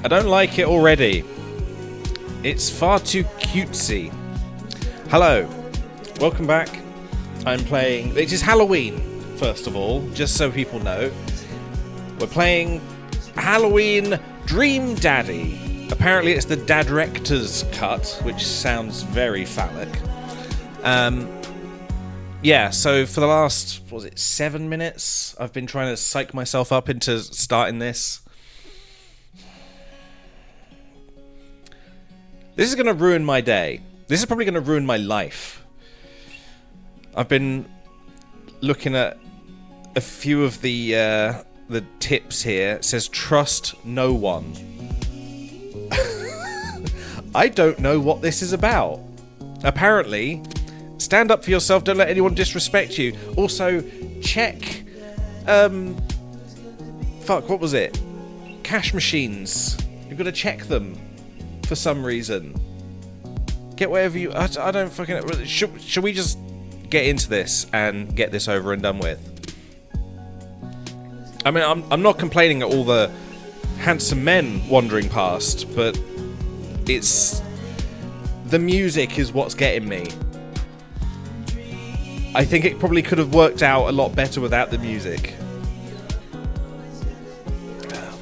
I don't like it already. It's far too cutesy. Hello. Welcome back. I'm playing... It is Halloween, first of all, just so people know. We're playing Halloween Dream Daddy. Apparently it's the Dadrector's cut, which sounds very phallic. Yeah, so for the last, 7 minutes, I've been trying to psych myself up into starting this. This is going to ruin my day. This is probably going to ruin my life. I've been looking at a few of the tips here. It says, trust no one. I don't know what this is about. Apparently... Stand up for yourself, don't let anyone disrespect you. Also, check... Fuck, what was it? Cash machines. You've got to check them. For some reason. Get whatever you... I don't fucking... Should we just get into this and get this over and done with? I mean, I'm not complaining at all the handsome men wandering past, but it's... The music is what's getting me. I think it probably could have worked out a lot better without the music.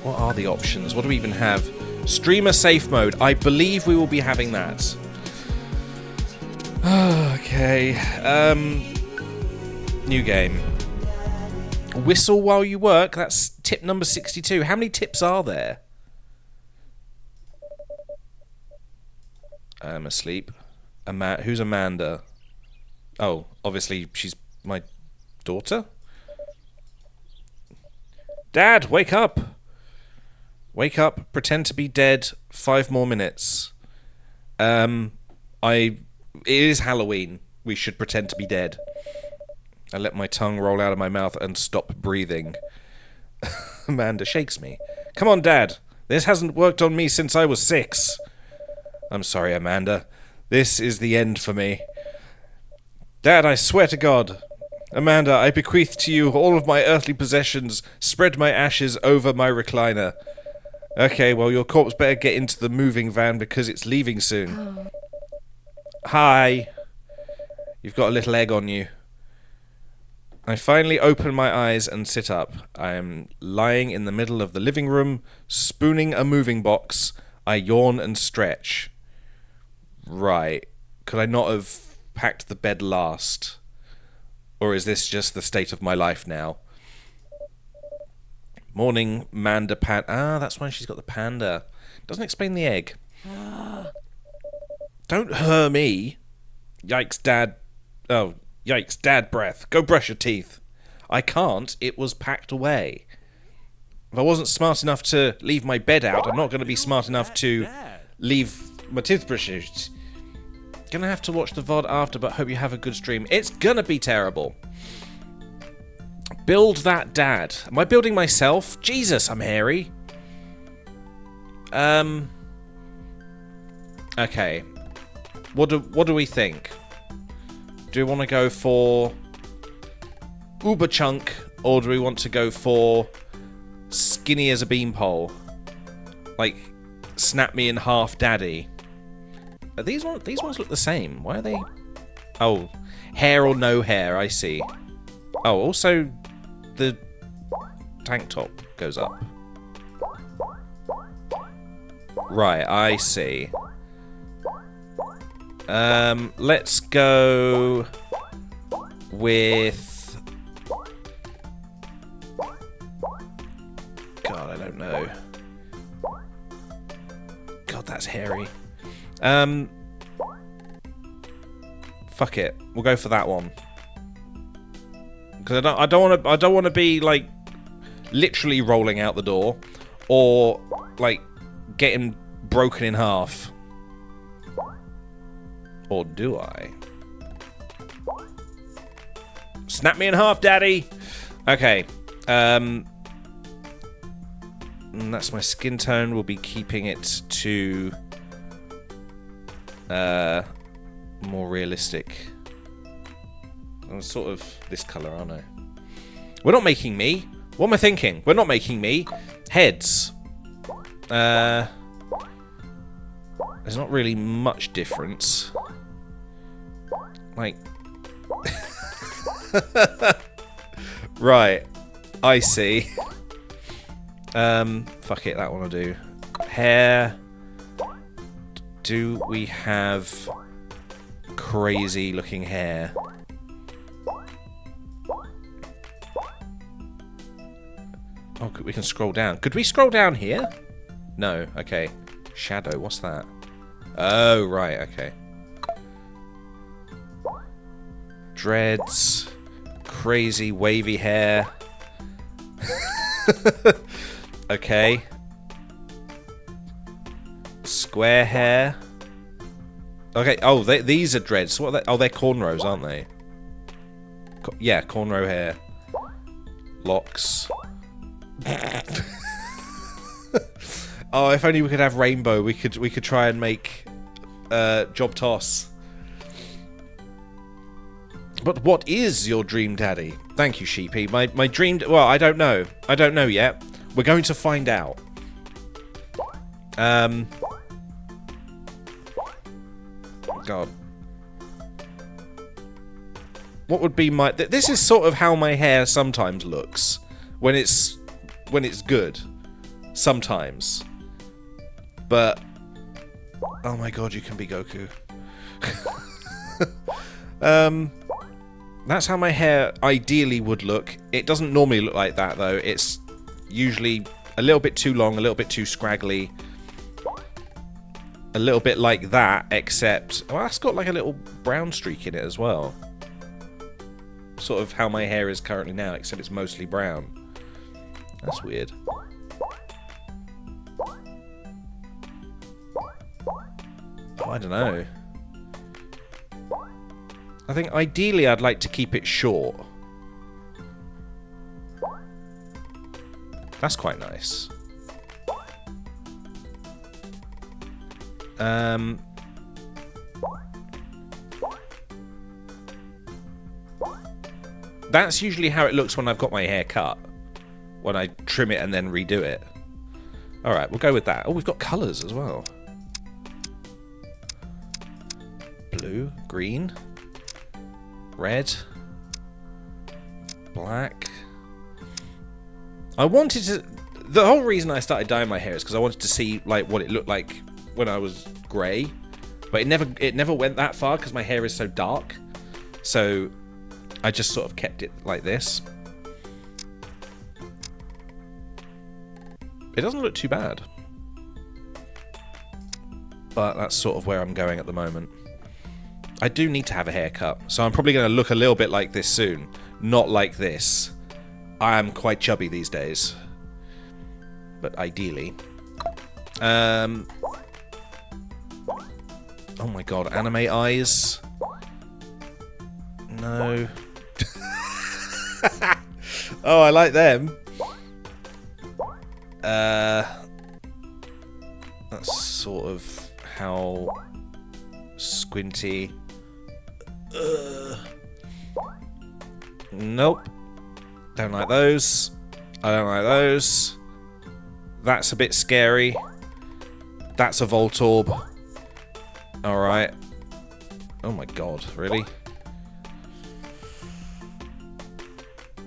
What are the options? What do we even have? Streamer safe mode. I believe we will be having that. Okay. New game. Whistle while you work. That's tip number 62. How many tips are there? I'm asleep. Who's Amanda? Oh, obviously she's my daughter? Dad, wake up! Wake up, pretend to be dead, 5 more minutes. It is Halloween. We should pretend to be dead. I let my tongue roll out of my mouth and stop breathing. Amanda shakes me. Come on, Dad. This hasn't worked on me since I was 6. I'm sorry, Amanda. This is the end for me. Dad, I swear to God. Amanda, I bequeath to you all of my earthly possessions. Spread my ashes over my recliner. Okay, well, your corpse better get into the moving van because it's leaving soon. Oh. Hi. You've got a little egg on you. I finally open my eyes and sit up. I am lying in the middle of the living room, spooning a moving box. I yawn and stretch. Right. Could I not have packed the bed last? Or is this just the state of my life now? Morning, Manda Pan... Ah, that's why she's got the panda. Doesn't explain the egg. Don't her me. Yikes, Dad. Oh, yikes, Dad breath. Go brush your teeth. I can't. It was packed away. If I wasn't smart enough to leave my bed out, I'm not going to be smart enough to leave my toothbrushes. Gonna have to watch the VOD after, but hope you have a good stream. It's gonna be terrible. Build that, Dad. Am I building myself? Jesus, I'm hairy. Okay. What do we think? Do we want to go for Uber Chunk, or do we want to go for skinny as a beanpole? Like, snap me in half, Daddy. These ones look the same. Why are they... Oh, hair or no hair, I see. Oh, also the tank top goes up. Right, I see. Let's go with... God, I don't know. God, that's hairy. Fuck it. We'll go for that one. Because I don't want to be like literally rolling out the door, or like getting broken in half. Or do I? Snap me in half, Daddy. Okay. And that's my skin tone. We'll be keeping it to more realistic. I'm sort of this colour, aren't I? We're not making me. What am I thinking? We're not making me. Heads. There's not really much difference. Like... Right. I see. Fuck it, that one I'll do. Hair. Do we have crazy looking hair? Oh, we can scroll down. Could we scroll down here? No. Okay. Shadow. What's that? Oh, right. Okay. Dreads. Crazy wavy hair. Okay. Square hair. Okay. Oh, these are dreads. What are they? Oh, they're cornrows, aren't they? Yeah, cornrow hair. Locks. Oh, if only we could have rainbow. We could try and make Job Toss. But what is your dream daddy? Thank you, Sheepy. My dream... Well, I don't know. I don't know yet. We're going to find out. God. What would be my... This is sort of how my hair sometimes looks. When it's good. Sometimes. But... Oh my god, you can be Goku. That's how my hair ideally would look. It doesn't normally look like that, though. It's usually a little bit too long, a little bit too scraggly. A little bit like that, except... Oh, that's got like a little brown streak in it as well. Sort of how my hair is currently now, except it's mostly brown. That's weird. Oh, I don't know. I think ideally I'd like to keep it short. That's quite nice. That's usually how it looks when I've got my hair cut. When I trim it and then redo it. Alright, we'll go with that. Oh, we've got colours as well. Blue, green, red, black. I wanted to... The whole reason I started dyeing my hair is because I wanted to see like what it looked like when I was grey. But it never went that far because my hair is so dark. So I just sort of kept it like this. It doesn't look too bad. But that's sort of where I'm going at the moment. I do need to have a haircut, so I'm probably going to look a little bit like this soon. Not like this. I am quite chubby these days. But ideally. Oh my god, anime eyes. No. Oh, I like them. That's sort of how squinty. Nope. Don't like those. I don't like those. That's a bit scary. That's a Voltorb. Alright. Oh my god, really?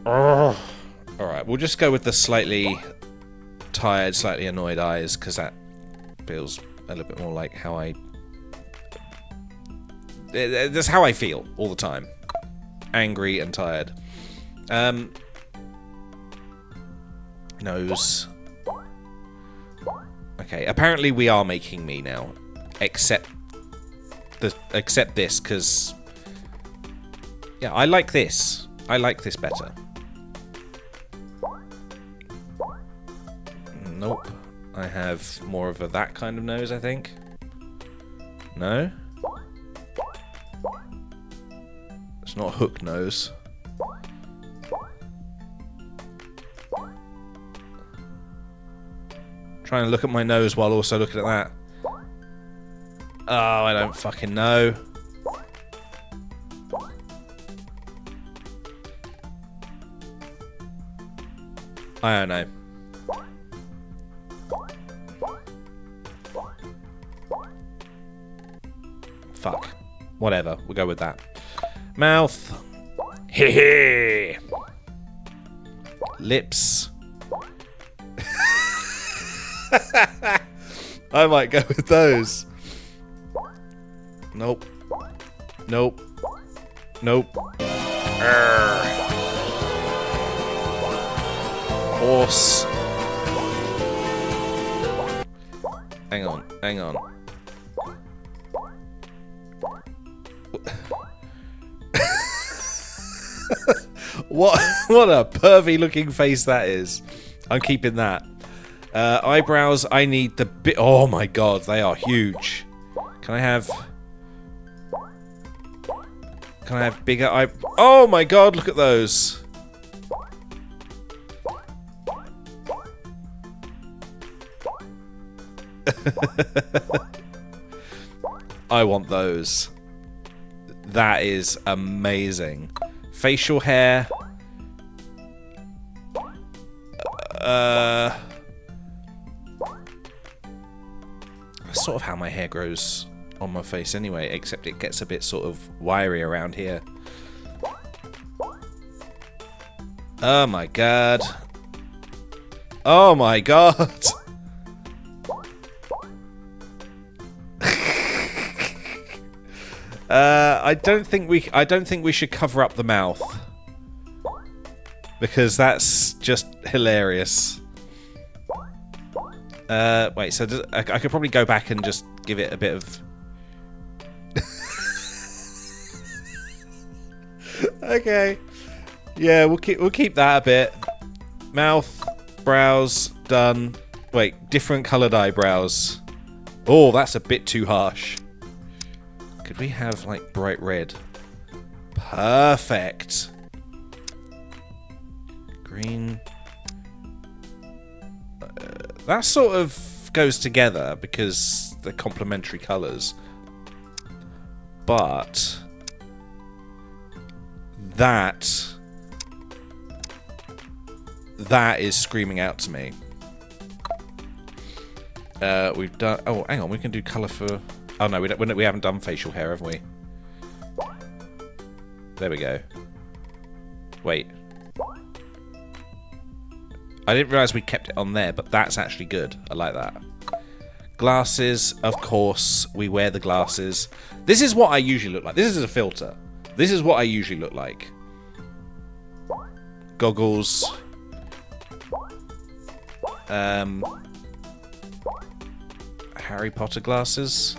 Alright, we'll just go with the slightly tired, slightly annoyed eyes, because that feels a little bit more like how I... That's how I feel all the time. Angry and tired. Nose. Okay, apparently we are making me now. Except this, because... Yeah, I like this. I like this better. Nope. I have more of a that kind of nose, I think. No? It's not a hook nose. Trying to look at my nose while also looking at that. Oh, I don't fucking know. I don't know. Fuck. Whatever. We'll go with that. Mouth. Hee. Lips. I might go with those. Nope. Nope. Nope. Horse. Hang on. Hang on. What a pervy looking face that is. I'm keeping that. Eyebrows, I need the bit. Oh my god, they are huge. Can I have bigger eye? Oh my god, look at those. I want those. That is amazing. Facial hair. That's sort of how my hair grows on my face anyway, except it gets a bit sort of wiry around here. Oh my god. Oh my god. I don't think we should cover up the mouth, because that's just hilarious. Wait, so I could probably go back and just give it a bit of. Okay, yeah, we'll keep that a bit. Mouth, brows, done. Wait, different coloured eyebrows. Oh, that's a bit too harsh. Could we have, like, bright red? Perfect. Green. That sort of goes together because they're complementary colours. But that is screaming out to me. We've done. Oh, hang on. We can do colour for. Oh no, we haven't done facial hair, have we? There we go. Wait. I didn't realise we kept it on there, but that's actually good. I like that. Glasses, of course. We wear the glasses. This is what I usually look like. This is a filter. This is what I usually look like. Goggles. Harry Potter glasses.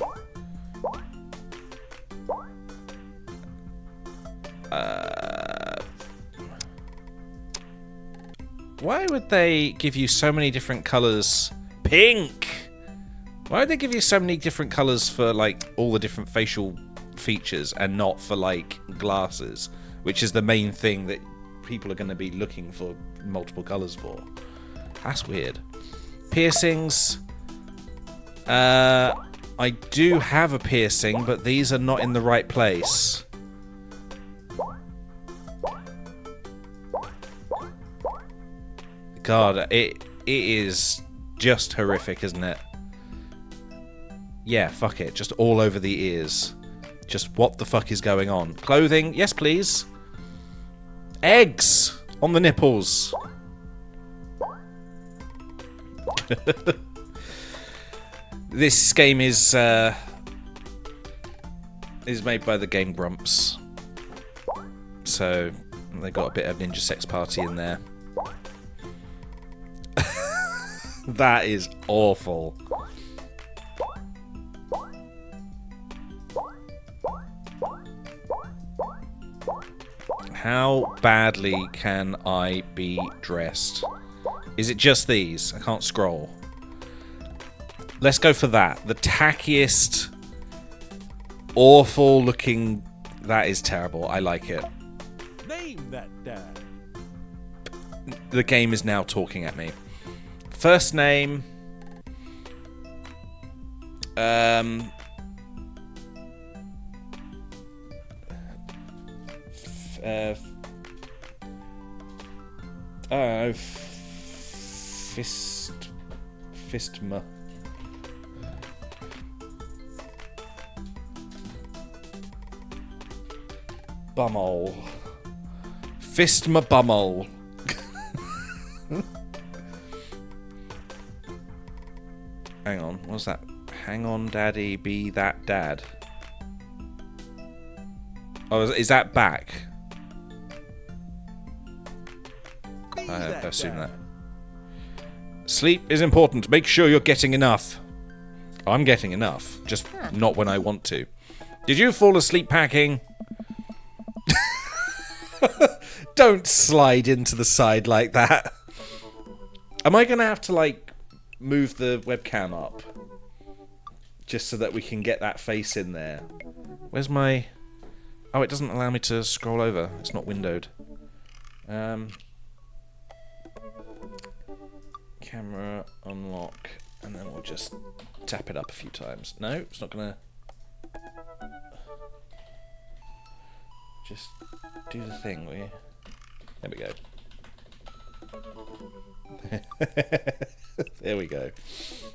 Why would they give you so many different colours? Pink! Why would they give you so many different colours for, like, all the different facial features and not for, like, glasses? Which is the main thing that people are going to be looking for multiple colours for. That's weird. Piercings. I do have a piercing, but these are not in the right place. God, it is just horrific, isn't it? Yeah, fuck it. Just all over the ears. Just what the fuck is going on? Clothing, yes please. Eggs on the nipples. This game is made by the Game Grumps. So they got a bit of Ninja Sex Party in there. That is awful. How badly can I be dressed? Is it just these? I can't scroll. Let's go for that. The tackiest, awful looking. That is terrible. I like it. Name that dad. The game is now talking at me. First name. Fistma. bumhole. Fist my bumhole. Hang on, what's that? Hang on, daddy, be that dad. Oh, is that back? I assume that. Sleep is important. Make sure you're getting enough. I'm getting enough, just not when I want to. Did you fall asleep packing? Don't slide into the side like that. Am I going to have to, like, move the webcam up? Just so that we can get that face in there. Where's my... Oh, it doesn't allow me to scroll over. It's not windowed. Camera, unlock, and then we'll just tap it up a few times. No, it's not going to... Just do the thing, will you? There we go. There we go.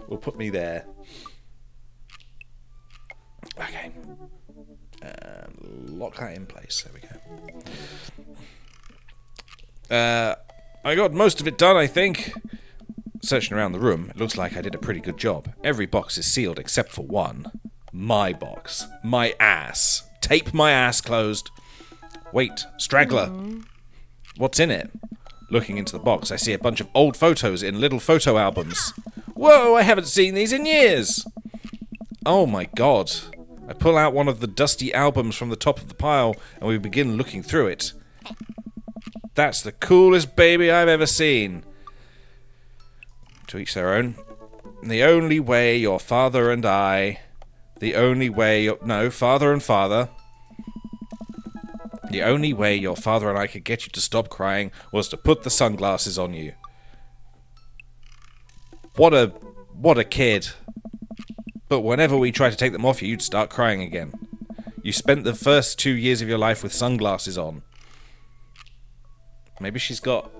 We'll put me there. Okay. Lock that in place. There we go. I got most of it done, I think. Searching around the room, it looks like I did a pretty good job. Every box is sealed except for one. My box. My ass. Tape my ass closed. Wait, straggler. What's in it? Looking into the box, I see a bunch of old photos in little photo albums. Whoa, I haven't seen these in years! Oh my god. I pull out one of the dusty albums from the top of the pile, and we begin looking through it. That's the coolest baby I've ever seen. To each their own. The only way your father and I... The only way... No, father and father... The only way your father and I could get you to stop crying was to put the sunglasses on you. What a kid. But whenever we tried to take them off you, you'd start crying again. You spent the first 2 years of your life with sunglasses on. Maybe she's got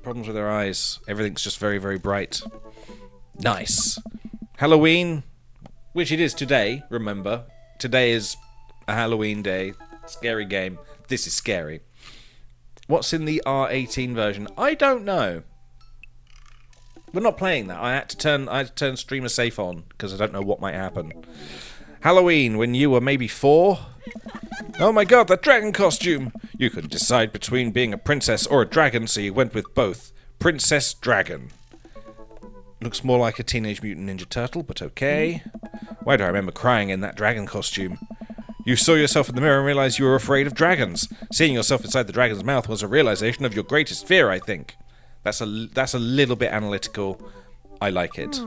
problems with her eyes. Everything's just very, very bright. Nice. Halloween, which it is today, remember. Today is a Halloween day. Scary game. This is scary. What's in the R18 version? I don't know. We're not playing that. I had to turn streamer safe on because I don't know what might happen. Halloween, when you were maybe 4? Oh my god, that dragon costume! You couldn't decide between being a princess or a dragon, so you went with both. Princess Dragon. Looks more like a Teenage Mutant Ninja Turtle, but okay. Why do I remember crying in that dragon costume? You saw yourself in the mirror and realized you were afraid of dragons. Seeing yourself inside the dragon's mouth was a realization of your greatest fear, I think. That's a little bit analytical. I like it.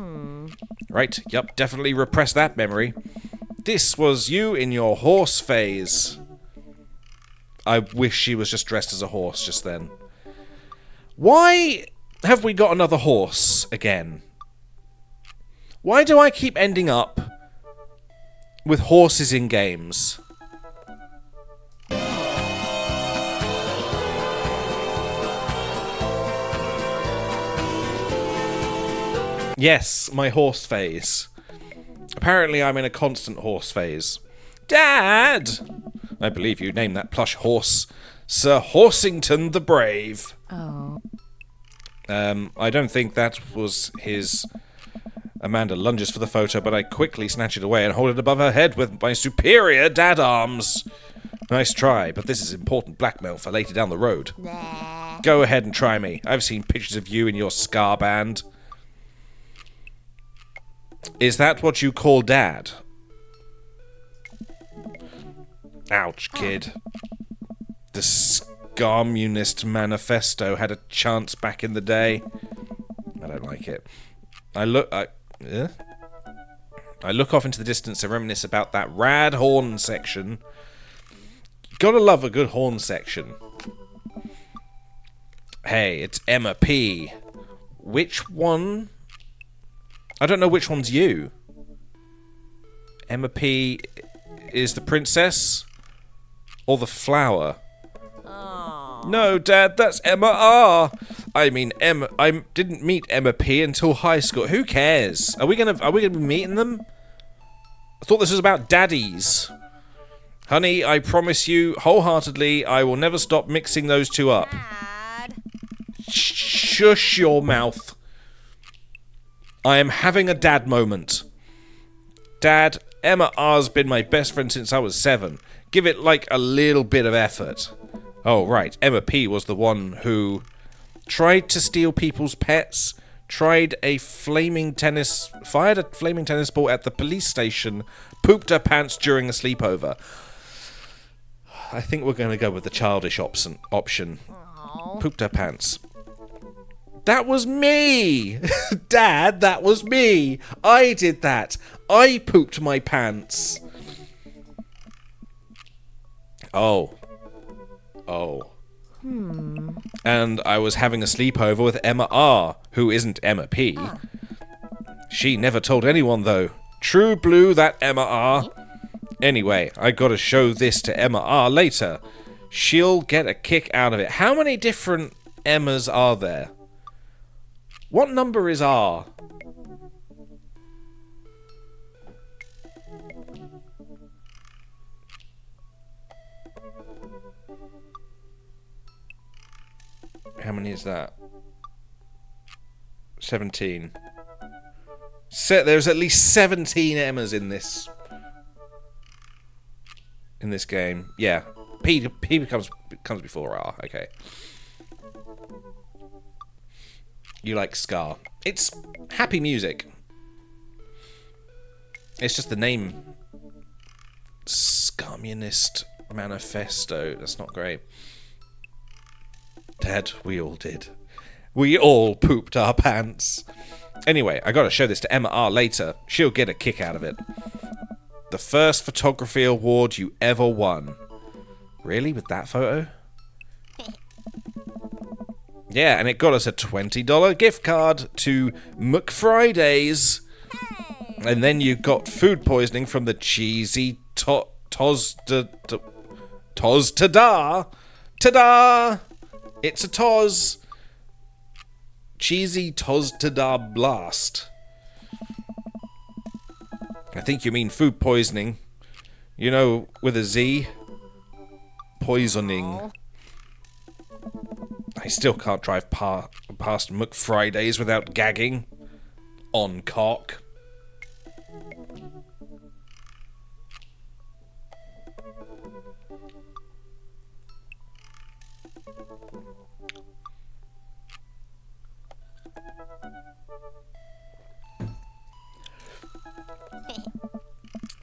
Right, yup, definitely repress that memory. This was you in your horse phase. I wish she was just dressed as a horse just then. Why have we got another horse again? Why do I keep ending up with horses in games? Yes, my horse phase. Apparently I'm in a constant horse phase. Dad! I believe you named that plush horse Sir Horsington the Brave. Oh. I don't think that was his... Amanda lunges for the photo, but I quickly snatch it away and hold it above her head with my superior dad arms. Nice try, but this is important blackmail for later down the road. Nah. Go ahead and try me. I've seen pictures of you in your scar band. Is that what you call dad? Ouch, kid. The Scarmunist Manifesto had a chance back in the day. I don't like it. I look off into the distance and reminisce about that rad horn section. Gotta love a good horn section. Hey, it's Emma P. Which one? I don't know which one's you. Emma P is the princess? Or the flower? Oh. No, Dad, that's Emma R. I mean, I didn't meet Emma P until high school. Who cares? Are we gonna be meeting them? I thought this was about daddies. Honey, I promise you wholeheartedly I will never stop mixing those two up. Dad. Shush your mouth. I am having a dad moment. Dad, Emma R's been my best friend since I was 7. Give it like a little bit of effort. Oh, right. Emma P was the one who tried to steal people's pets, fired a flaming tennis ball at the police station, pooped her pants during a sleepover. I think we're going to go with the childish option. Oh. Pooped her pants. That was me! Dad, that was me! I did that! I pooped my pants! Oh. And I was having a sleepover with Emma R, who isn't Emma P. She never told anyone, though. True blue, that Emma R. Anyway, I gotta show this to Emma R later. She'll get a kick out of it. How many different Emmas are there? What number is R? How many is that? 17. There's at least 17 Emmas in this game. Yeah. P comes before R. Okay. You like ska. It's happy music. It's just the name. Scummunist Manifesto. That's not great. Dad, we all did. We all pooped our pants. Anyway, I gotta show this to Emma R later. She'll get a kick out of it. The first photography award you ever won. Really? With that photo? Yeah, and it got us a $20 gift card to McFridays. And then you got food poisoning from the cheesy Toz Tada. Ta-da! It's a Toz. Cheesy Toz Tada Blast. I think you mean food poisoning. You know, with a Z. Poisoning. Oh. I still can't drive past McFridays without gagging. On cock.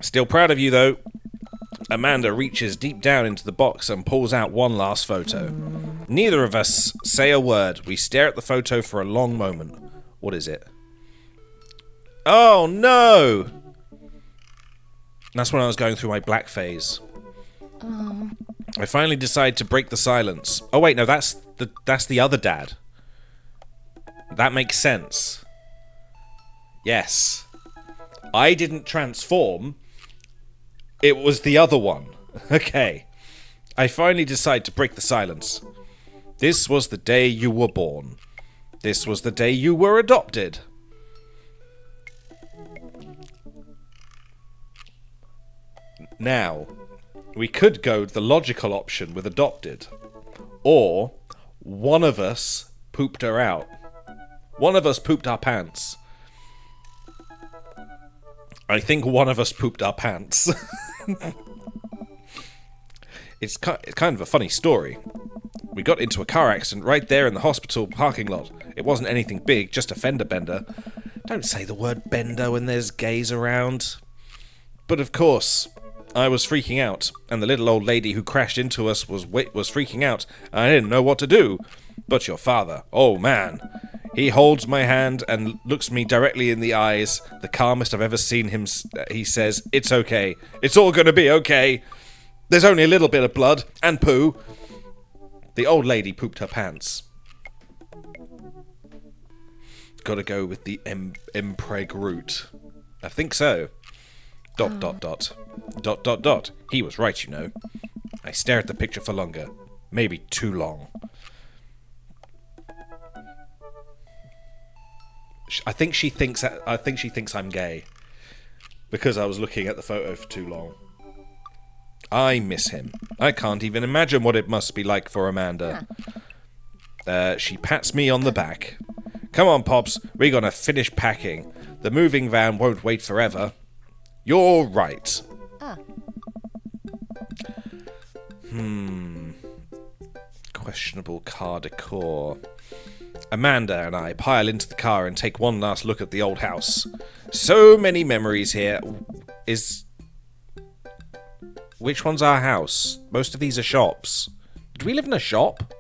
Still proud of you, though. Amanda reaches deep down into the box and pulls out one last photo. Neither of us say a word. We stare at the photo for a long moment. What is it? Oh, no! That's when I was going through my black phase. Oh. I finally decide to break the silence. Oh, wait, no, that's the other dad. That makes sense. Yes. I didn't transform. It was the other one. Okay. I finally decide to break the silence. This was the day you were born. This was the day you were adopted. Now, we could go the logical option with adopted. Or, one of us pooped her out. One of us pooped our pants. I think one of us pooped our pants. It's kind of a funny story. We got into a car accident right there in the hospital parking lot. It wasn't anything big, just a fender bender. Don't say the word bender when there's gays around. But of course, I was freaking out, and the little old lady who crashed into us was freaking out, and I didn't know what to do. But your father, oh man, he holds my hand and looks me directly in the eyes, the calmest I've ever seen him. He says, "It's okay. It's all gonna be okay. There's only a little bit of blood and poo." The old lady pooped her pants. Gotta go with the impreg route. I think so. ... He was right, you know. I stare at the picture for longer. Maybe too long. I think she thinks I'm gay. Because I was looking at the photo for too long. I miss him. I can't even imagine what it must be like for Amanda. She pats me on the back. Come on, Pops, we're gonna finish packing. The moving van won't wait forever. You're right. Questionable car decor. Amanda and I pile into the car and take one last look at the old house. So many memories here. Which one's our house? Most of these are shops. Do we live in a shop?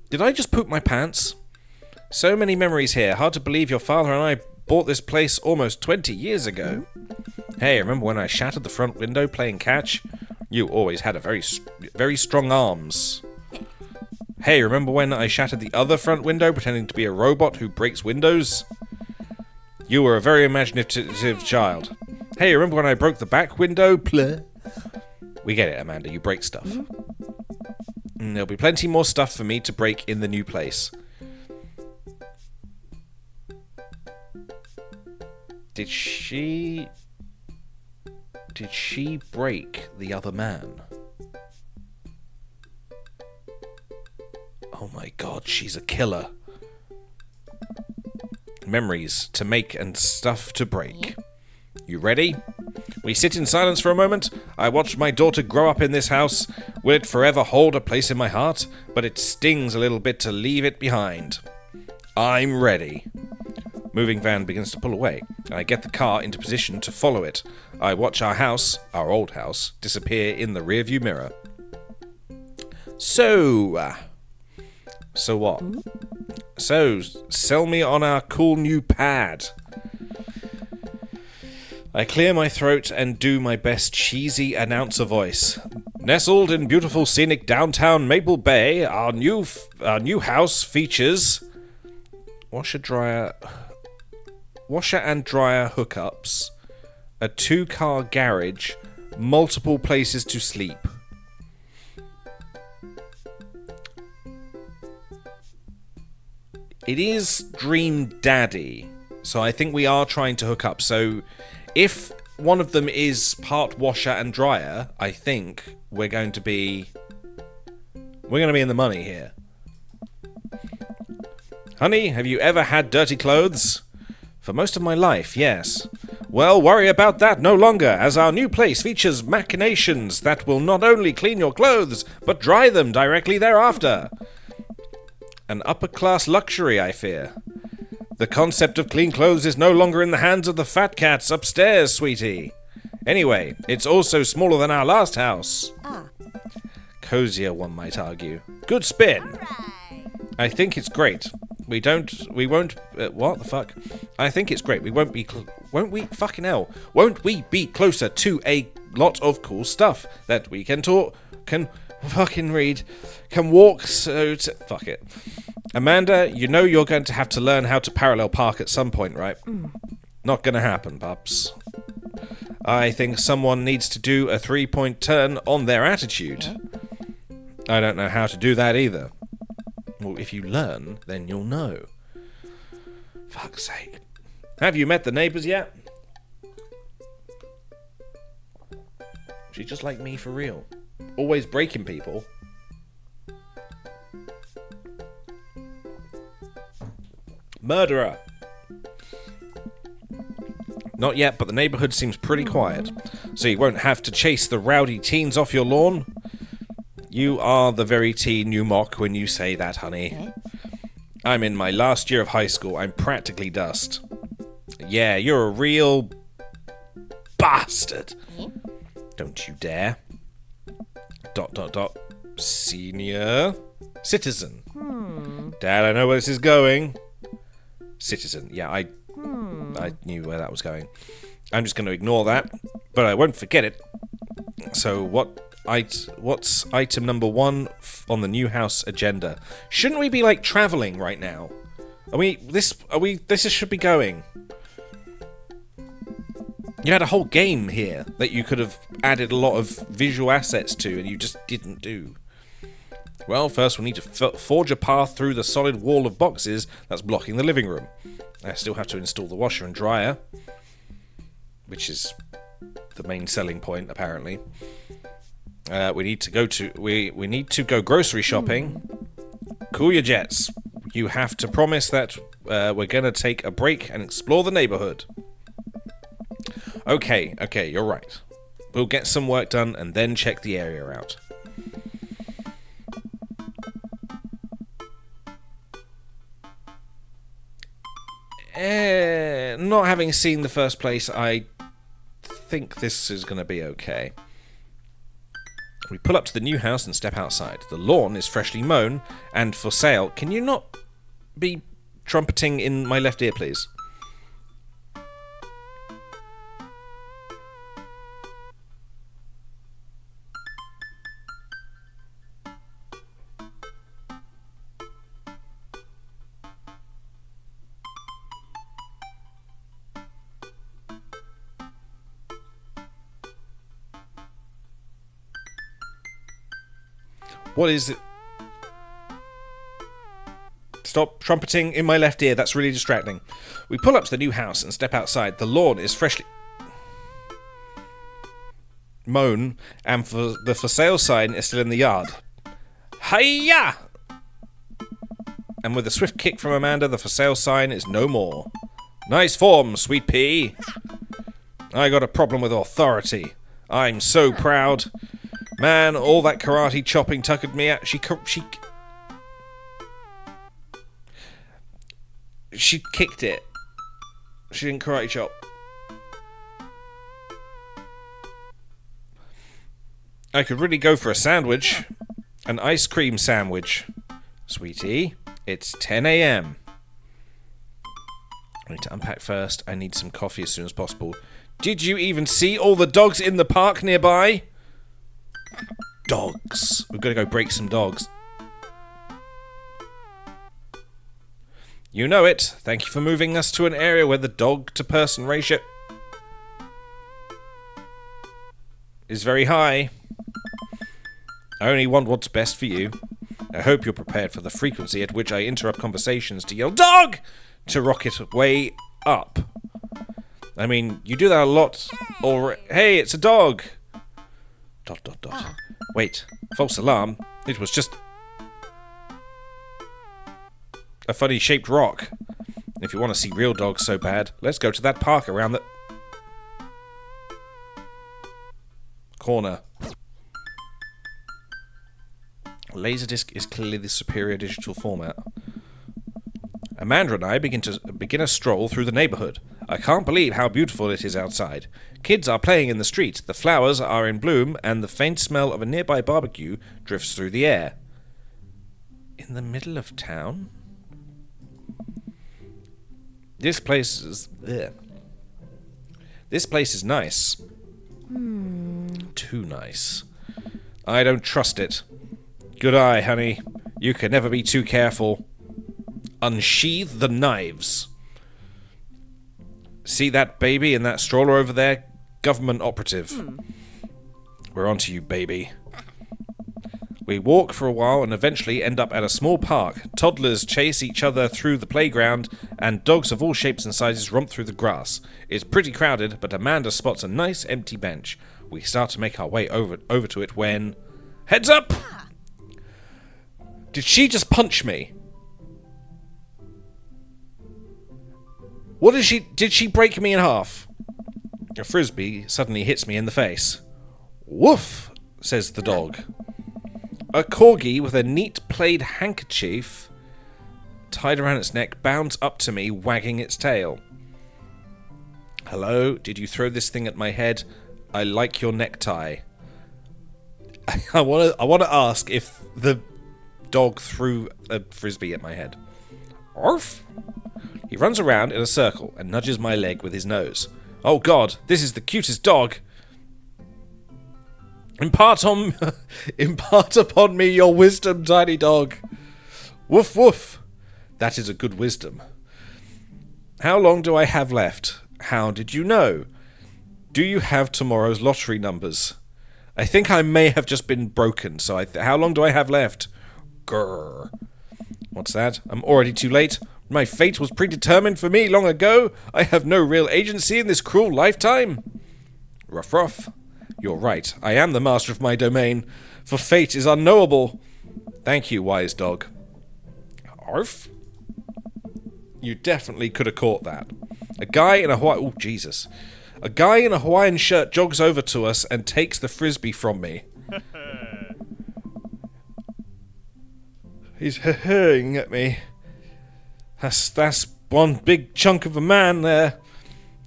Did I just poop my pants? So many memories here. Hard to believe your father and I bought this place almost 20 years ago. Hey, remember when I shattered the front window playing catch? You always had a very strong arms. Hey, remember when I shattered the other front window pretending to be a robot who breaks windows? You were a very imaginative child. Hey, remember when I broke the back window? We get it, Amanda. You break stuff. There'll be plenty more stuff for me to break in the new place. Did she break the other man? Oh my god, she's a killer. Memories to make and stuff to break. You ready? We sit in silence for a moment. I watched my daughter grow up in this house. Will it forever hold a place in my heart? But it stings a little bit to leave it behind. I'm ready. Moving van begins to pull away. I get the car into position to follow it. I watch our house, our old house, disappear in the rearview mirror. So what? So, sell me on our cool new pad. I clear my throat and do my best cheesy announcer voice. Nestled in beautiful scenic downtown Maple Bay, our new house features washer and dryer hookups, a 2-car garage, multiple places to sleep. It is Dream Daddy, so I think we are trying to hook up. So if one of them is part washer and dryer, I think we're going to be in the money here. Honey, have you ever had dirty clothes? For most of my life, yes. Well, worry about that no longer, as our new place features machinations that will not only clean your clothes, but dry them directly thereafter. An upper-class luxury, I fear. The concept of clean clothes is no longer in the hands of the fat cats upstairs, sweetie. Anyway, it's also smaller than our last house. Cozier, one might argue. Good spin. Right. I think it's great. What the fuck? I think it's great. Won't we be closer to a lot of cool stuff that we can fucking read, can walk, fuck it. Amanda, you know you're going to have to learn how to parallel park at some point, right? Not gonna happen, pups. I think someone needs to do a 3-point turn on their attitude. I don't know how to do that either. Well, if you learn, then you'll know. Fuck's sake. Have you met the neighbours yet? She's just like me for real. Always breaking people. Murderer. Not yet, but the neighbourhood seems pretty quiet. So you won't have to chase the rowdy teens off your lawn? You are the very teen you mock when you say that, honey. I'm in my last year of high school. I'm practically dust. Yeah, you're a real bastard. Don't you dare. ... Senior citizen. Dad, I know where this is going. Citizen. Yeah, I knew where that was going. I'm just going to ignore that, but I won't forget it. So what's item number 1 on the new house agenda? Shouldn't we be like traveling right now? This should be going. You had a whole game here that you could have added a lot of visual assets to, and you just didn't do. Well, first we need to forge a path through the solid wall of boxes that's blocking the living room. I still have to install the washer and dryer, which is the main selling point, apparently. We need to go grocery shopping. Cool your jets. You have to promise that we're gonna take a break and explore the neighborhood. Okay, you're right. We'll get some work done and then check the area out. Not having seen the first place, I think this is going to be okay. We pull up to the new house and step outside. The lawn is freshly mown and for sale. Can you not be trumpeting in my left ear, please? What is it? Stop trumpeting in my left ear. That's really distracting. We pull up to the new house and step outside. The lawn is freshly mown, and the for sale sign is still in the yard. Hiya! And with a swift kick from Amanda, the for sale sign is no more. Nice form, sweet pea. I got a problem with authority. I'm so proud. Man, all that karate chopping tuckered me out. She kicked it. She didn't karate chop. I could really go for a sandwich. An ice cream sandwich. Sweetie, it's 10 a.m. I need to unpack first. I need some coffee as soon as possible. Did you even see all the dogs in the park nearby? Dogs. We've got to go break some dogs. You know it. Thank you for moving us to an area where the dog-to-person ratio is very high. I only want what's best for you. I hope you're prepared for the frequency at which I interrupt conversations to yell "Dog!" to rocket way up. I mean, you do that a lot. Or, hey, it's a dog. ... Wait, false alarm. It was just a funny shaped rock. If you want to see real dogs so bad, let's go to that park around the corner. Laserdisc is clearly the superior digital format. Amanda and I begin a stroll through the neighborhood. I can't believe how beautiful it is outside. Kids are playing in the street, the flowers are in bloom, and the faint smell of a nearby barbecue drifts through the air. In the middle of town? This place is... Ugh. This place is nice. Too nice. I don't trust it. Good eye, honey. You can never be too careful. Unsheathe the knives. See that baby in that stroller over there? Government operative. We're on to you, baby. We walk for a while and eventually end up at a small park. Toddlers chase each other through the playground, and dogs of all shapes and sizes romp through the grass. It's pretty crowded, but Amanda spots a nice empty bench. We start to make our way over to it when... Heads up! Did she just punch me? Did she break me in half? A frisbee suddenly hits me in the face. Woof, says the dog. A corgi with a neat plaid handkerchief tied around its neck bounds up to me, wagging its tail. Hello, did you throw this thing at my head? I like your necktie. I want to ask if the dog threw a frisbee at my head. Arf! He runs around in a circle and nudges my leg with his nose. Oh God, this is the cutest dog. Impart upon me your wisdom, tiny dog. Woof woof. That is a good wisdom. How long do I have left? How did you know? Do you have tomorrow's lottery numbers? I think I may have just been broken, so how long do I have left? Grrr. What's that? I'm already too late. My fate was predetermined for me long ago. I have no real agency in this cruel lifetime. Ruff ruff. You're right. I am the master of my domain, for fate is unknowable. Thank you, wise dog. Arf. You definitely could have caught that. A guy in a Oh, Jesus. A guy in a Hawaiian shirt jogs over to us and takes the frisbee from me. He's hurrying at me. That's one big chunk of a man there.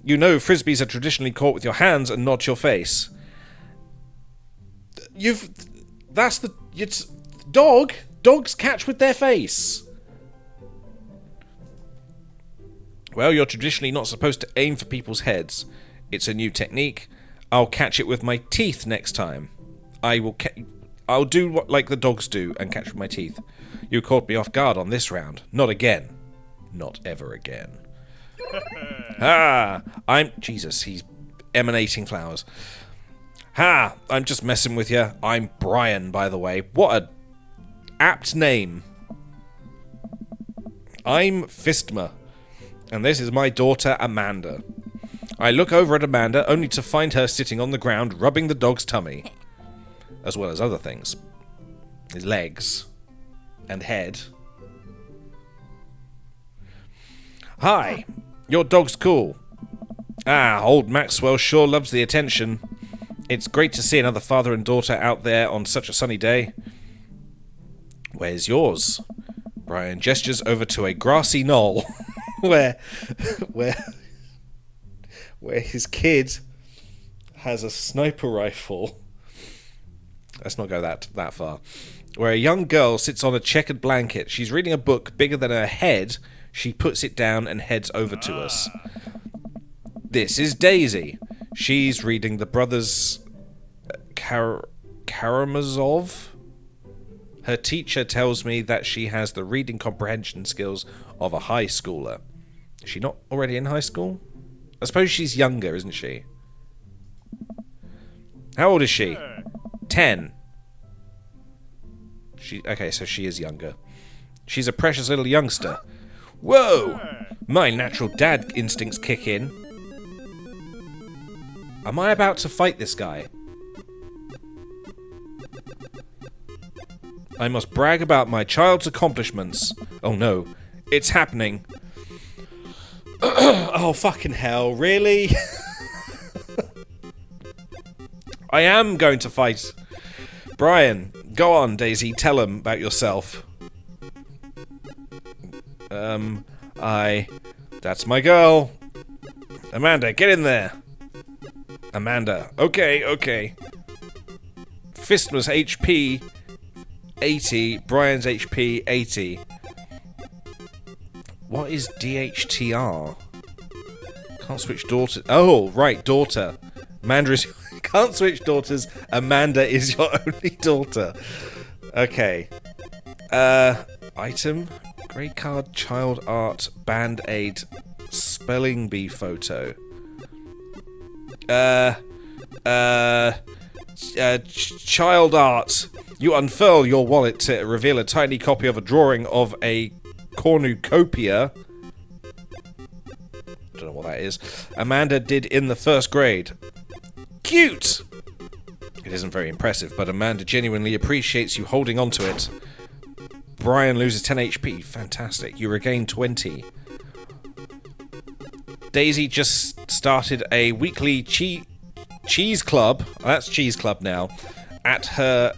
You know frisbees are traditionally caught with your hands and not your face. It's dog. Dogs catch with their face. Well, you're traditionally not supposed to aim for people's heads. It's a new technique. I'll catch it with my teeth next time. I'll do what like the dogs do and catch with my teeth. You caught me off guard on this round. Not again. Not ever again. Jesus, he's emanating flowers. I'm just messing with you. I'm Brian, by the way. What a apt name. I'm Fistma. And this is my daughter, Amanda. I look over at Amanda, only to find her sitting on the ground, rubbing the dog's tummy. As well as other things. His legs. And head. Hi. Your dog's cool. Old Maxwell sure loves the attention. It's great to see another father and daughter out there on such a sunny day. Where's yours? Brian gestures over to a grassy knoll. where his kid has a sniper rifle. Let's not go that far. Where a young girl sits on a checkered blanket. She's reading a book bigger than her head. She puts it down and heads over to us. This is Daisy. She's reading the Brothers Karamazov. Her teacher tells me that she has the reading comprehension skills of a high schooler. Is she not already in high school? I suppose she's younger, isn't she? How old is she? 10. Okay, so she is younger. She's a precious little youngster. Whoa! My natural dad instincts kick in. Am I about to fight this guy? I must brag about my child's accomplishments. Oh no, it's happening. Oh fucking hell, really? I am going to fight. Brian, go on, Daisy, tell him about yourself. That's my girl. Amanda, get in there. Amanda, okay. Fistma's HP 80, Brian's HP 80. What is DHTR? Can't switch daughters. Oh, right, daughter. Amanda is... Can't switch daughters. Amanda is your only daughter. Okay. Item. Grade card, child art, band-aid, spelling bee photo. Child art. You unfurl your wallet to reveal a tiny copy of a drawing of a cornucopia. Don't know what that is. Amanda did in the first grade. Cute! It isn't very impressive, but Amanda genuinely appreciates you holding on to it. Brian loses 10 HP. Fantastic. You regain 20. Daisy just started a weekly cheese club. That's cheese club now. At her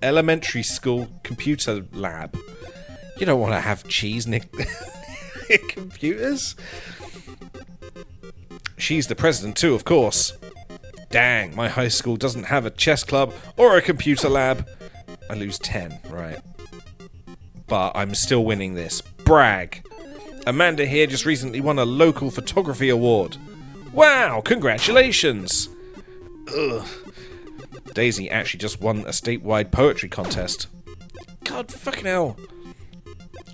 elementary school computer lab. You don't want to have cheese in computers? She's the president too, of course. Dang, my high school doesn't have a chess club or a computer lab. I lose 10, right. But I'm still winning this. Brag. Amanda here just recently won a local photography award. Wow, congratulations. Ugh. Daisy actually just won a statewide poetry contest. God fucking hell.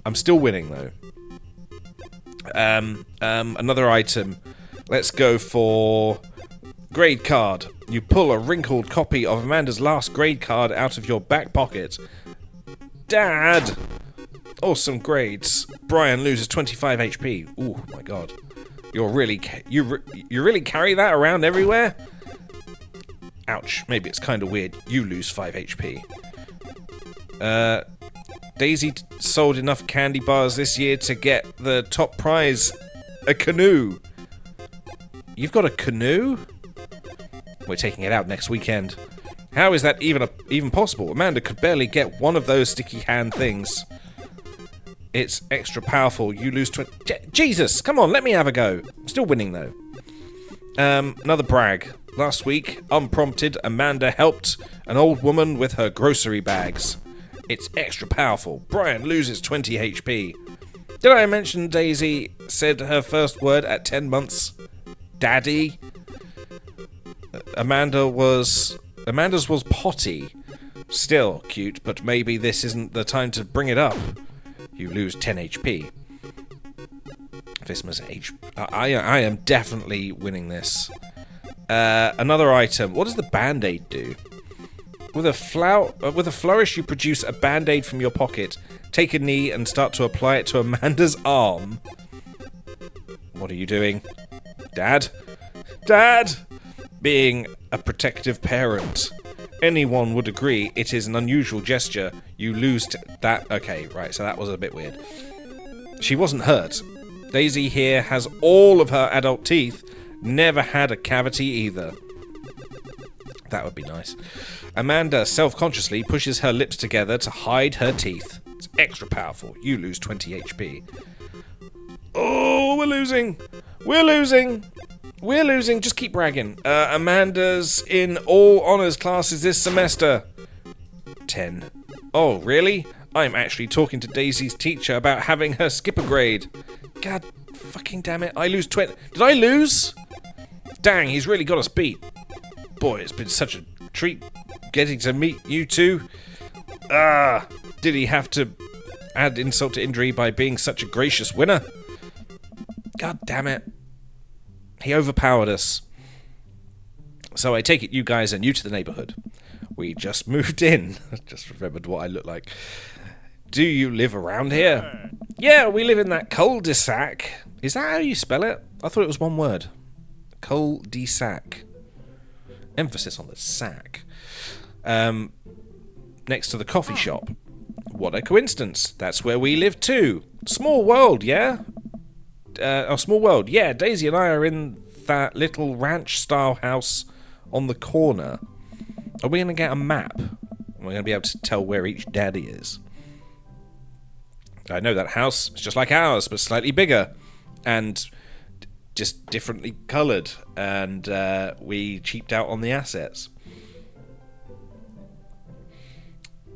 I'm still winning though. Another item. Let's go for grade card. You pull a wrinkled copy of Amanda's last grade card out of your back pocket. Dad! Awesome grades. Brian loses 25 HP. Ooh, my god. You really carry that around everywhere? Ouch, maybe it's kind of weird. You lose 5 HP. Daisy sold enough candy bars this year to get the top prize. A canoe. You've got a canoe? We're taking it out next weekend. How is that even possible? Amanda could barely get one of those sticky hand things. It's extra powerful. You lose 20... Jesus! Come on, let me have a go. I'm still winning, though. Another brag. Last week, unprompted, Amanda helped an old woman with her grocery bags. It's extra powerful. Brian loses 20 HP. Did I mention Daisy said her first word at 10 months? Daddy? Amanda's was potty. Still cute, but maybe this isn't the time to bring it up. You lose 10 HP. Visma's H. I am definitely winning this. Another item. What does the band-aid do? With a flourish, you produce a band-aid from your pocket. Take a knee and start to apply it to Amanda's arm. What are you doing? Dad? Dad! Being a protective parent. Anyone would agree it is an unusual gesture. You lose that. Okay, right, so that was a bit weird. She wasn't hurt. Daisy here has all of her adult teeth. Never had a cavity either. That would be nice. Amanda self-consciously pushes her lips together to hide her teeth. It's extra powerful. You lose 20 HP. Oh, we're losing. We're losing. We're losing. Just keep bragging. Amanda's in all honours classes this semester. 10. Oh, really? I'm actually talking to Daisy's teacher about having her skip a grade. God fucking damn it. I lose 20. Did I lose? Dang, he's really got us beat. Boy, it's been such a treat getting to meet you two. Did he have to add insult to injury by being such a gracious winner? God damn it. He overpowered us. So I take it you guys are new to the neighbourhood. We just moved in. Just remembered what I look like. Do you live around here? Yeah, we live in that cul-de-sac. Is that how you spell it? I thought it was one word. Cul-de-sac. Emphasis on the sack. Next to the coffee shop. What a coincidence. That's where we live too. Small world, yeah? Small world. Yeah, Daisy and I are in that little ranch-style house on the corner. Are we going to get a map? We're going to be able to tell where each daddy is. I know that house. It's just like ours, but slightly bigger. And just differently coloured. And we cheaped out on the assets.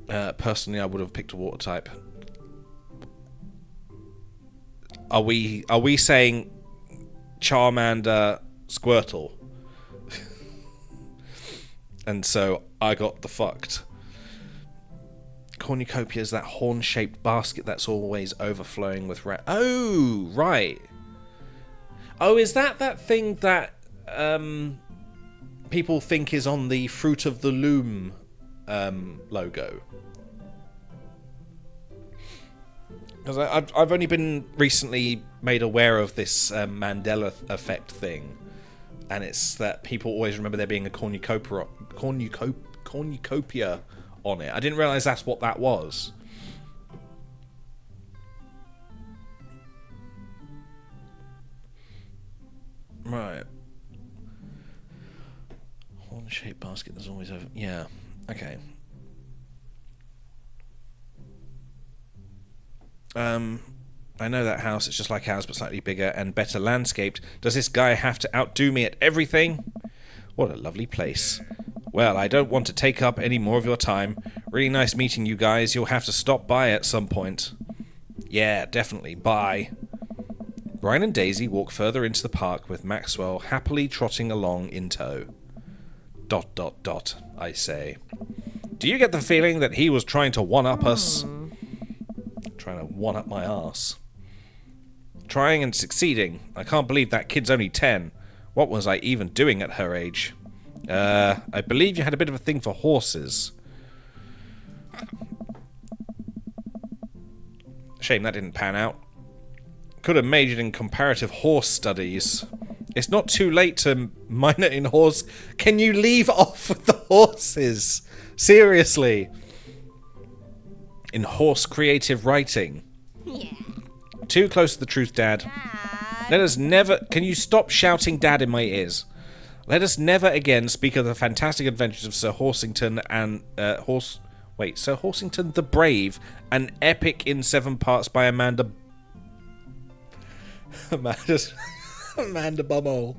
Personally, I would have picked a water type. Are we saying Charmander, Squirtle? And so I got the fucked. Cornucopia is that horn-shaped basket that's always overflowing with Oh, right. Oh, is that thing that people think is on the Fruit of the Loom logo? Because I've only been recently made aware of this Mandela effect thing, and it's that people always remember there being a cornucopia on it. I didn't realise that's what that was. Right. Horn-shaped basket that's always over... Yeah, okay. I know that house. It's just like ours, but slightly bigger and better landscaped. Does this guy have to outdo me at everything? What a lovely place. Well, I don't want to take up any more of your time. Really nice meeting you guys. You'll have to stop by at some point. Yeah, definitely. Bye. Brian and Daisy walk further into the park with Maxwell happily trotting along in tow. ... I say. Do you get the feeling that he was trying to one-up us? Trying to one-up my arse. Trying and succeeding. I can't believe that kid's only 10. What was I even doing at her age? I believe you had a bit of a thing for horses. Shame that didn't pan out. Could have majored in comparative horse studies. It's not too late to mine it in horse. Can you leave off with the horses? Seriously. In horse creative writing. Yeah. Too close to the truth, Dad. Dad. Let us never... Can you stop shouting Dad in my ears? Let us never again speak of the fantastic adventures of Sir Horsington and... Sir Horsington the Brave, an epic in 7 parts by Amanda Bumhole.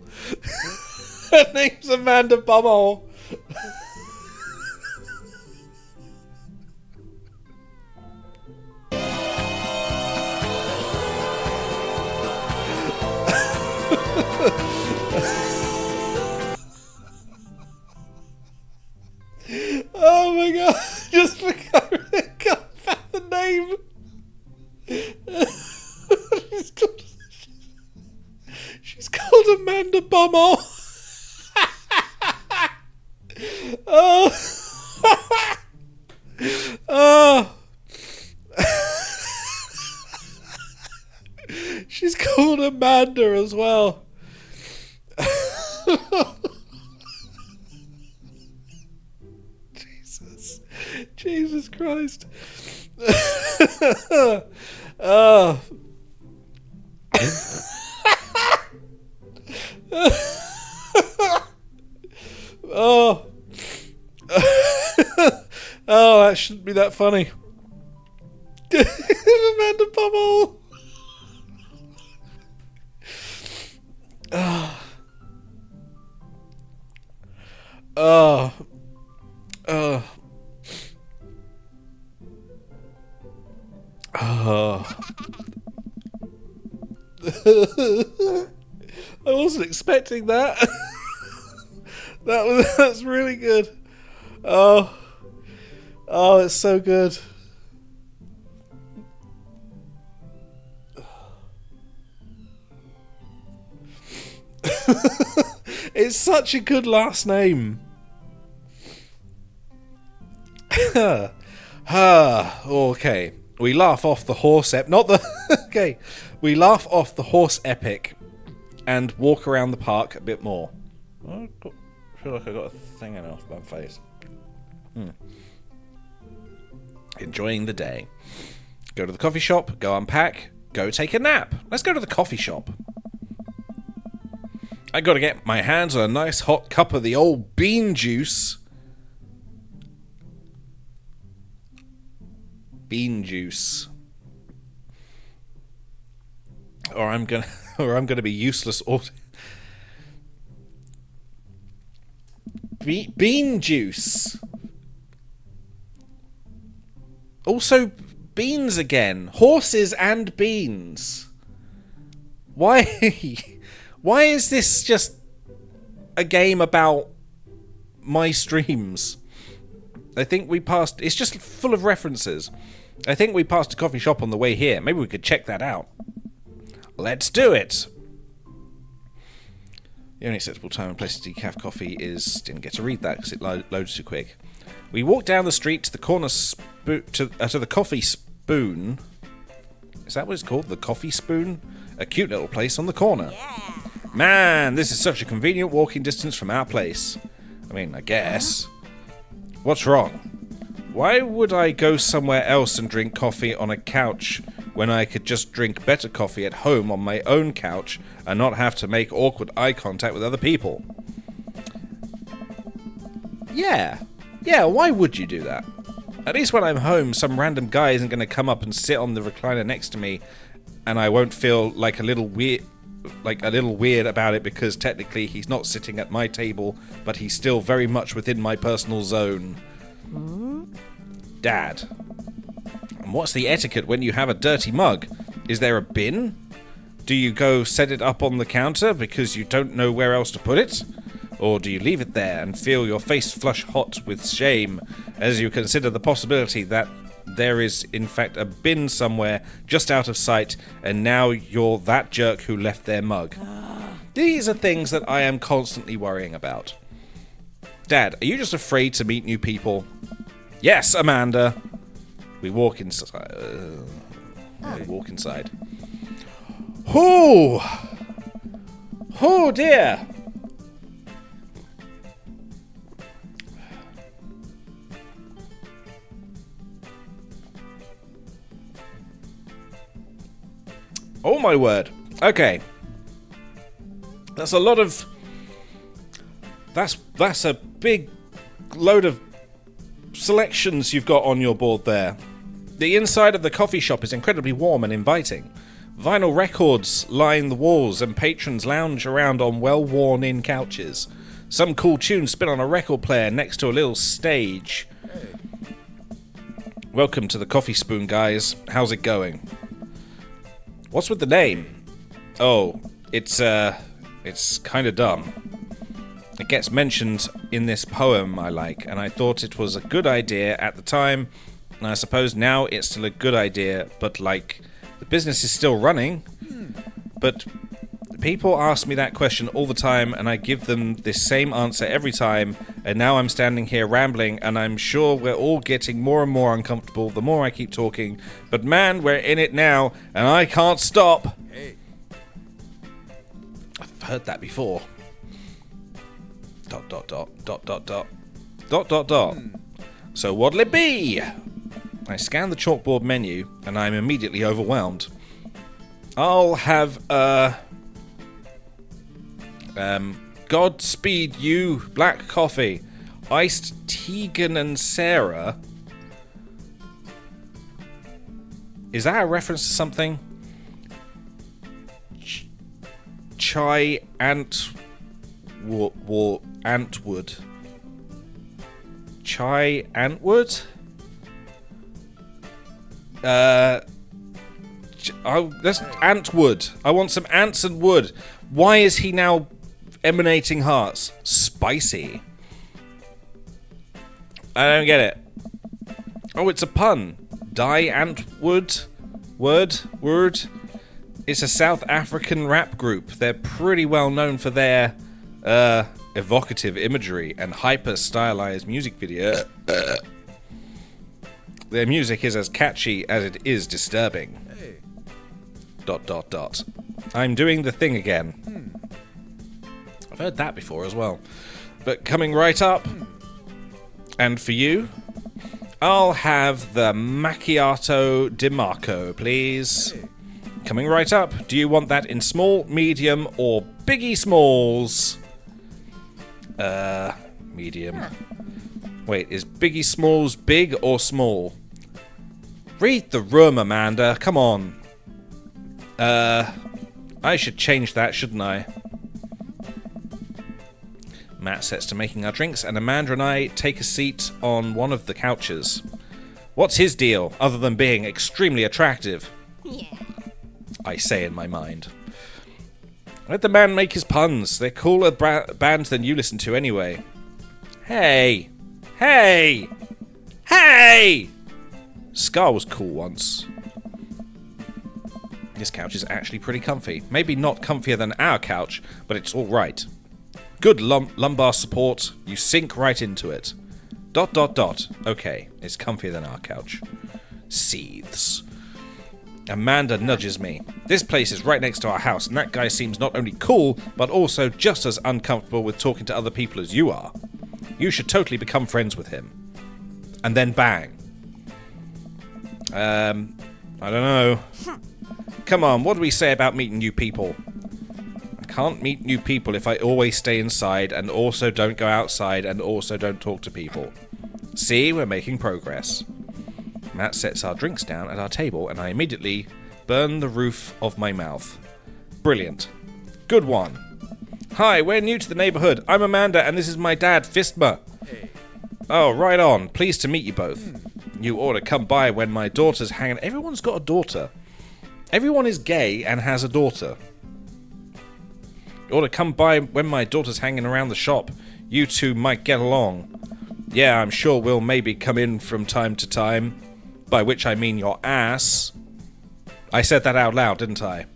Her name's Amanda Bumhole. Oh my god, just forgot the name. She's called Amanda Bumhole. Oh. Oh. She's called Amanda as well. Jesus Christ. Oh. Oh. Oh, that shouldn't be that funny. Amanda Bumhole. Oh. Oh. Oh. Oh. I wasn't expecting that. That's really good. Oh. Oh, it's so good. It's such a good last name. Okay. We laugh off the horse okay. We laugh off the horse epic and walk around the park a bit more. I feel like I got a thing off my face. Enjoying the day. Go to the coffee shop, go unpack, go take a nap. Let's go to the coffee shop. I gotta get my hands on a nice hot cup of the old bean juice. Bean juice. Or I'm gonna be useless. Bean juice. Also, beans again. Horses and beans. Why? Why is this just a game about my streams? I think we passed... It's just full of references. I think we passed a coffee shop on the way here. Maybe we could check that out. Let's do it! The only acceptable time and place to decaf coffee is... Didn't get to read that because it loads too quick. We walk down the street to the corner to the Coffee Spoon. Is that what it's called? The Coffee Spoon? A cute little place on the corner. Yeah. Man, this is such a convenient walking distance from our place. I mean, I guess. What's wrong? Why would I go somewhere else and drink coffee on a couch when I could just drink better coffee at home on my own couch and not have to make awkward eye contact with other people? Yeah. Yeah, why would you do that? At least when I'm home, some random guy isn't going to come up and sit on the recliner next to me, and I won't feel like a little weird about it because technically he's not sitting at my table, but he's still very much within my personal zone. Dad. And what's the etiquette when you have a dirty mug? Is there a bin? Do you go set it up on the counter because you don't know where else to put it? Or do you leave it there and feel your face flush hot with shame as you consider the possibility that there is in fact a bin somewhere just out of sight and now you're that jerk who left their mug? These are things that I am constantly worrying about. Dad, are you just afraid to meet new people? Yes, Amanda. We walk inside. We walk inside. Whoo! Oh dear! Oh my word. Okay. That's a lot of... That's a big load of selections you've got on your board there. The inside of the coffee shop is incredibly warm and inviting. Vinyl records line the walls and patrons lounge around on well-worn-in couches. Some cool tunes spin on a record player next to a little stage. Welcome to the Coffee Spoon, guys. How's it going? What's with the name? Oh, it's kind of dumb. It gets mentioned in this poem I like, and I thought it was a good idea at the time, and I suppose now it's still a good idea, but like, the business is still running. But people ask me that question all the time, and I give them this same answer every time, and now I'm standing here rambling, and I'm sure we're all getting more and more uncomfortable the more I keep talking, but man, we're in it now, and I can't stop. I've heard that before. ... So what'll it be? I scan the chalkboard menu, and I'm immediately overwhelmed. I'll have Godspeed You black coffee, iced Tegan and Sarah. Is that a reference to something? Chai Antwood. Chai Antwood? That's Antwood. I want some ants and wood. Why is he now emanating hearts? Spicy. I don't get it. Oh, it's a pun. Die Antwood? Word? It's a South African rap group. They're pretty well known for their evocative imagery and hyper-stylized music video. Their music is as catchy as it is disturbing. Hey. ... I'm doing the thing again. I've heard that before as well. But coming right up, and for you, I'll have the Macchiato Di Marco, please. Hey. Coming right up. Do you want that in small, medium, or Biggie Smalls? Medium. Wait, is Biggie Smalls big or small? Read the room, Amanda. Come on. I should change that, shouldn't I? Matt sets to making our drinks, and Amanda and I take a seat on one of the couches. What's his deal, other than being extremely attractive? Yeah. I say in my mind. Let the man make his puns. They're cooler bands than you listen to anyway. Hey! Hey! Hey! Scar was cool once. This couch is actually pretty comfy. Maybe not comfier than our couch, but it's alright. Good lumbar support. You sink right into it. ... Okay, it's comfier than our couch. Seethes. Amanda nudges me. This place is right next to our house, and that guy seems not only cool, but also just as uncomfortable with talking to other people as you are. You should totally become friends with him. And then bang. I don't know. Come on, what do we say about meeting new people? I can't meet new people if I always stay inside, and also don't go outside, and also don't talk to people. See, we're making progress. Matt sets our drinks down at our table, and I immediately burn the roof of my mouth. Brilliant. Good one. Hi, we're new to the neighborhood. I'm Amanda, and this is my dad, Fistma. Hey. Oh, right on. Pleased to meet you both. You ought to come by when my daughter's hanging... Everyone's got a daughter. Everyone is gay and has a daughter. You ought to come by when my daughter's hanging around the shop. You two might get along. Yeah, I'm sure we'll maybe come in from time to time. By which I mean your ass. I said that out loud, didn't I?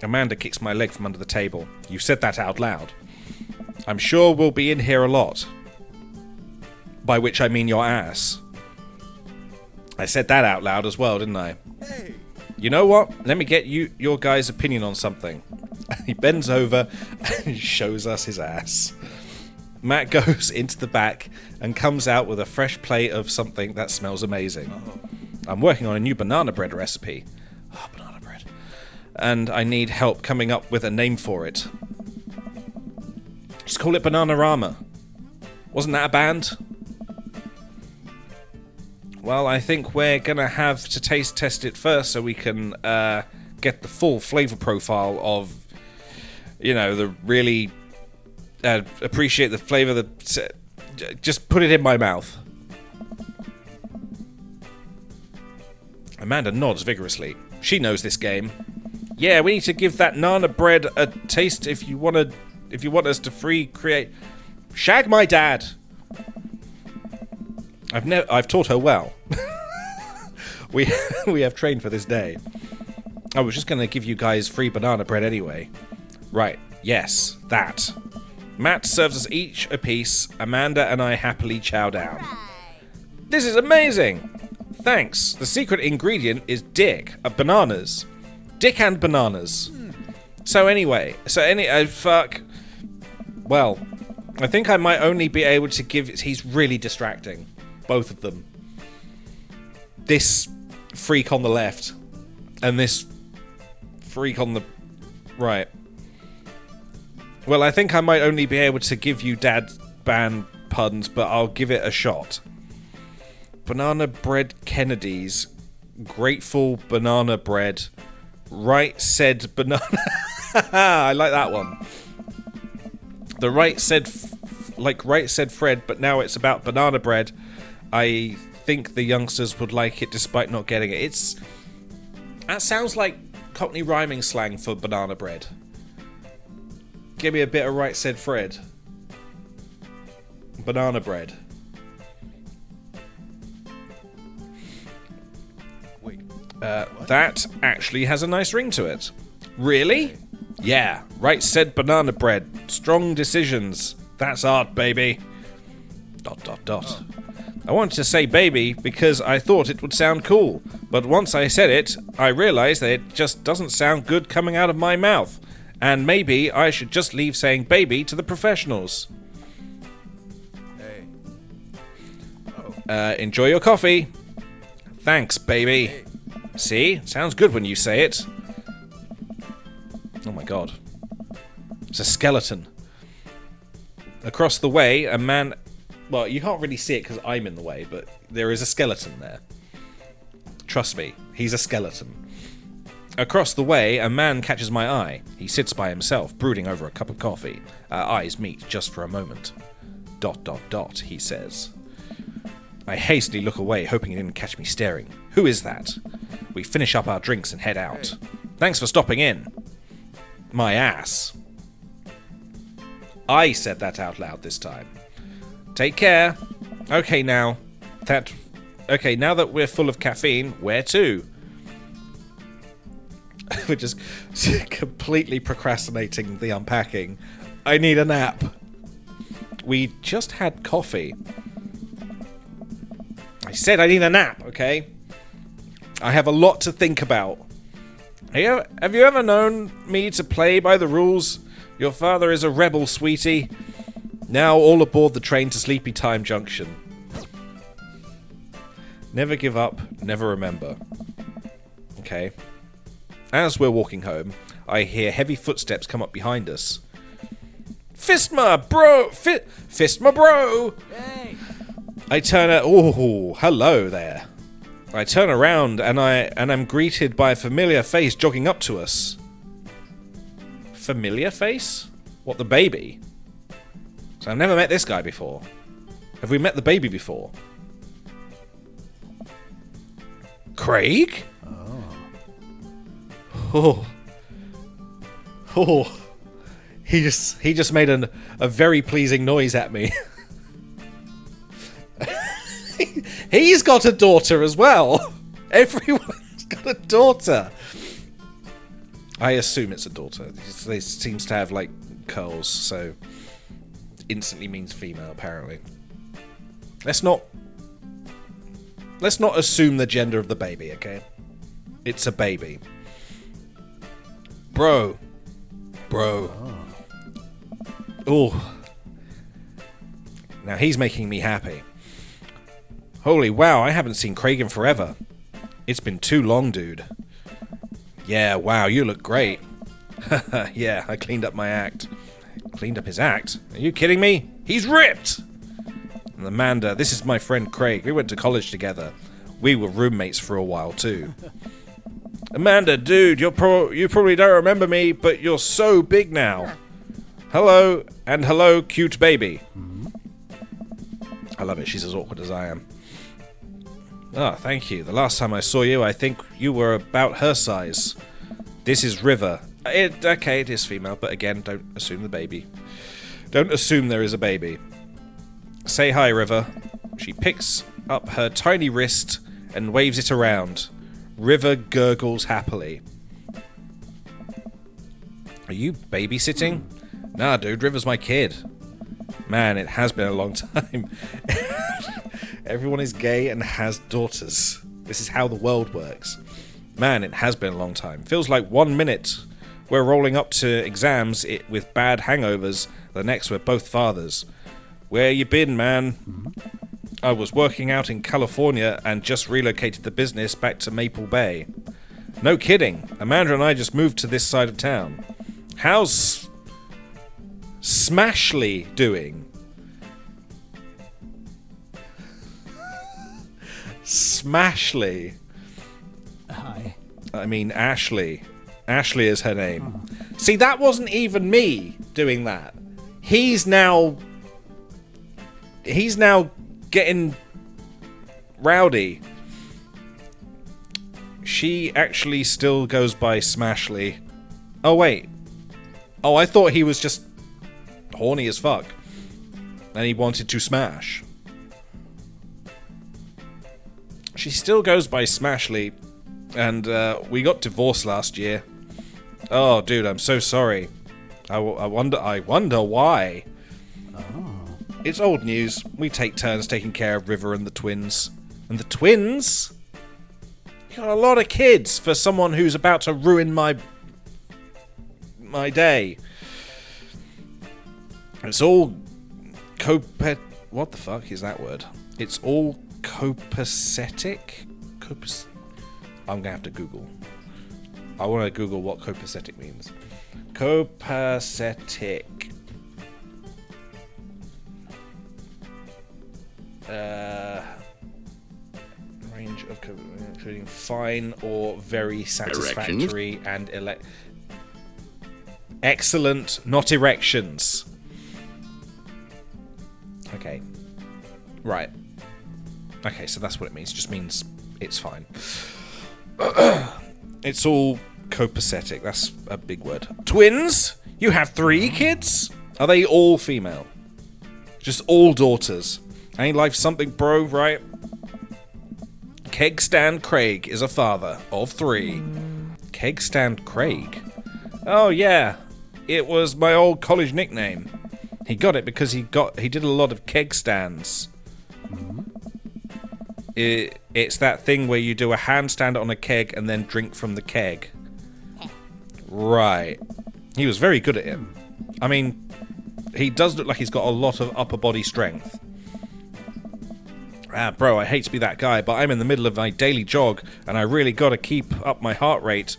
Amanda kicks my leg from under the table. You said that out loud. I'm sure we'll be in here a lot. By which I mean your ass. I said that out loud as well, didn't I? Hey. You know what? Let me get your guys' opinion on something. He bends over and shows us his ass. Matt goes into the back and comes out with a fresh plate of something that smells amazing. I'm working on a new banana bread recipe. Oh, banana bread. And I need help coming up with a name for it. Just call it Bananarama. Wasn't that a band? Well, I think we're gonna have to taste test it first so we can get the full flavor profile of, you know, the really appreciate the flavor. Just put it in my mouth. Amanda nods vigorously. She knows this game. Yeah, we need to give that nana bread a taste if you want us to create. Shag my dad. I've taught her well. we have trained for this day. I was just gonna give you guys free banana bread anyway. Right, yes, that. Matt serves us each a piece. Amanda and I happily chow down. This is amazing! Thanks. The secret ingredient is dick. Bananas. Dick and bananas. Fuck. Well, I think I might only be able to give... He's really distracting. Both of them. This freak on the left. And this freak on the right. Well, I think I might only be able to give you dad band puns, but I'll give it a shot. Banana bread Kennedys. Grateful banana bread. Right said banana... I like that one. The right said... right said Fred, but now it's about banana bread. I think the youngsters would like it despite not getting it. That sounds like Cockney rhyming slang for banana bread. Give me a bit of right said Fred. Banana bread. Wait. That actually has a nice ring to it. Really? Yeah, right said banana bread. Strong decisions. That's art, baby. ... I wanted to say baby because I thought it would sound cool, but once I said it, I realized that it just doesn't sound good coming out of my mouth, and maybe I should just leave saying baby to the professionals. Hey. Enjoy your coffee. Thanks, baby. Hey. See? Sounds good when you say it. Oh my god. It's a skeleton. Across the way, a man... Well, you can't really see it because I'm in the way, but there is a skeleton there. Trust me, he's a skeleton. Across the way, a man catches my eye. He sits by himself, brooding over a cup of coffee. Our eyes meet just for a moment. ... he says. I hastily look away, hoping he didn't catch me staring. Who is that? We finish up our drinks and head out. Hey. Thanks for stopping in. My ass. I said that out loud this time. Take care. Okay, now that we're full of caffeine, where to? We're just completely procrastinating the unpacking. I need a nap. We just had coffee. I said I need a nap, okay? I have a lot to think about. Have you ever known me to play by the rules? Your father is a rebel, sweetie. Now all aboard the train to Sleepy Time Junction. Never give up, never remember. Okay. As we're walking home, I hear heavy footsteps come up behind us. Fistma, bro! Fistma, bro! Hey. I turn oh, hello there. I turn around and I'm greeted by a familiar face jogging up to us. Familiar face? What, the baby? So I've never met this guy before. Have we met the baby before? Craig? Oh. Oh. He just made a very pleasing noise at me. He's got a daughter as well. Everyone's got a daughter. I assume it's a daughter. They seems to have like curls, so instantly means female apparently. Let's not assume the gender of the baby, okay? It's a baby. Bro, bro. Oh. Now he's making me happy. Holy wow, I haven't seen Craig in forever. It's been too long, dude. Yeah, wow, you look great. Yeah, I cleaned up my act. Cleaned up his act? Are you kidding me? He's ripped! And Amanda, this is my friend Craig. We went to college together. We were roommates for a while, too. Amanda, dude, you probably don't remember me, but you're so big now. Hello, and hello, cute baby. I love it. She's as awkward as I am. Ah, thank you. The last time I saw you, I think you were about her size. This is River. Okay, it is female, but again, don't assume the baby. Don't assume there is a baby. Say hi, River. She picks up her tiny wrist and waves it around. River gurgles happily. Are you babysitting? Nah, dude, River's my kid. Man, it has been a long time. Everyone is gay and has daughters. This is how the world works. Man, it has been a long time. Feels like 1 minute we're rolling up to exams with bad hangovers. The next we're both fathers. Where you been, man? I was working out in California and just relocated the business back to Maple Bay. No kidding. Amanda and I just moved to this side of town. How's Smashly doing? Smashly. Hi. I mean Ashley. Ashley is her name. See, that wasn't even me doing that. He's now getting rowdy. She actually still goes by Smashly. Oh, wait. Oh, I thought he was just horny as fuck. And he wanted to smash. She still goes by Smashly. And we got divorced last year. Oh, dude, I'm so sorry. I wonder why. It's old news. We take turns taking care of River and the twins. And the twins? You got a lot of kids for someone who's about to ruin my day. It's all what the fuck is that word? It's all copacetic? I'm gonna have to Google. I want to Google what copacetic means. Copacetic. Range of including fine or very satisfactory and excellent, not erections. Okay. Right. Okay, so that's what it means. It just means it's fine. It's all copacetic. That's a big word. Twins? You have 3 kids? Are they all female? Just all daughters. Ain't life something, bro, right? Keg Stand Craig is a father of 3. Keg Stand Craig? Oh, yeah. It was my old college nickname. He got it because he did a lot of keg stands. It's that thing where you do a handstand on a keg and then drink from the keg. Right. He was very good at it. I mean, he does look like he's got a lot of upper body strength. Ah, bro, I hate to be that guy, but I'm in the middle of my daily jog, and I really gotta keep up my heart rate.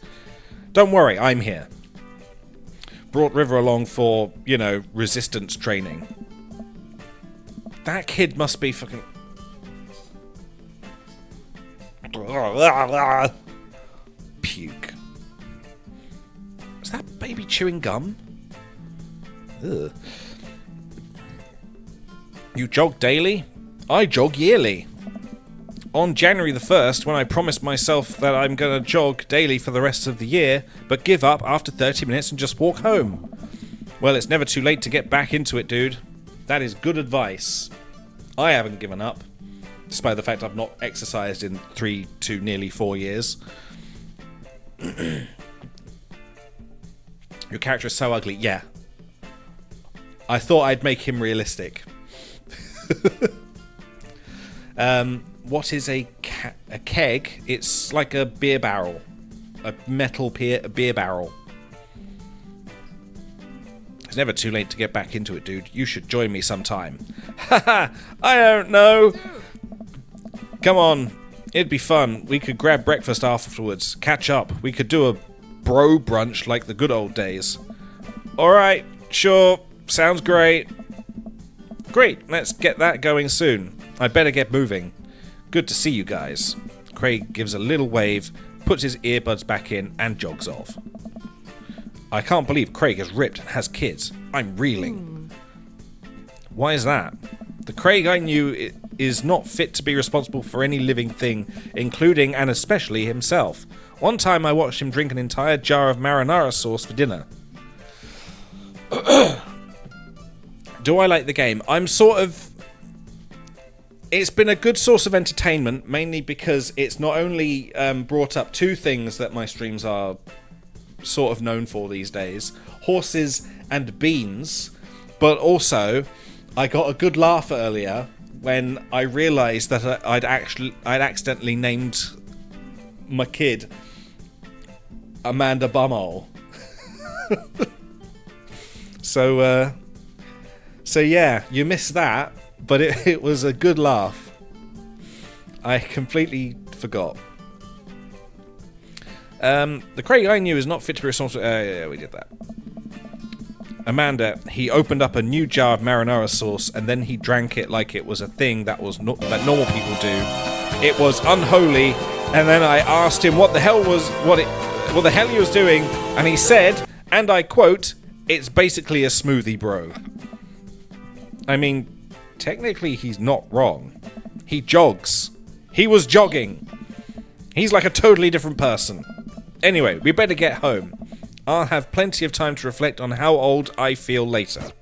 Don't worry, I'm here. Brought River along for, resistance training. That kid must be fucking... Puke. Is that baby chewing gum? Ugh. You jog daily? I jog yearly. On January the 1st, when I promised myself that I'm gonna jog daily for the rest of the year, but give up after 30 minutes and just walk home. Well, it's never too late to get back into it, dude. That is good advice. I haven't given up, despite the fact I've not exercised in 3 to nearly 4 years. Your character is so ugly. Yeah. I thought I'd make him realistic. What is a keg? It's like a beer barrel. A metal beer barrel. It's never too late to get back into it, dude. You should join me sometime. Haha, I don't know. Come on. It'd be fun. We could grab breakfast afterwards. Catch up. We could do a bro brunch like the good old days. Alright, sure. Sounds great. Great, let's get that going soon. I better get moving. Good to see you guys. Craig gives a little wave, puts his earbuds back in, and jogs off. I can't believe Craig is ripped and has kids. I'm reeling. Why is that? The Craig I knew is not fit to be responsible for any living thing, including and especially himself. One time I watched him drink an entire jar of marinara sauce for dinner. Do I like the game? I'm sort of... It's been a good source of entertainment, mainly because it's not only brought up two things that my streams are sort of known for these days, horses and beans, but also I got a good laugh earlier when I realised that I'd accidentally named my kid Amanda Bumhole. So yeah, you missed that, but it was a good laugh. I completely forgot. The Craig I knew is not fit to be responsible. Yeah, we did that. Amanda, he opened up a new jar of marinara sauce and then he drank it like it was a thing that was that normal people do. It was unholy, and then I asked him what the hell he was doing, and he said, and I quote, "It's basically a smoothie, bro." I mean, technically he's not wrong. He jogs. He was jogging. He's like a totally different person. Anyway, we better get home. I'll have plenty of time to reflect on how old I feel later.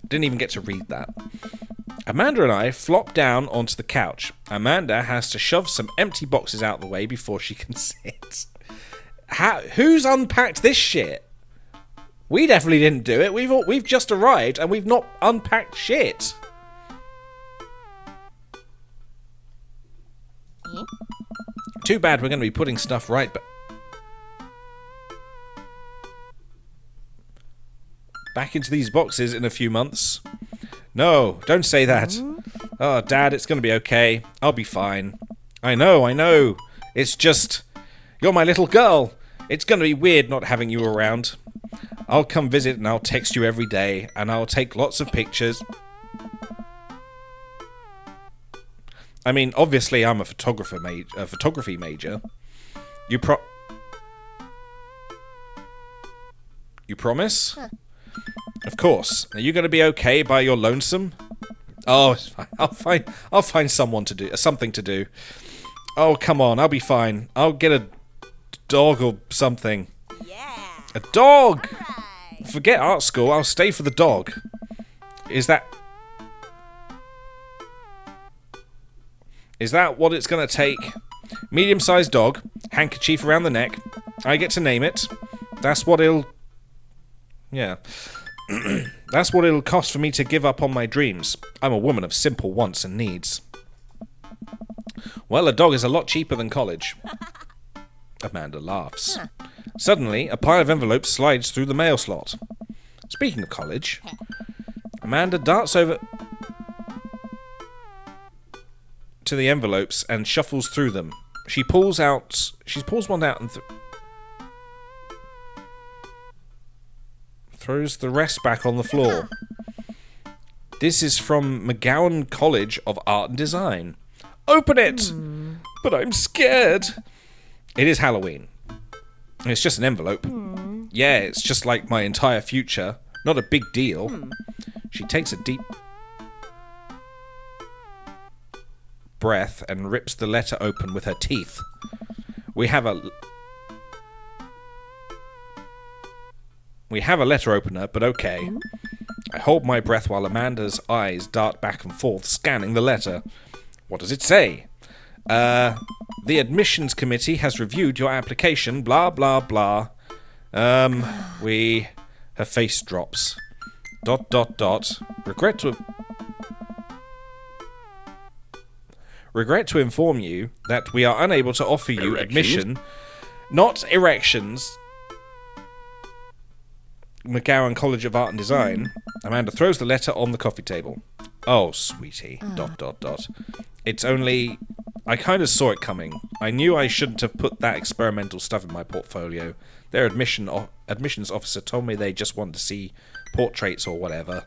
Didn't even get to read that. Amanda and I flop down onto the couch. Amanda has to shove some empty boxes out the way before she can sit. Who's unpacked this shit? We definitely didn't do it. We've just arrived and we've not unpacked shit. Too bad we're going to be putting stuff right back into these boxes in a few months. No, don't say that. Oh, Dad, it's going to be okay. I'll be fine. I know. It's just... You're my little girl. It's going to be weird not having you around. I'll come visit and I'll text you every day and I'll take lots of pictures. I mean, obviously I'm a photography major. You promise? Huh. Of course. Are you going to be okay by your lonesome? Oh, it's fine. I'll find something to do. Oh, come on. I'll be fine. I'll get a dog or something. Yeah. A dog! Right. Forget art school. I'll stay for the dog. Is that what it's going to take? Medium-sized dog, handkerchief around the neck. I get to name it. That's what it'll... Yeah. That's what it'll cost for me to give up on my dreams. I'm a woman of simple wants and needs. Well, a dog is a lot cheaper than college. Amanda laughs. Huh. Suddenly, a pile of envelopes slides through the mail slot. Speaking of college, Amanda darts over to the envelopes and shuffles through them. She pulls one out and throws the rest back on the floor. This is from McGowan College of Art and Design. Open it! But I'm scared. It is Halloween. It's just an envelope. Yeah, it's just like my entire future. Not a big deal. She takes a deep breath and rips the letter open with her teeth. We have a letter opener, but okay. I hold my breath while Amanda's eyes dart back and forth, scanning the letter. What does it say? The admissions committee has reviewed your application, blah, blah, blah. Her face drops. ... Regret to inform you that we are unable to offer you admission, not erections. McGowan College of Art and Design. Amanda throws the letter on the coffee table. Oh, sweetie. ... It's only... I kind of saw it coming. I knew I shouldn't have put that experimental stuff in my portfolio. Their admissions officer told me they just want to see portraits or whatever.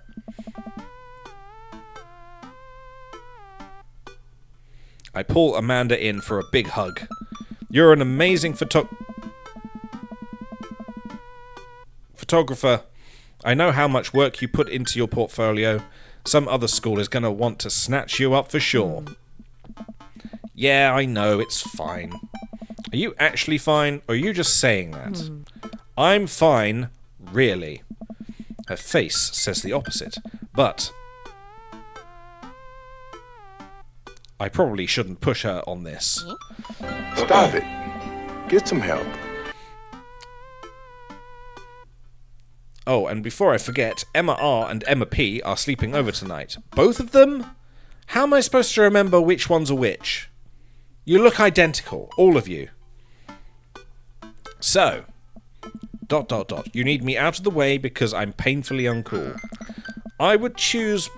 I pull Amanda in for a big hug. You're an amazing photographer. I know how much work you put into your portfolio. Some other school is going to want to snatch you up for sure. Yeah, I know, it's fine. Are you actually fine, or are you just saying that? I'm fine, really. Her face says the opposite, but... I probably shouldn't push her on this. Stop it. Get some help. Oh, and before I forget, Emma R and Emma P are sleeping over tonight. Both of them? How am I supposed to remember which ones are which? You look identical, all of you. So, ... You need me out of the way because I'm painfully uncool. I would choose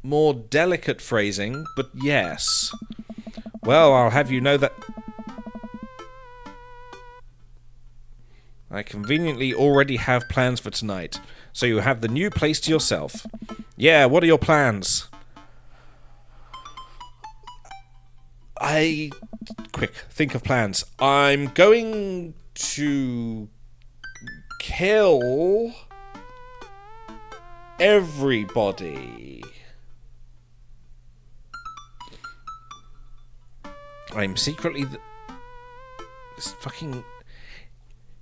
more delicate phrasing, but yes. Well, I'll have you know that I conveniently already have plans for tonight, so you have the new place to yourself. Yeah, what are your plans? Quick, think of plans. I'm going to kill everybody. I'm secretly this fucking...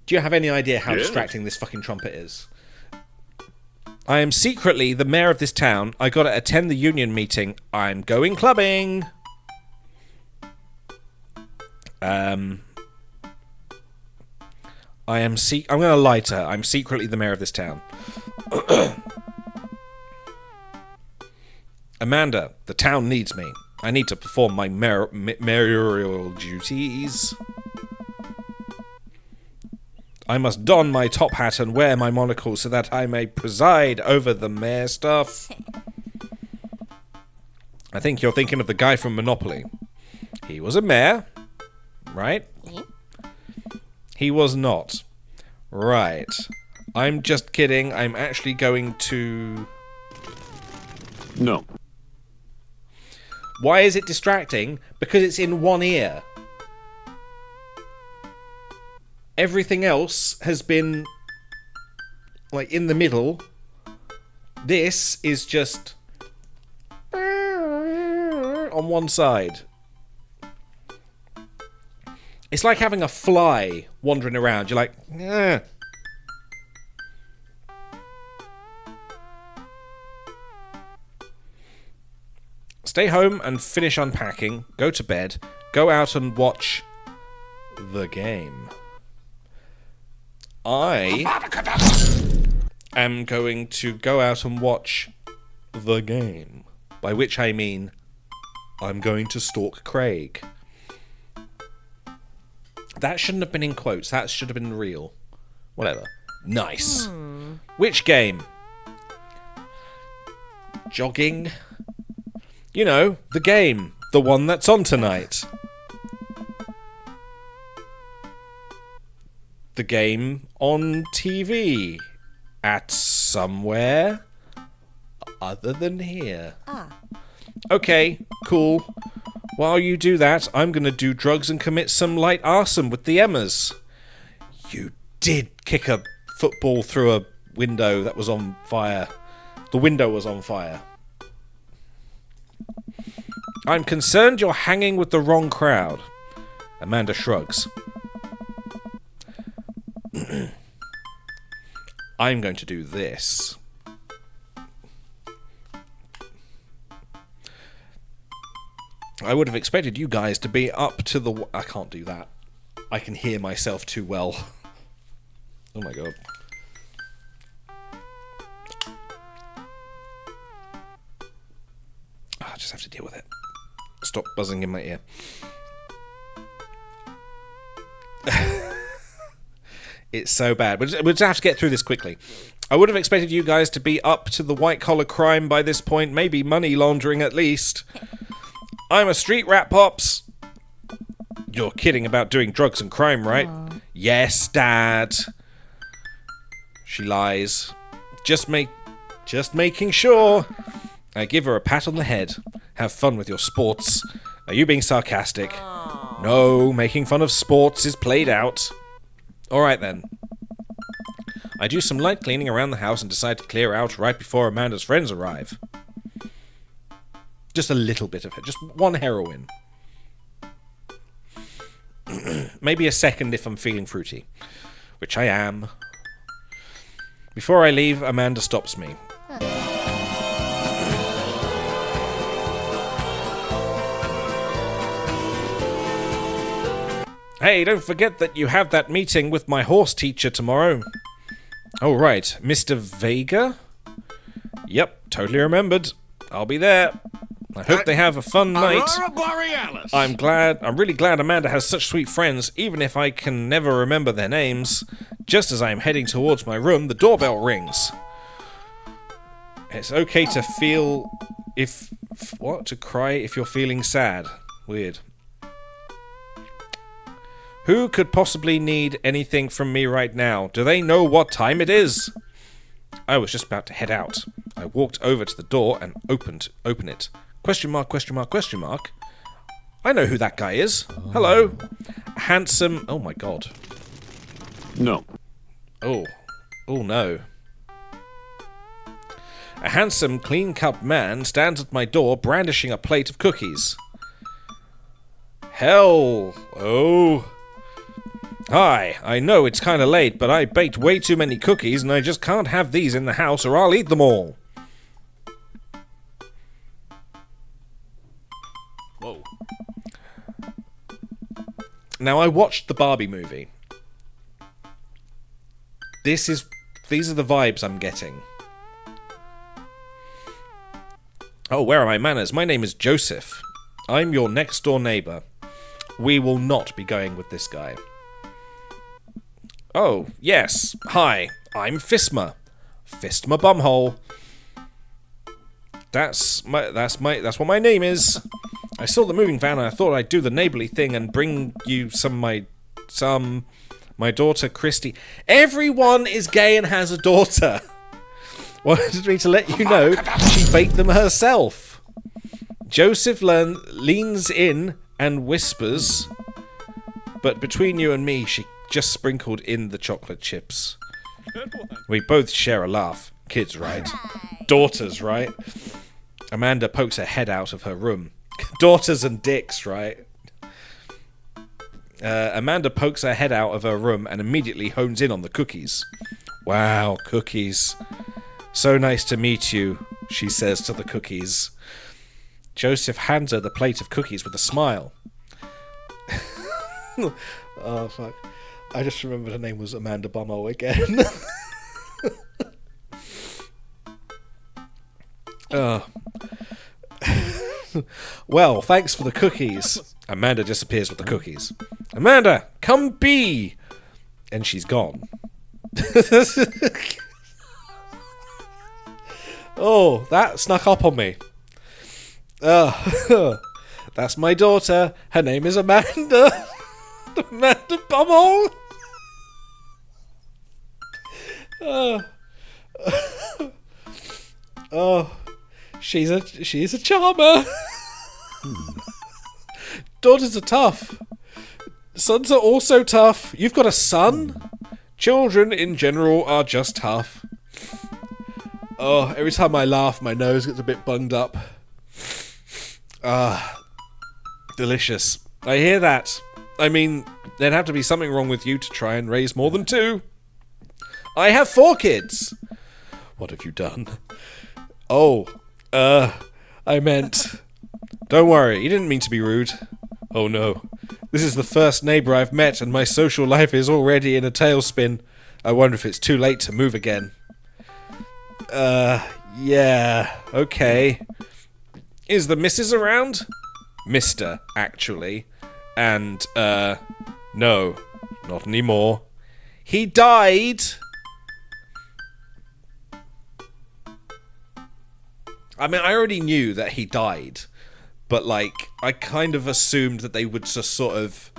Do you have any idea how distracting this fucking trumpet is? I am secretly the mayor of this town. I gotta attend the union meeting. I'm going clubbing. I'm gonna lie to her. I'm secretly the mayor of this town. Amanda, the town needs me. I need to perform my mayoral duties. I must don my top hat and wear my monocle so that I may preside over the mayor stuff. I think you're thinking of the guy from Monopoly. He was a mayor, right? He was not. Right. I'm just kidding. I'm actually going to... No. Why is it distracting? Because it's in one ear. Everything else has been, like, in the middle. This is just on one side. It's like having a fly wandering around. You're like, eh. Stay home and finish unpacking. Go to bed. Go out and watch the game. I am going to go out and watch the game. By which I mean, I'm going to stalk Craig. That shouldn't have been in quotes. That should have been real. Whatever. Nice. Which game? Jogging? You know, the game. The one that's on tonight. The game on TV. At somewhere other than here. Okay, cool. While you do that, I'm going to do drugs and commit some light arson with the Emmas. You did kick a football through a window that was on fire. The window was on fire. I'm concerned you're hanging with the wrong crowd. Amanda shrugs. I'm going to do this. I would have expected you guys to be up to the... I can't do that. I can hear myself too well. Oh my god. I just have to deal with it. Stop buzzing in my ear. It's so bad. We'll just have to get through this quickly. I would have expected you guys to be up to the white-collar crime by this point. Maybe money laundering at least. I'm a street rat, Pops. You're kidding about doing drugs and crime, right? Yes, Dad. She lies. Just making sure. I give her a pat on the head. Have fun with your sports. Are you being sarcastic? No, making fun of sports is played out. Alright then. I do some light cleaning around the house and decide to clear out right before Amanda's friends arrive. Just a little bit of it. Just one heroin. Maybe a second if I'm feeling fruity. Which I am. Before I leave, Amanda stops me. Hey, don't forget that you have that meeting with my horse teacher tomorrow. Oh, right. Mr. Vega? Yep, totally remembered. I'll be there. I hope they have a fun night. Aurora Borealis. I'm really glad Amanda has such sweet friends, even if I can never remember their names. Just as I am heading towards my room, the doorbell rings. It's okay to feel to cry if you're feeling sad. Weird. Who could possibly need anything from me right now? Do they know what time it is? I was just about to head out. I walked over to the door and open it. Question mark, question mark, question mark. I know who that guy is. Hello. Handsome. Oh my god. No. Oh. Oh no. A handsome, clean-cut man stands at my door brandishing a plate of cookies. Hell. Oh. Hi, I know it's kinda late, but I baked way too many cookies and I just can't have these in the house or I'll eat them all. Whoa. Now, I watched the Barbie movie. These are the vibes I'm getting. Oh, where are my manners? My name is Joseph. I'm your next door neighbor. We will not be going with this guy. Oh, yes. Hi, I'm Fistma. Fistma Bumhole. That's what my name is. I saw the moving van and I thought I'd do the neighborly thing and bring you my daughter Christy. Everyone is gay and has a daughter. Wanted me to let you know she baked them herself. Joseph leans in and whispers, but between you and me, she just sprinkled in the chocolate chips. We both share a laugh. Kids, right? Daughters, right? Amanda pokes her head out of her room. Daughters and dicks, right? Amanda pokes her head out of her room and immediately hones in on the cookies. Wow, cookies. So nice to meet you, she says to the cookies. Joseph hands her the plate of cookies with a smile. Oh, fuck. I just remembered her name was Amanda Bumhole again. Well, thanks for the cookies. Amanda disappears with the cookies. Amanda, come be! And she's gone. Oh, that snuck up on me. That's my daughter. Her name is Amanda. Amanda Bumhole. Oh, she's a charmer. Daughters are tough. Sons are also tough. You've got a son? Children in general are just tough. Oh, every time I laugh, my nose gets a bit bunged up. Delicious. I hear that. I mean, there'd have to be something wrong with you to try and raise more than 2. I have 4 kids. What have you done? Oh, I meant... Don't worry, you didn't mean to be rude. Oh no. This is the first neighbor I've met and my social life is already in a tailspin. I wonder if it's too late to move again. Yeah, okay. Is the missus around? Mr., actually. And, no, not anymore. He died. I mean, I already knew that he died, but like, I kind of assumed that they would just sort of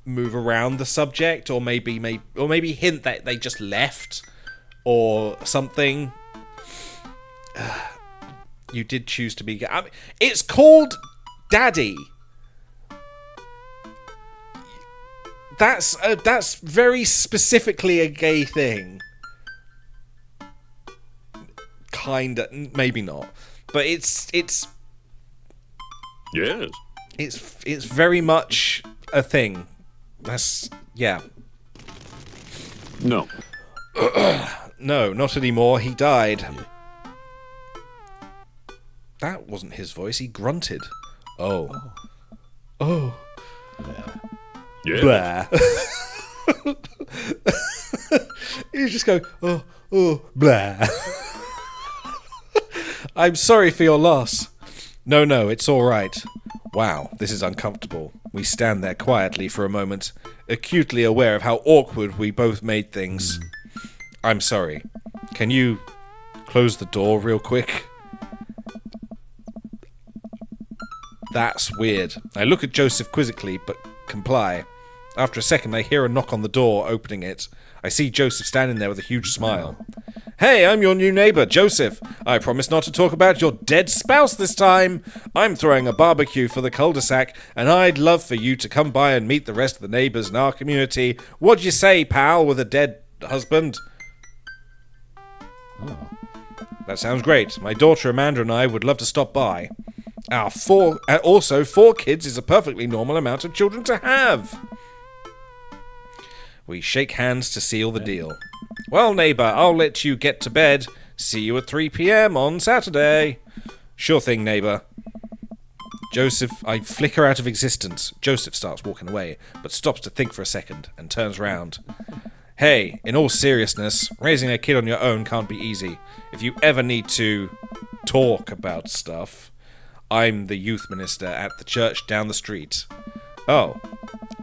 move around the subject, or maybe hint that they just left, or something. You did choose to be. I mean, it's called Daddy. That's very specifically a gay thing. Kinda, maybe not, but it's Yes. it's very much a thing. That's yeah. No. No, not anymore. He died. That wasn't his voice. He grunted. Oh. Oh. Yes. Blah. You just go, oh, blah. I'm sorry for your loss. No, it's all right. Wow, this is uncomfortable. We stand there quietly for a moment, acutely aware of how awkward we both made things. I'm sorry. Can you close the door real quick? That's weird. I look at Joseph quizzically, but comply. After a second, I hear a knock on the door, opening it. I see Joseph standing there with a huge smile. Hey, I'm your new neighbor, Joseph. I promise not to talk about your dead spouse this time. I'm throwing a barbecue for the cul-de-sac, and I'd love for you to come by and meet the rest of the neighbors in our community. What'd you say, pal, with a dead husband? Oh. That sounds great. My daughter Amanda and I would love to stop by. Also, 4 kids is a perfectly normal amount of children to have. We shake hands to seal the deal. Well, neighbor, I'll let you get to bed. See you at 3 p.m. on Saturday. Sure thing, neighbor. Joseph, I flicker out of existence. Joseph starts walking away, but stops to think for a second and turns round. Hey, in all seriousness, raising a kid on your own can't be easy. If you ever need to talk about stuff, I'm the youth minister at the church down the street. Oh,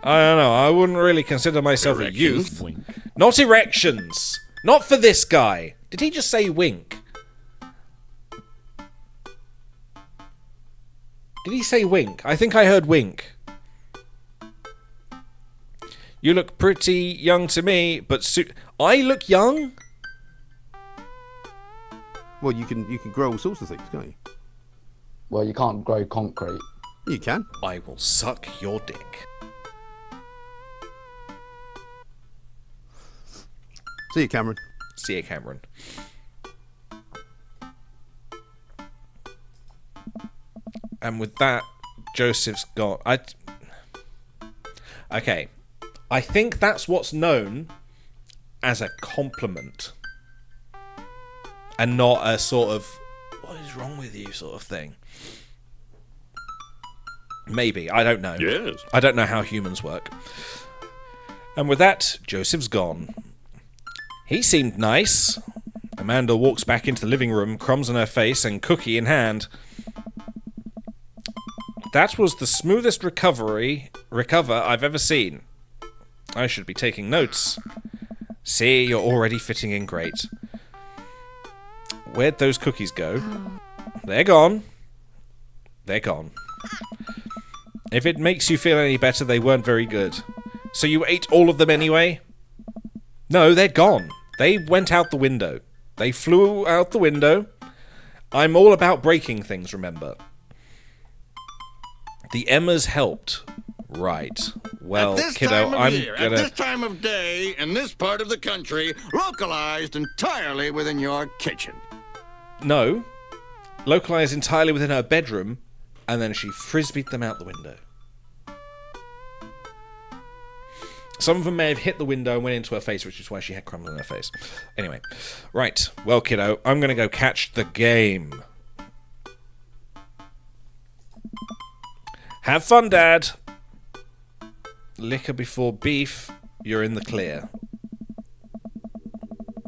I don't know. I wouldn't really consider myself a youth. Wink. Not erections. Not for this guy. Did he just say wink? Did he say wink? I think I heard wink. You look pretty young to me, but I look young? Well, you can grow all sorts of things, can't you? Well, you can't grow concrete. You can. I will suck your dick. See you, Cameron. See you, Cameron. And with that, Joseph's gone. Okay. I think that's what's known as a compliment. And not a sort of, what is wrong with you sort of thing. Maybe. I don't know. Yes. I don't know how humans work. And with that, Joseph's gone. He seemed nice. Amanda walks back into the living room, crumbs on her face and cookie in hand. That was the smoothest recover I've ever seen. I should be taking notes. See, you're already fitting in great. Where'd those cookies go? They're gone. They're gone. If it makes you feel any better, they weren't very good. So you ate all of them anyway? No, they're gone. They went out the window. They flew out the window. I'm all about breaking things, remember. The Emmas helped. Right. Well, At this kiddo, time of I'm year, gonna... At this time of day, in this part of the country, localized entirely within your kitchen. No. Localized entirely within her bedroom, and then she frisbeed them out the window. Some of them may have hit the window and went into her face, which is why she had crumbs on her face. Anyway. Right. Well, kiddo, I'm gonna go catch the game. Have fun, Dad. Liquor before beef, you're in the clear.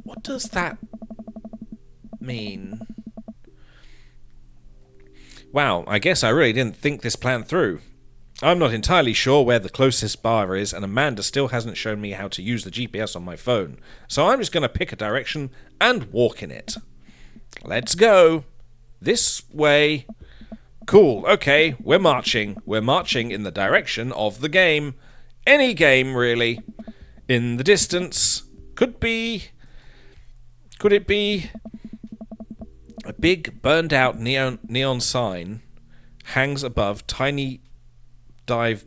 What does that mean? Wow, I guess I really didn't think this plan through. I'm not entirely sure where the closest bar is, and Amanda still hasn't shown me how to use the GPS on my phone. So I'm just going to pick a direction and walk in it. Let's go. This way. Cool, okay, we're marching. We're marching in the direction of the game. Any game, really. In the distance. Could it be a big burned out neon sign hangs above tiny dive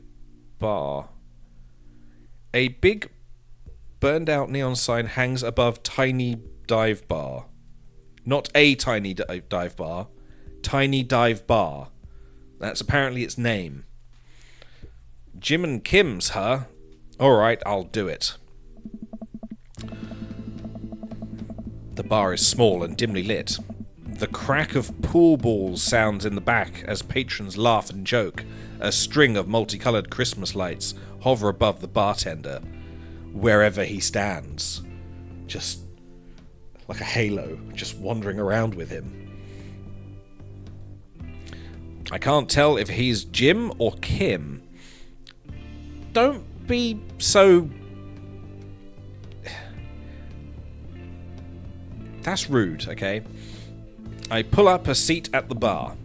bar. A big burned out neon sign hangs above tiny dive bar. Not a tiny dive bar. Tiny dive bar. That's apparently its name. Jim and Kim's, huh? Alright, I'll do it. The bar is small and dimly lit. The crack of pool balls sounds in the back as patrons laugh and joke. A string of multicolored Christmas lights hover above the bartender, wherever he stands. Just like a halo, just wandering around with him. I can't tell if he's Jim or Kim. Don't be so... That's rude, okay? I pull up a seat at the bar.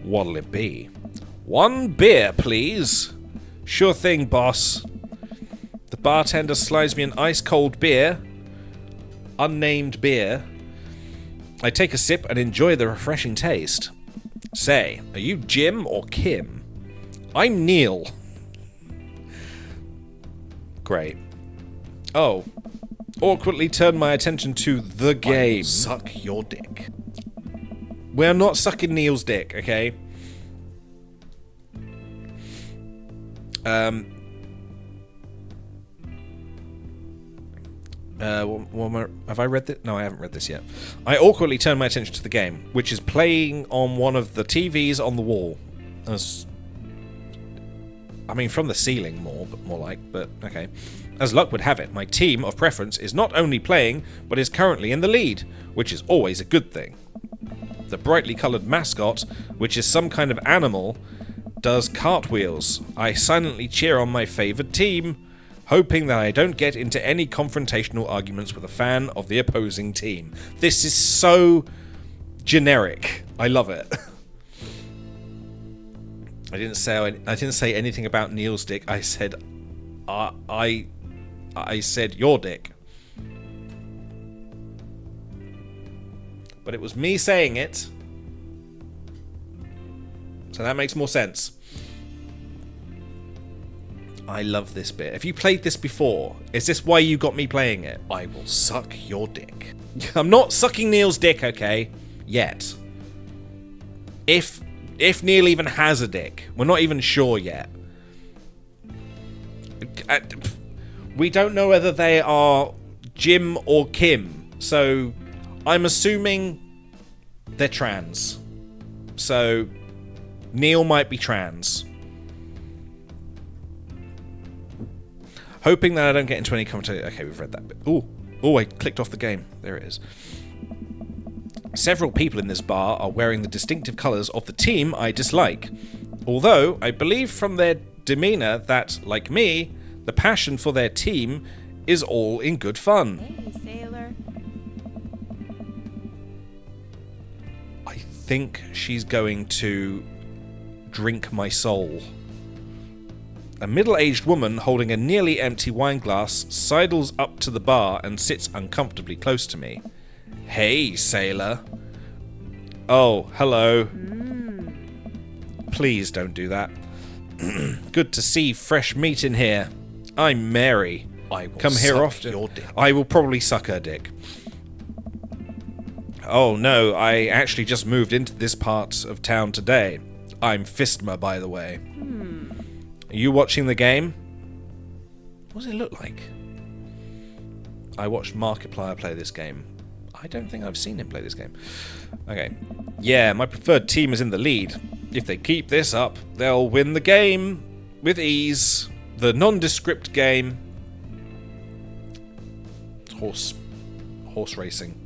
What'll it be? 1 beer, please. Sure thing, boss. The bartender slides me an ice-cold beer. Unnamed beer. I take a sip and enjoy the refreshing taste. Say, are you Jim or Kim? I'm Neil. Great. Oh. Awkwardly turn my attention to the game. Suck your dick. We're not sucking Neil's dick, okay? Have I read this? No, I haven't read this yet. I awkwardly turn my attention to the game, which is playing on one of the TVs on the wall. I mean, from the ceiling more like, but okay. As luck would have it, my team of preference is not only playing, but is currently in the lead, which is always a good thing. The brightly coloured mascot, which is some kind of animal, does cartwheels. I silently cheer on my favoured team, hoping that I don't get into any confrontational arguments with a fan of the opposing team. This is so generic. I love it. I didn't say anything about Neil's dick. I said I said your dick. But it was me saying it. So that makes more sense. I love this bit. Have you played this before? Is this why you got me playing it? I will suck your dick. I'm not sucking Neil's dick, okay? Yet. If Neil even has a dick. We're not even sure yet. We don't know whether they are Jim or Kim. So I'm assuming they're trans. So Neil might be trans. Hoping that I don't get into any commentary. Okay, we've read that bit. Oh, I clicked off the game. There it is. Several people in this bar are wearing the distinctive colours of the team I dislike. Although, I believe from their demeanour that, like me, the passion for their team is all in good fun. Hey, sailor. I think she's going to drink my soul. A middle-aged woman holding a nearly empty wine glass sidles up to the bar and sits uncomfortably close to me. Hey, sailor. Oh, hello. Please don't do that. Good to see fresh meat in here. I'm Mary. I will Come here suck often. your dick. I will probably suck her dick. Oh no, I actually just moved into this part of town today. I'm Fistma, by the way. Are you watching the game? What does it look like? I watched Markiplier play this game. I don't think I've seen him play this game. Okay. Yeah, my preferred team is in the lead. If they keep this up, they'll win the game with ease. The nondescript game. Horse racing.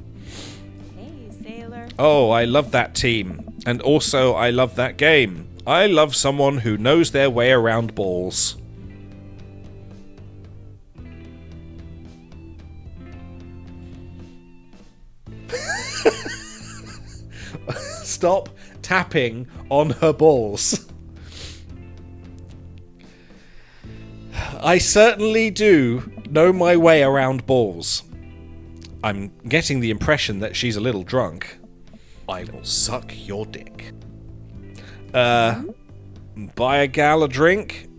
Hey, sailor. Oh, I love that team. And also, I love that game. I love someone who knows their way around balls. Stop tapping on her balls. I certainly do know my way around balls. I'm getting the impression that she's a little drunk. I will suck your dick. Buy a gal a drink?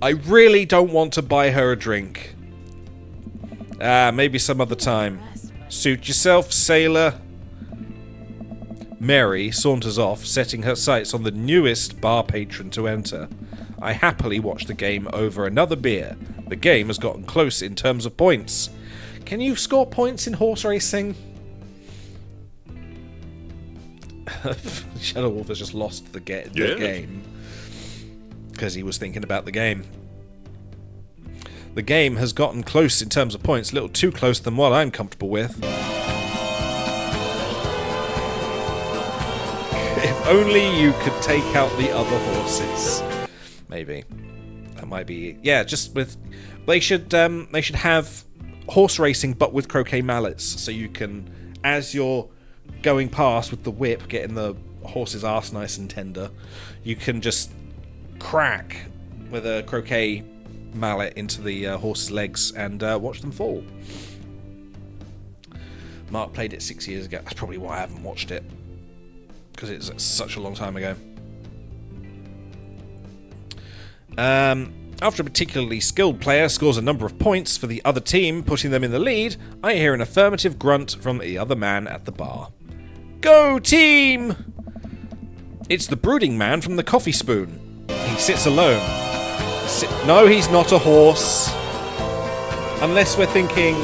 I really don't want to buy her a drink. Maybe some other time. Suit yourself, sailor. Mary saunters off, setting her sights on the newest bar patron to enter. I happily watch the game over another beer. The game has gotten close in terms of points. Can you score points in horse racing? Shadow Wolf has just lost the game because he was thinking about the game. The game has gotten close in terms of points, a little too close than what I'm comfortable with. If only you could take out the other horses. Maybe that might be, yeah. Just with they should have horse racing, but with croquet mallets, so you can, as you're going past with the whip, getting the horse's arse nice and tender, you can just crack with a croquet mallet into the horse's legs and watch them fall. Mark played it 6 years ago. That's probably why I haven't watched it, because it's such a long time ago. After a particularly skilled player scores a number of points for the other team, putting them in the lead, I hear an affirmative grunt from the other man at the bar. Go team! It's the brooding man from the coffee spoon. He sits alone. No, he's not a horse. Unless we're thinking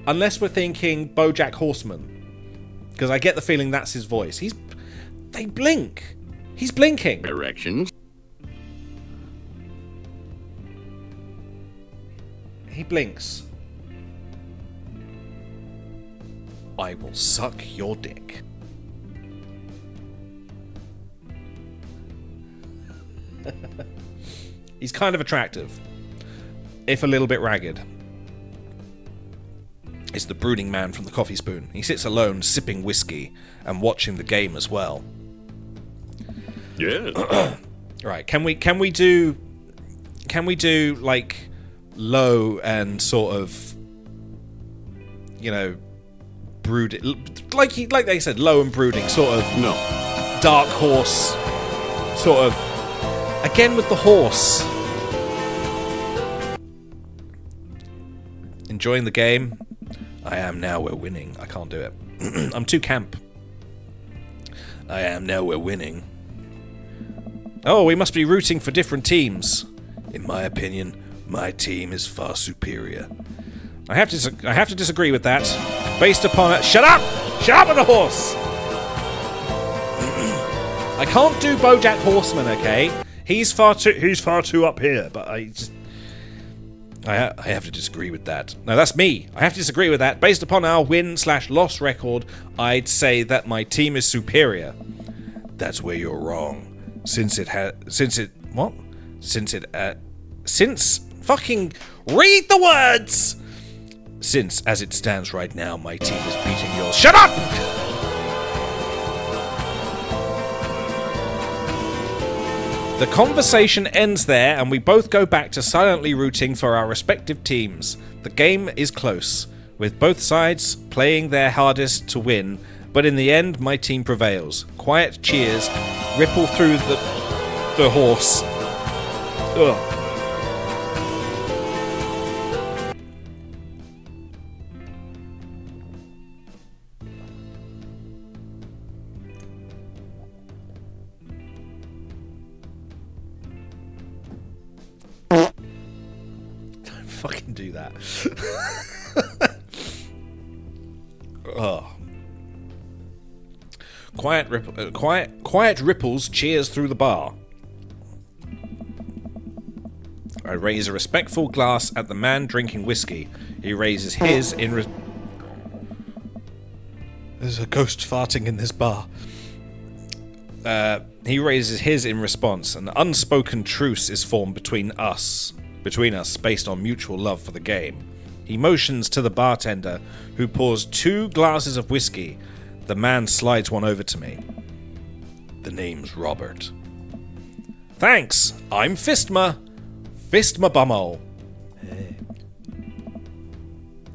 BoJack Horseman. Because I get the feeling that's his voice. They blink. He's blinking. Directions. He blinks. I will suck your dick. He's kind of attractive, if a little bit ragged. It's the brooding man from the coffee spoon. He sits alone, sipping whiskey and watching the game as well. Yeah. Right, can we do like low and sort of, you know, brooding, like they said, low and brooding, sort of No. dark horse, sort of, again with the horse. Enjoying the game. I am now, we're winning. I can't do it. I'm too camp. I am now, we're winning. Oh, we must be rooting for different teams. In my opinion, my team is far superior. I have to disagree with that. Based upon it. Shut up! Shut up with the horse! I can't do BoJack Horseman, okay? He's far too up here, but I have to disagree with that. No, that's me. I have to disagree with that. Based upon our win/loss record, I'd say that my team is superior. That's where you're wrong. Since fucking read the words! Since, as it stands right now, my team is beating yours. Shut up! The conversation ends there, and we both go back to silently rooting for our respective teams. The game is close, with both sides playing their hardest to win, but in the end, my team prevails. Quiet cheers ripple through the horse. Ugh. Fucking do that. Oh. Quiet ripples cheers through the bar. I raise a respectful glass at the man drinking whiskey. He raises his in There's a ghost farting in this bar. He raises his in response. An unspoken truce is formed between us based on mutual love for the game. He motions to the bartender, who pours 2 glasses of whiskey. The man slides one over to me. The name's Robert. Thanks, I'm Fistma. Fistma Bumhole. Hey.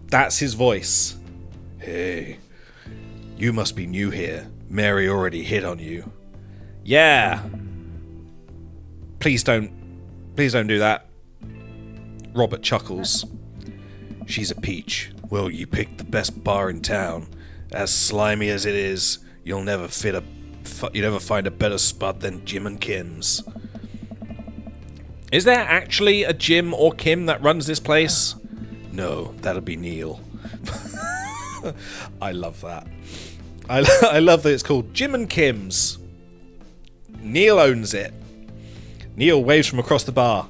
That's his voice. Hey, you must be new here. Mary already hit on you. Yeah. Please don't do that. Robert chuckles. She's a peach. Well, you picked the best bar in town. As slimy as it is, you'll never find a better spot than Jim and Kim's. Is there actually a Jim or Kim that runs this place? No, that'll be Neil. I love that. I love that it's called Jim and Kim's. Neil owns it. Neil waves from across the bar.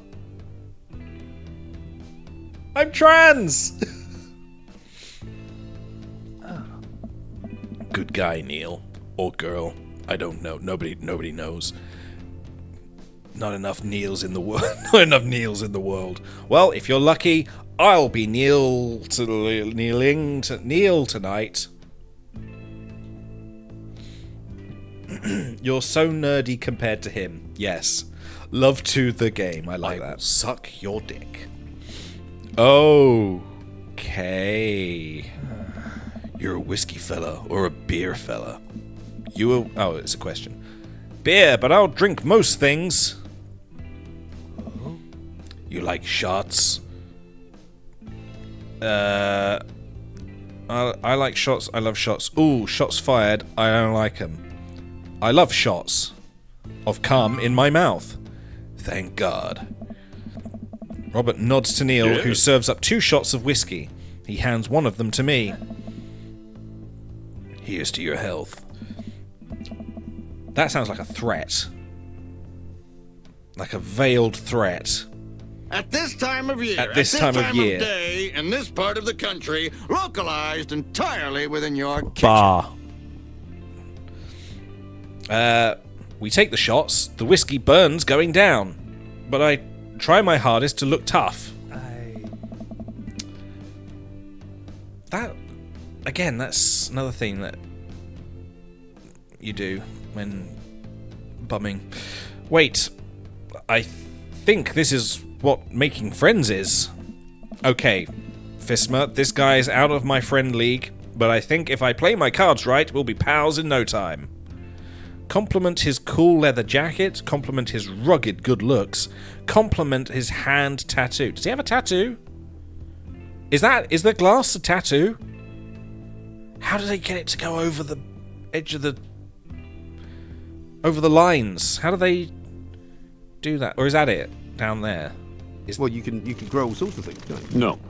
I'm trans! Good guy, Neil. Or girl. I don't know. Nobody knows. Not enough Neils in the world. Not enough Neils in the world. Well, if you're lucky, I'll be kneeling to Neil tonight. You're so nerdy compared to him. Yes. Love to the game. I like that. Suck your dick. Okay. You're a whiskey fella or a beer fella? Oh, it's a question. Beer, but I'll drink most things. You like shots? I like shots. I love shots. Ooh, shots fired. I don't like them. I love shots of cum in my mouth. Thank God. Robert nods to Neil, who serves up 2 shots of whiskey. He hands one of them to me. Here's to your health. That sounds like a threat. Like a veiled threat. At this time of year, At this time of year. day, in this part of the country, localized entirely within your kitchen. Bar. We take the shots. The whiskey burns going down. But I try my hardest to look tough. Again, that's another thing that you do when bumming. Wait, I think this is what making friends is. Okay, Fistma, this guy's out of my friend league, but I think if I play my cards right, we'll be pals in no time. Compliment his cool leather jacket, compliment his rugged good looks, compliment his hand tattoo. Does he have a tattoo? Is the glass a tattoo? How do they get it to go over the edge of over the lines? How do they do that? Or is that it down there? Well, you can grow all sorts of things, can't you? No.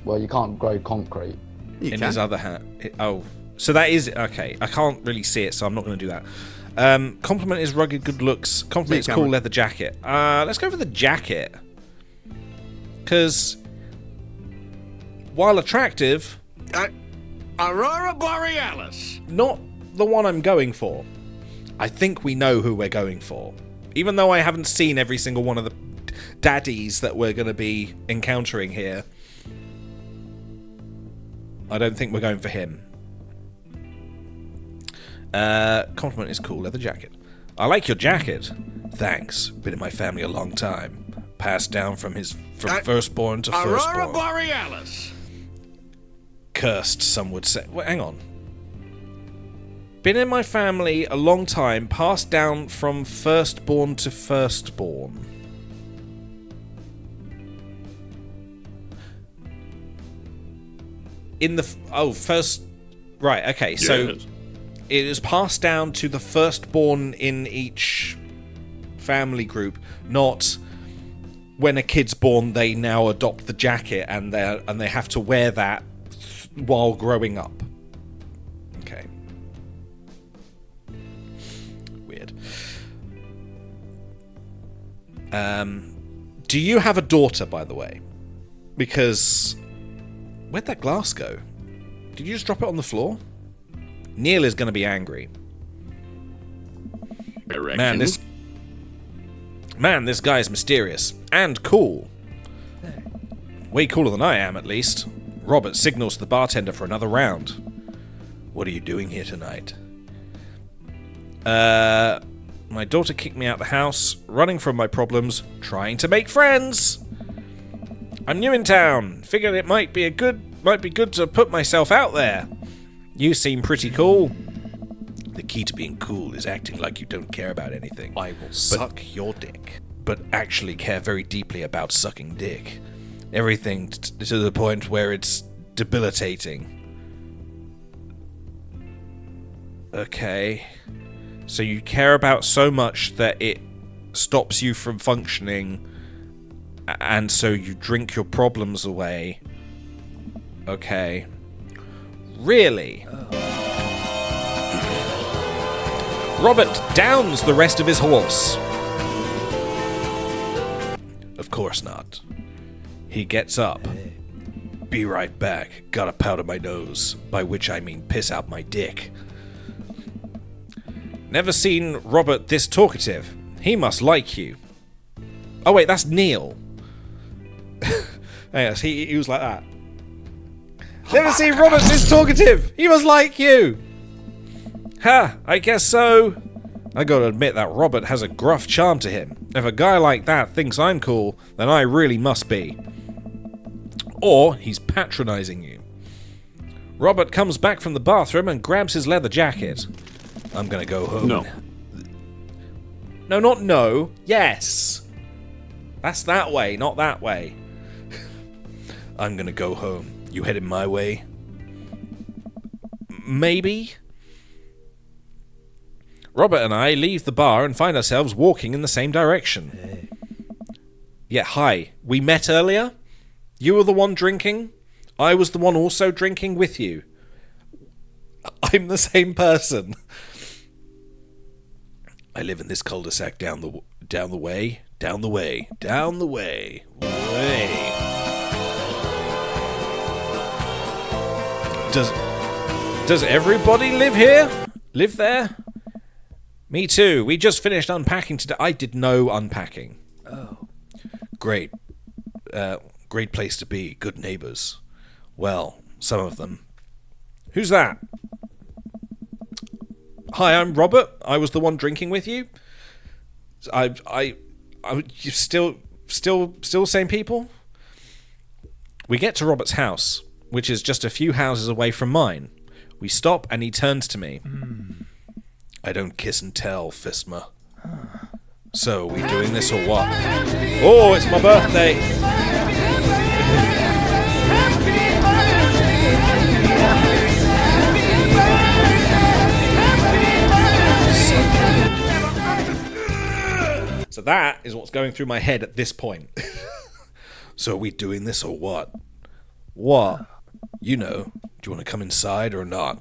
Well, you can't grow concrete. You In can. his other hand. Oh, so that is okay. I can't really see it, so I'm not going to do that. Compliment his rugged good looks. Compliment his cool leather jacket. Let's go for the jacket. Because while attractive, Aurora Borealis. not the one I'm going for. I think we know who we're going for. Even though I haven't seen every single one of the daddies that we're going to be encountering here, I don't think we're going for him. Compliment his cool leather jacket. I like your jacket. Thanks. Been in my family a long time. Passed down from firstborn to Aurora firstborn. Borealis. Cursed, some would say. Wait, hang on. Been in my family a long time, passed down from firstborn to firstborn. First... Right, okay, so Yes. it is passed down to the firstborn in each family group, not when a kid's born they now adopt the jacket and they have to wear that while growing up. Okay. Weird. Do you have a daughter, by the way? Because where'd that glass go? Did you just drop it on the floor? Neil is going to be angry. Erections? Man, this guy's mysterious and cool. Way cooler than I am, at least. Robert signals to the bartender for another round. What are you doing here tonight? My daughter kicked me out the house, running from my problems, trying to make friends. I'm new in town. Figured it might be good to put myself out there. You seem pretty cool. The key to being cool is acting like you don't care about anything. I will suck your dick. But actually care very deeply about sucking dick. Everything to the point where it's debilitating. Okay. So you care about so much that it stops you from functioning, and so you drink your problems away. Okay. Really? Robert downs the rest of his horse. Of course not. He gets up. Be right back. Gotta powder my nose. By which I mean piss out my dick. Never seen Robert this talkative. He must like you. Oh wait, that's Neil. Yes, he was like that. Never seen Robert this talkative. He must like you. Ha, I guess so. I gotta admit that Robert has a gruff charm to him. If a guy like that thinks I'm cool, then I really must be. Or he's patronizing you. Robert comes back from the bathroom and grabs his leather jacket. I'm gonna go home. No. No, not no. Yes. That's that way, not that way. I'm gonna go home. You headed my way? Maybe? Robert and I leave the bar and find ourselves walking in the same direction. Yeah, hi. We met earlier? You were the one drinking? I was the one also drinking with you. I'm the same person. I live in this cul-de-sac down the way. Does everybody live here? Live there? Me too. We just finished unpacking today. I did no unpacking. Oh. Great. Great place to be. Good neighbors. Well, some of them. Who's that? Hi, I'm Robert. I was the one drinking with you. You still same people? We get to Robert's house, which is just a few houses away from mine. We stop and he turns to me. I don't kiss and tell, Fisma. So, we doing this or what? Oh, it's my birthday! So that is what's going through my head at this point. So are we doing this or what? What? You know, do you want to come inside or not?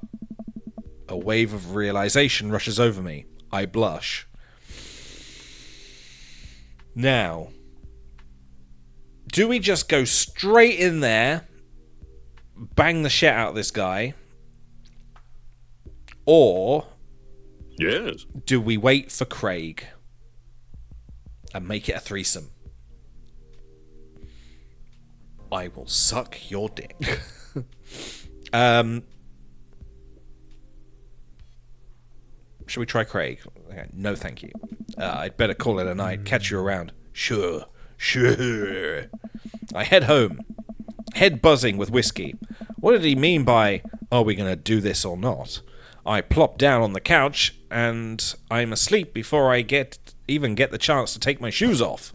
A wave of realization rushes over me. I blush. Now, do we just go straight in there, bang the shit out of this guy, or Yes. do we wait for Craig and make it a threesome? I will suck your dick. Should we try Craig? Okay, no, thank you. I'd better call it a night. Catch you around. Sure. I head home, head buzzing with whiskey. What did he mean by, are we going to do this or not? I plop down on the couch, and I'm asleep before I even get the chance to take my shoes off.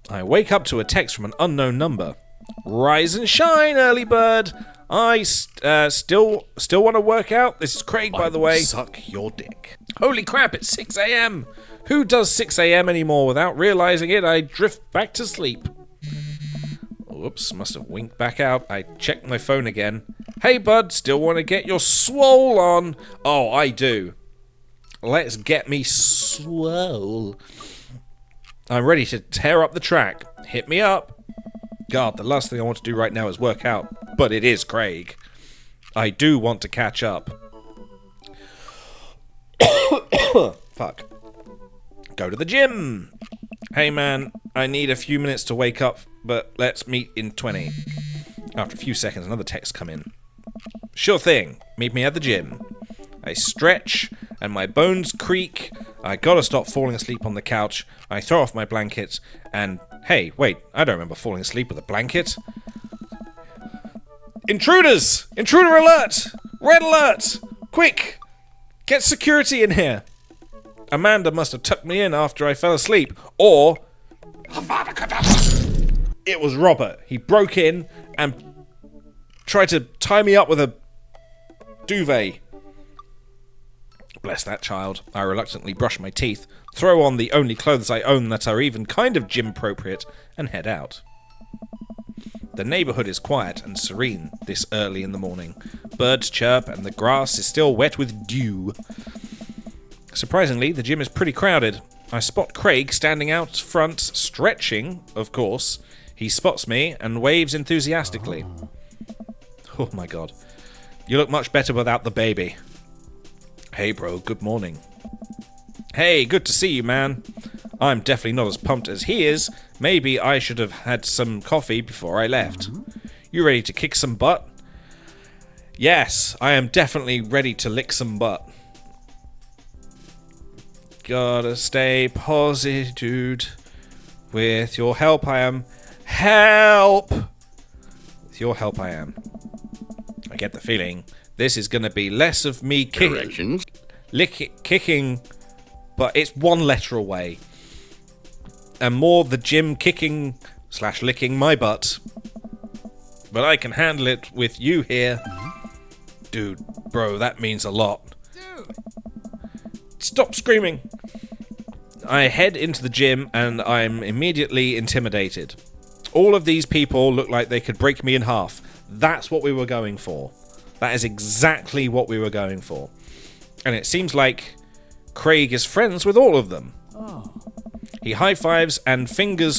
I wake up to a text from an unknown number. Rise and shine, early bird. I still want to work out. This is Craig, by the way. Suck your dick. Holy crap, it's 6 a.m. Who does 6 a.m. anymore? Without realizing it, I drift back to sleep. Whoops, must have winked back out. I checked my phone again. Hey, bud, still want to get your swole on? Oh, I do. Let's get me swole. I'm ready to tear up the track. Hit me up. God, the last thing I want to do right now is work out. But it is Craig. I do want to catch up. Fuck. Go to the gym. Hey man, I need a few minutes to wake up, but let's meet in 20. After a few seconds, another text come in. Sure thing. Meet me at the gym. I stretch, and my bones creak. I gotta stop falling asleep on the couch. I throw off my blanket, and... Hey, wait, I don't remember falling asleep with a blanket. Intruders! Intruder alert! Red alert! Quick! Get security in here! Amanda must have tucked me in after I fell asleep, or... It was Robert. He broke in and tried to tie me up with a duvet. Bless that child. I reluctantly brush my teeth, throw on the only clothes I own that are even kind of gym-appropriate, and head out. The neighborhood is quiet and serene this early in the morning. Birds chirp and the grass is still wet with dew. Surprisingly, the gym is pretty crowded. I spot Craig standing out front, stretching, of course. He spots me and waves enthusiastically. Oh my god. You look much better without the baby. Hey bro, good morning. Hey, good to see you, man. I'm definitely not as pumped as he is. Maybe I should have had some coffee before I left. You ready to kick some butt? Yes, I am definitely ready to lick some butt. Gotta stay positive, dude. With your help, I am... Help! With your help, I am. I get the feeling this is gonna be less of me kicking, but it's one letter away. And more the gym kicking / licking my butt. But I can handle it with you here. Dude, bro, that means a lot. Stop screaming! I head into the gym and I'm immediately intimidated. All of these people look like they could break me in half. That's what we were going for. That is exactly what we were going for. And it seems like Craig is friends with all of them. He high-fives and finger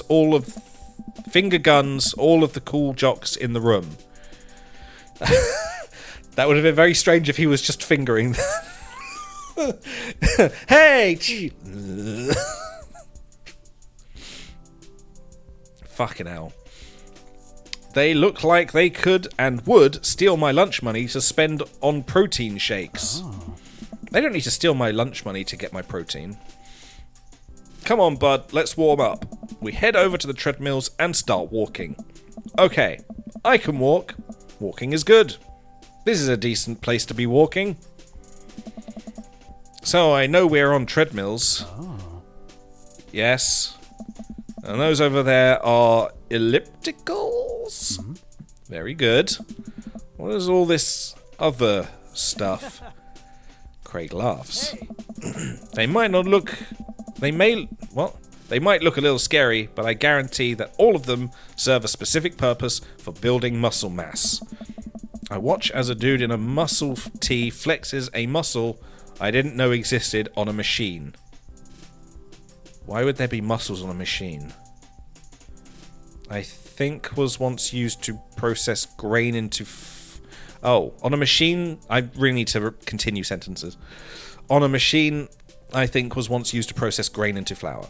guns all of the cool jocks in the room. That would have been very strange if he was just fingering them. Hey! Fucking hell. They look like they could and would steal my lunch money to spend on protein shakes. They don't need to steal my lunch money to get my protein. Come on, bud, let's warm up. We head over to the treadmills and start walking. Okay, I can walk. Walking is good. This is a decent place to be walking. So I know we're on treadmills. Yes. And those over there are ellipticals. Very good. What is all this other stuff? Craig laughs. They might look a little scary, but I guarantee that all of them serve a specific purpose for building muscle mass. I watch as a dude in a muscle tee flexes a muscle I didn't know existed on a machine. Why would there be muscles on a machine? I think was once used to process grain into... on a machine... I really need to continue sentences. On a machine, I think was once used to process grain into flour.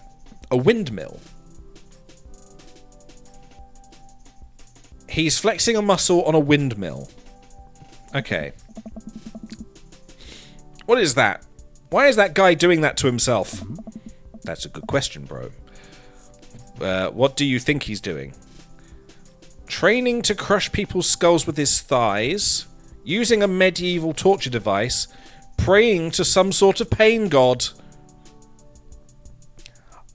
A windmill. He's flexing a muscle on a windmill. Okay. What is that? Why is that guy doing that to himself? That's a good question, bro. What do you think he's doing? Training to crush people's skulls with his thighs, using a medieval torture device, praying to some sort of pain god.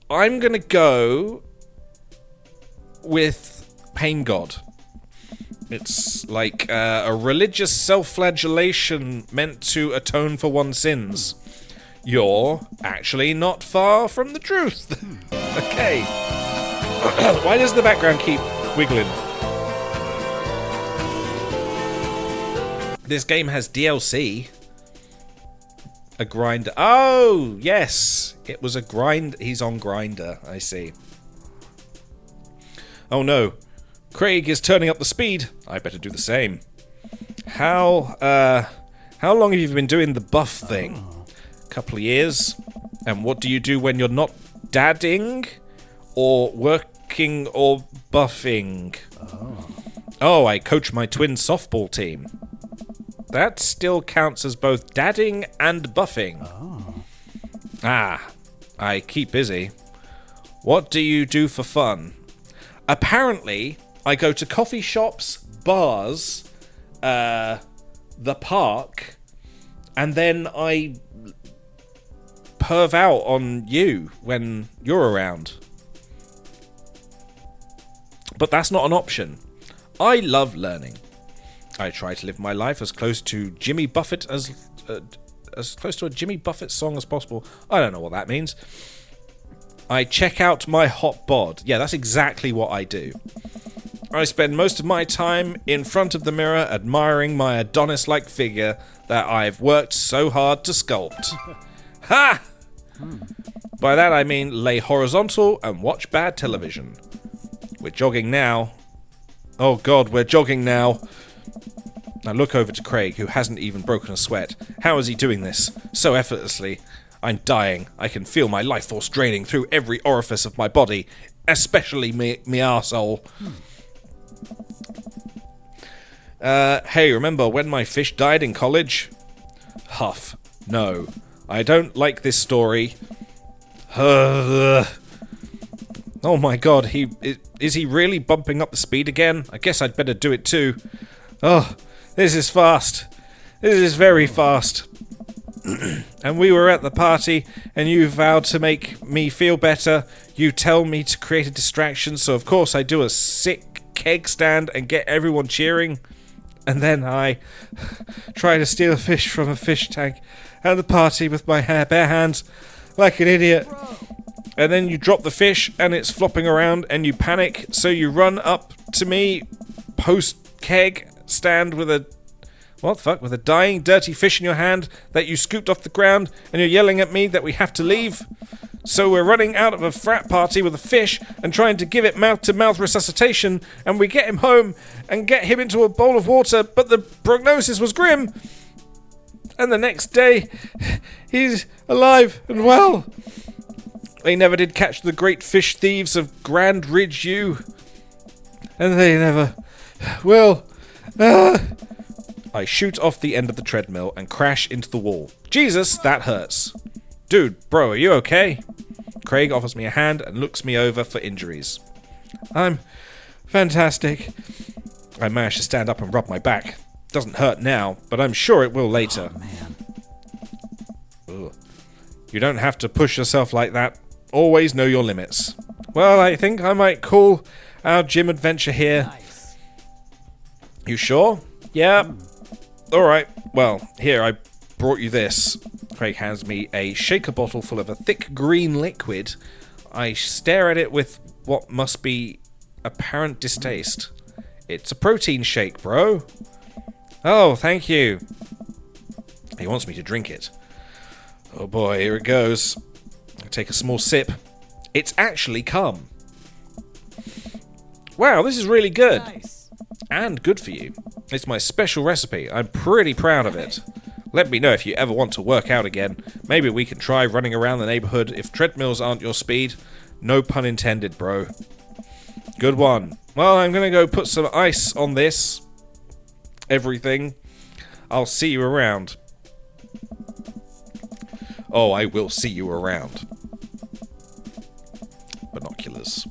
I'm gonna go with pain god. It's like a religious self-flagellation meant to atone for one's sins. You're actually not far from the truth. Okay. Why does the background keep wiggling? This game has DLC. A grinder. Oh, yes. It was a grind. He's on Grinder. I see. Oh no. Craig is turning up the speed. I better do the same. How long have you been doing the buff thing? Couple of years. And what do you do when you're not dadding? Or working or buffing? Oh, I coach my twin softball team. That still counts as both dadding and buffing. Ah, I keep busy. What do you do for fun? Apparently, I go to coffee shops, bars, the park, and then I perv out on you when you're around. But that's not an option. I love learning. I try to live my life as close to Jimmy Buffett as close to a Jimmy Buffett song as possible. I don't know what that means. I check out my hot bod. Yeah, that's exactly what I do. I spend most of my time in front of the mirror admiring my Adonis-like figure that I've worked so hard to sculpt. Ha! By that I mean lay horizontal and watch bad television. We're jogging now. Oh god, we're jogging now. I look over to Craig, who hasn't even broken a sweat. How is he doing this? So effortlessly. I'm dying. I can feel my life force draining through every orifice of my body, especially me arsehole. Hey, remember when my fish died in college? Huff. No. I don't like this story. Oh my god, is he really bumping up the speed again? I guess I'd better do it too. Oh, this is fast. This is very fast. And we were at the party, and you vowed to make me feel better. You tell me to create a distraction, so of course I do a sick keg stand and get everyone cheering. And then I try to steal a fish from a fish tank at the party with my bare hands, like an idiot. And then you drop the fish, and it's flopping around, and you panic, so you run up to me, post-keg stand with a... What the fuck? With a dying, dirty fish in your hand that you scooped off the ground, and you're yelling at me that we have to leave. So we're running out of a frat party with a fish and trying to give it mouth-to-mouth resuscitation, and we get him home and get him into a bowl of water, but the prognosis was grim. And the next day, he's alive and well. They never did catch the great fish thieves of Grand Ridge U. And they never will. I shoot off the end of the treadmill and crash into the wall. Jesus, that hurts. Dude, bro, are you okay? Craig offers me a hand and looks me over for injuries. I'm fantastic. I manage to stand up and rub my back. Doesn't hurt now, but I'm sure it will later. Oh, man. Ugh. You don't have to push yourself like that. Always know your limits. Well, I think I might call our gym adventure here. Nice. You sure? Yeah. Alright, well, here, I brought you this. Craig hands me a shaker bottle full of a thick green liquid. I stare at it with what must be apparent distaste. It's a protein shake, bro. Oh, thank you. He wants me to drink it. Oh boy, here it goes. I take a small sip. It's actually cum. Wow, this is really good. Nice. And good for you. It's my special recipe. I'm pretty proud of it. Let me know if you ever want to work out again. Maybe we can try running around the neighborhood if treadmills aren't your speed. No pun intended, bro. Good one. Well, I'm gonna go put some ice on this. Everything. I'll see you around. Oh, I will see you around. Binoculars.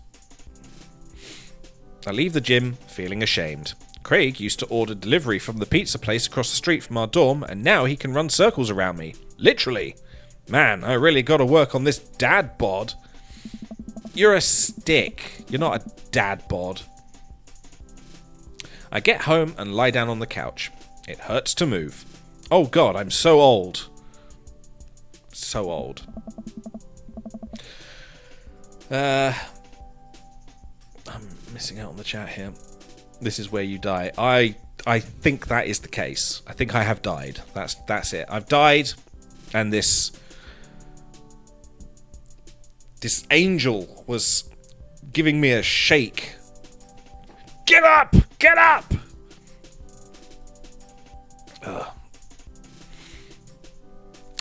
I leave the gym feeling ashamed. Craig used to order delivery from the pizza place across the street from our dorm, and now he can run circles around me. Literally. Man, I really gotta work on this dad bod. You're a stick. You're not a dad bod. I get home and lie down on the couch. It hurts to move. Oh god, I'm so old. So old. I'm missing out on the chat here. This is where you die. I think that is the case. I think I have died. That's it. I've died, and this angel was giving me a shake. Get up! Get up! Ugh.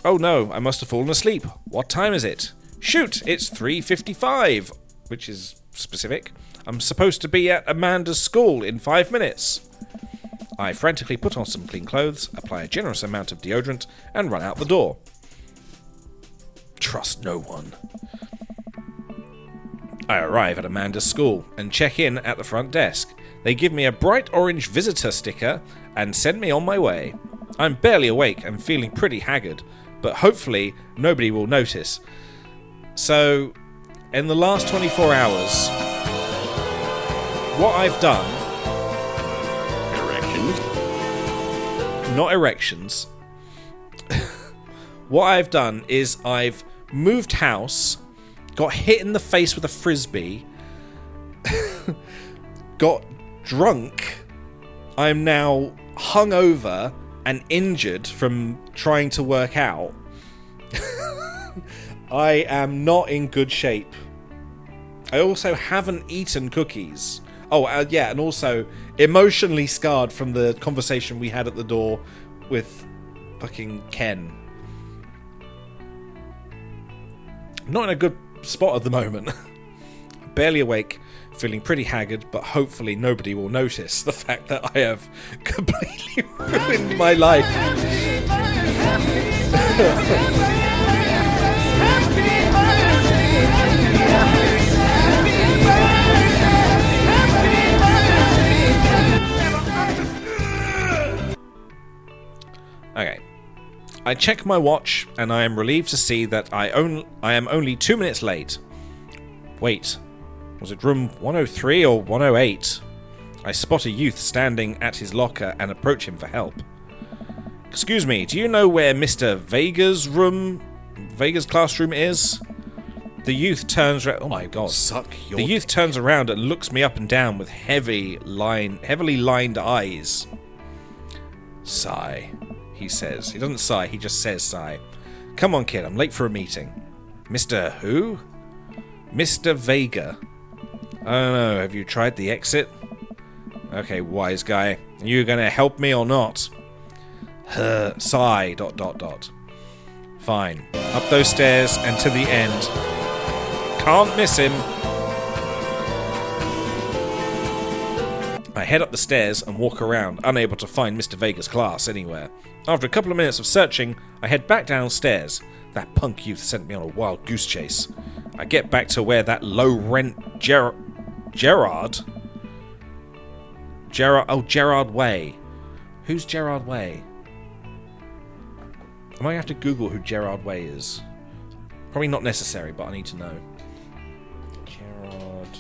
Oh no, I must have fallen asleep. What time is it? Shoot, it's 3:55, which is specific. I'm supposed to be at Amanda's school in 5 minutes. I frantically put on some clean clothes, apply a generous amount of deodorant, and run out the door. Trust no one. I arrive at Amanda's school and check in at the front desk. They give me a bright orange visitor sticker and send me on my way. I'm barely awake and feeling pretty haggard, but hopefully nobody will notice. So, in the last 24 hours, what I've done... Erections? Not erections. What I've done is I've moved house, got hit in the face with a frisbee, got drunk. I'm now hungover and injured from trying to work out. I am not in good shape. I also haven't eaten cookies. Oh, yeah, and also emotionally scarred from the conversation we had at the door with fucking Ken. Not in a good spot at the moment. Barely awake, feeling pretty haggard, but hopefully nobody will notice the fact that I have completely ruined my life. Okay. I check my watch, and I am relieved to see that I am only 2 minutes late. Wait, was it room 103 or 108? I spot a youth standing at his locker and approach him for help. Excuse me, do you know where Mr. Vega's classroom is? The youth turns around. Oh my god. The youth turns around and looks me up and down with heavily lined eyes. Sigh, he says. He doesn't sigh, he just says sigh. Come on, kid, I'm late for a meeting. Mr. who? Mr. Vega. I don't know, have you tried the exit? Okay, wise guy. Are you gonna help me or not? Sigh, ... Fine. Up those stairs and to the end. Can't miss him. I head up the stairs and walk around, unable to find Mr. Vega's class anywhere. After a couple of minutes of searching, I head back downstairs. That punk youth sent me on a wild goose chase. I get back to where that low-rent Gerard Way. Who's Gerard Way? I might have to Google who Gerard Way is. Probably not necessary, but I need to know. Gerard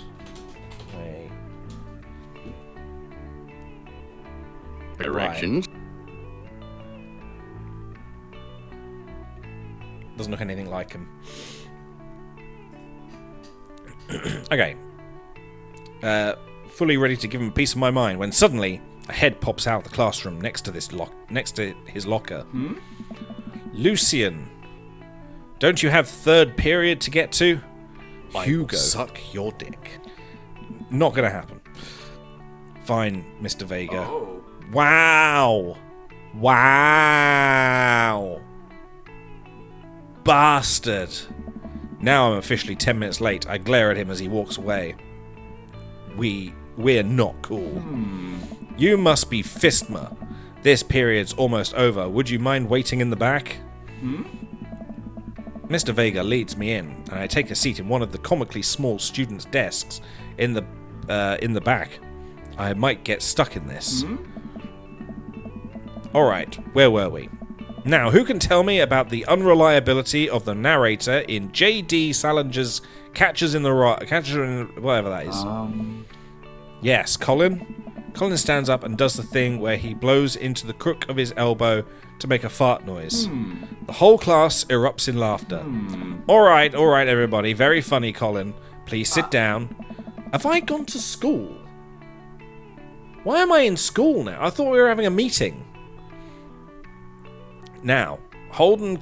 Way. Erections? Doesn't look anything like him. Okay. Fully ready to give him a piece of my mind when suddenly a head pops out of the classroom next to his locker. Lucian, don't you have third period to get to? Hugo, Suck your dick. not gonna happen. Fine, Mr. Vega. Oh. Wow. Bastard. Now I'm officially 10 minutes late. I glare at him as he walks away. We're not cool. You must be Fistma. This period's almost over. Would you mind waiting in the back? Mr. Vega leads me in, and I take a seat in one of the comically small students' desks in the back. I might get stuck in this. Alright, where were we? Now, who can tell me about the unreliability of the narrator in J.D. Salinger's Catcher in whatever that is? Yes, Colin? Colin stands up and does the thing where he blows into the crook of his elbow to make a fart noise. The whole class erupts in laughter. Alright, everybody. Very funny, Colin. Please sit down. Have I gone to school? Why am I in school now? I thought we were having a meeting. Now, Holden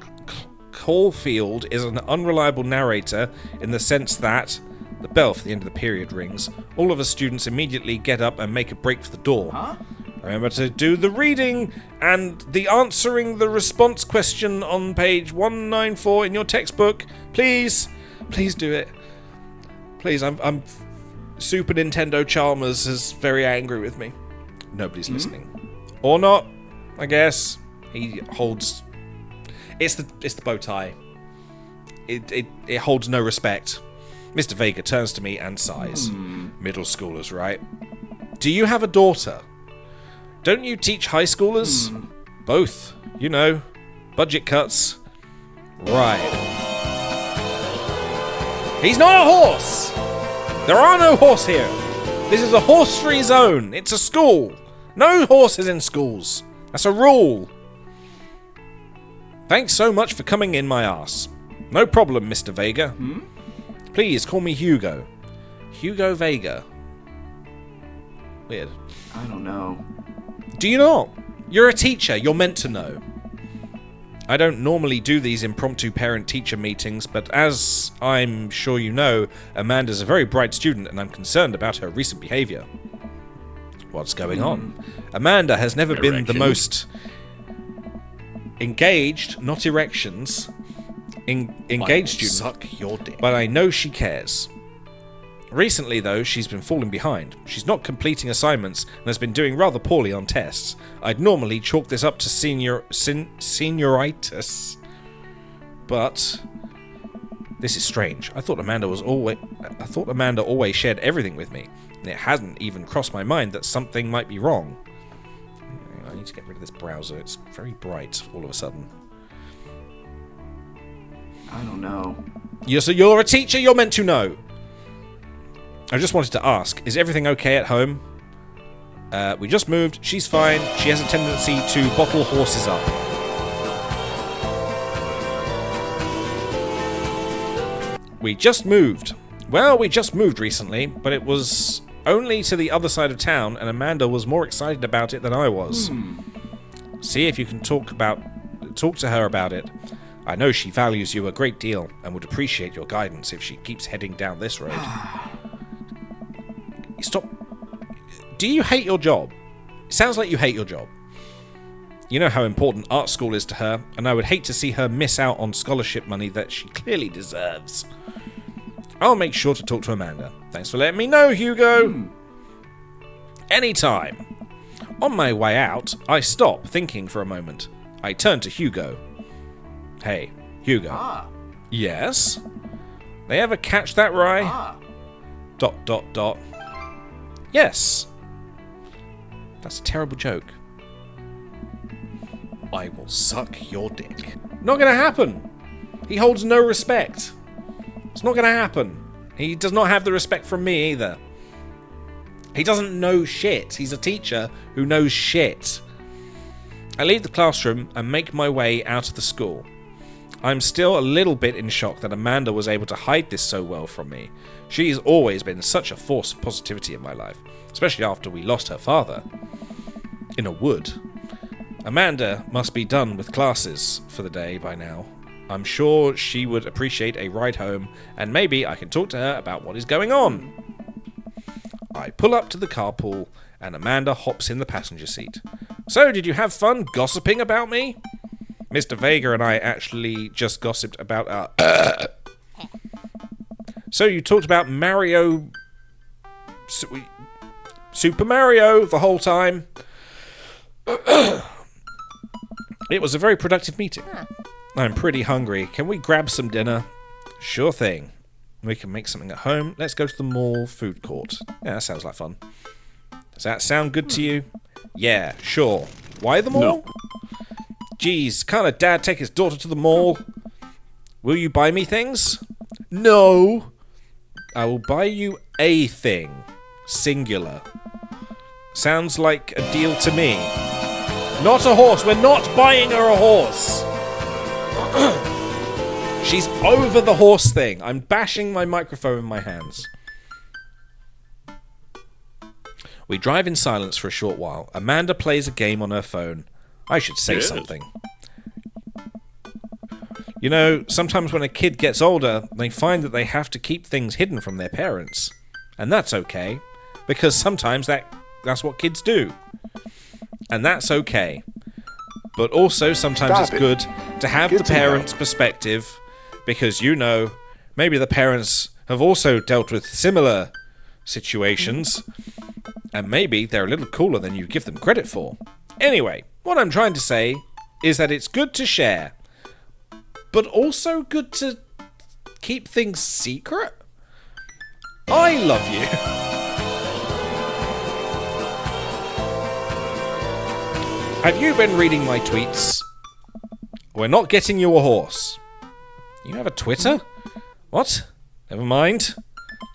Caulfield is an unreliable narrator in the sense that the bell for the end of the period rings. All of us students immediately get up and make a break for the door. Remember to do the reading and the answering the response question on page 194 in your textbook. Please. Please do it. Please, I'm Super Nintendo Chalmers is very angry with me. Nobody's listening. Or not, I guess. He holds... It's the bow tie. It holds no respect. Mr. Vega turns to me and sighs. Middle schoolers, right? Do you have a daughter? Don't you teach high schoolers? Both. You know. Budget cuts. Right. He's not a horse! There are no horse here. This is a horse-free zone. It's a school. No horses in schools. That's a rule. Thanks so much for coming in my ass. No problem, Mr. Vega. Please call me Hugo. Hugo Vega. Weird. I don't know. Do you not? You're a teacher. You're meant to know. I don't normally do these impromptu parent-teacher meetings, but as I'm sure you know, Amanda's a very bright student and I'm concerned about her recent behavior. What's going on? Amanda has never been the most engaged, not erections, engaged student, Suck your dick. but I know she cares. Recently, though, she's been falling behind. She's not completing assignments and has been doing rather poorly on tests. I'd normally chalk this up to senioritis, but this is strange. I thought Amanda always shared everything with me, and it hasn't even crossed my mind that something might be wrong. I need to get rid of this browser. It's very bright all of a sudden. I don't know. So you're a teacher. You're meant to know. I just wanted to ask, is everything okay at home? We just moved. She's fine. She has a tendency to bottle horses up. We just moved. Well, we just moved recently, but it was only to the other side of town, and Amanda was more excited about it than I was. See if you can talk to her about it. I know she values you a great deal and would appreciate your guidance if she keeps heading down this road. Stop. Do you hate your job? It sounds like you hate your job. You know how important art school is to her, and I would hate to see her miss out on scholarship money that she clearly deserves. I'll make sure to talk to Amanda. Thanks for letting me know, Hugo. Anytime. On my way out, I stop, thinking for a moment. I turn to Hugo. Hey, Hugo. Yes? They ever catch that rye? ... Yes. That's a terrible joke. I will suck your dick. Not gonna happen. He holds no respect. It's not gonna happen. He does not have the respect from me either. He doesn't know shit. He's a teacher who knows shit. I leave the classroom and make my way out of the school. I'm still a little bit in shock that Amanda was able to hide this so well from me. She's always been such a force of positivity in my life, especially after we lost her father. In a wood. Amanda must be done with classes for the day by now. I'm sure she would appreciate a ride home, and maybe I can talk to her about what is going on. I pull up to the carpool, and Amanda hops in the passenger seat. So, did you have fun gossiping about me? Mr. Vega and I actually just gossiped about our... So you talked about Mario... Super Mario the whole time. It was a very productive meeting. I'm pretty hungry. Can we grab some dinner? Sure thing. We can make something at home. Let's go to the mall food court. Yeah, that sounds like fun. Does that sound good to you? Yeah, sure. Why the mall? No. Geez, can't a dad take his daughter to the mall? Will you buy me things? No. I will buy you a thing. Singular. Sounds like a deal to me. Not a horse. We're not buying her a horse. She's over the horse thing. I'm bashing my microphone in my hands. We drive in silence for a short while. Amanda plays a game on her phone. I should say something. You know, sometimes when a kid gets older, they find that they have to keep things hidden from their parents. And that's okay, because sometimes that's what kids do. And that's okay. But also, sometimes Stop it's it. good to have Get the some help. parents' perspective, because, maybe the parents have also dealt with similar situations, and maybe they're a little cooler than you give them credit for. Anyway, what I'm trying to say is that it's good to share, but also good to keep things secret. I love you. Have you been reading my tweets? We're not getting you a horse. You have a Twitter? What? Never mind.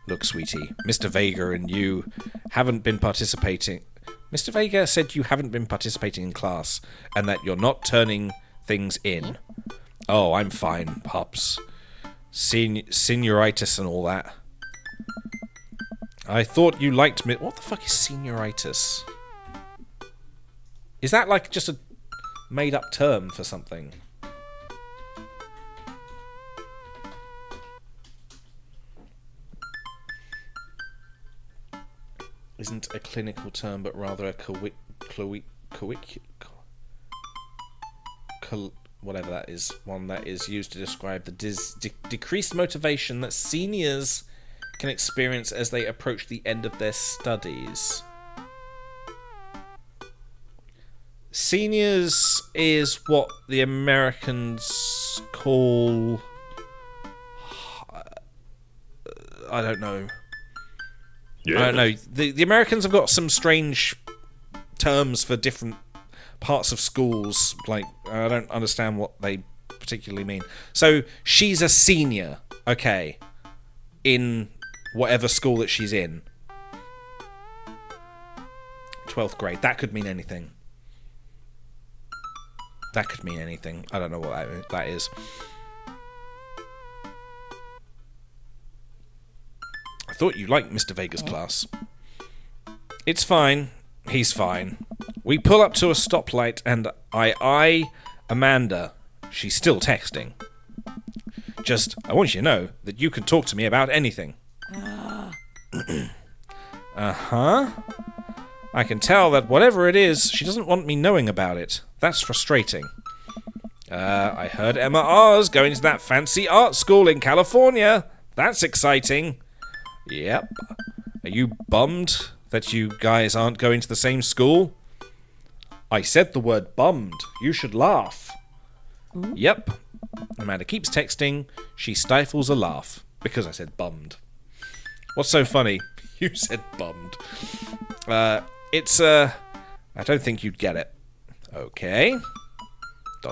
Look, sweetie, Mr. Vega and you haven't been participating. Mr. Vega said you haven't been participating in class and that you're not turning things in. Oh, I'm fine, Pops. Senioritis and all that. I thought you liked me. What the fuck is senioritis? Is that like just a made-up term for something? Isn't a clinical term, but rather a whatever that is, one that is used to describe the decreased motivation that seniors can experience as they approach the end of their studies. Seniors is what the Americans call... I don't know. Yeah. I don't know. The Americans have got some strange terms for different parts of schools. Like, I don't understand what they particularly mean. So, she's a senior, okay, in whatever school that she's in. 12th grade. That could mean anything. That could mean anything. I don't know what that is. I thought you liked Mr. Vega's class. It's fine. He's fine. We pull up to a stoplight and I eye Amanda. She's still texting. Just, I want you to know that you can talk to me about anything. Uh-huh. I can tell that whatever it is, she doesn't want me knowing about it. That's frustrating. I heard Emma R's going to that fancy art school in California. That's exciting. Yep. Are you bummed that you guys aren't going to the same school? I said the word bummed. You should laugh. Yep. Amanda keeps texting. She stifles a laugh because I said bummed. What's so funny? You said bummed. I don't think you'd get it. Okay. ... Who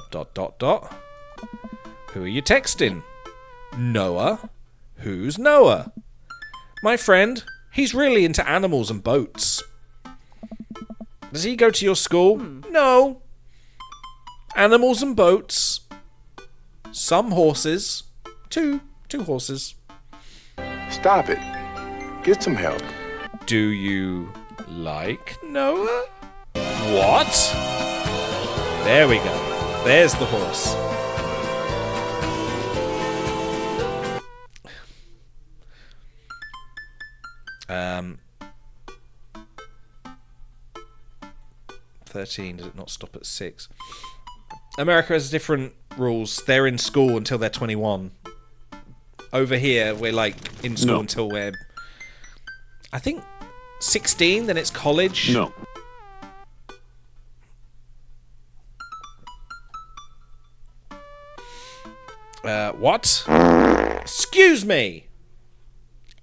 are you texting? Noah? Who's Noah? My friend. He's really into animals and boats. Does he go to your school? No. Animals and boats. Some horses. Two horses. Stop it. Get some help. Do you like Noah? What? There we go. There's the horse. Um, 13, does it not stop at 6? America has different rules. They're in school until they're 21. Over here, we're like in school until we're, I think, 16, then it's college. No. What? Excuse me,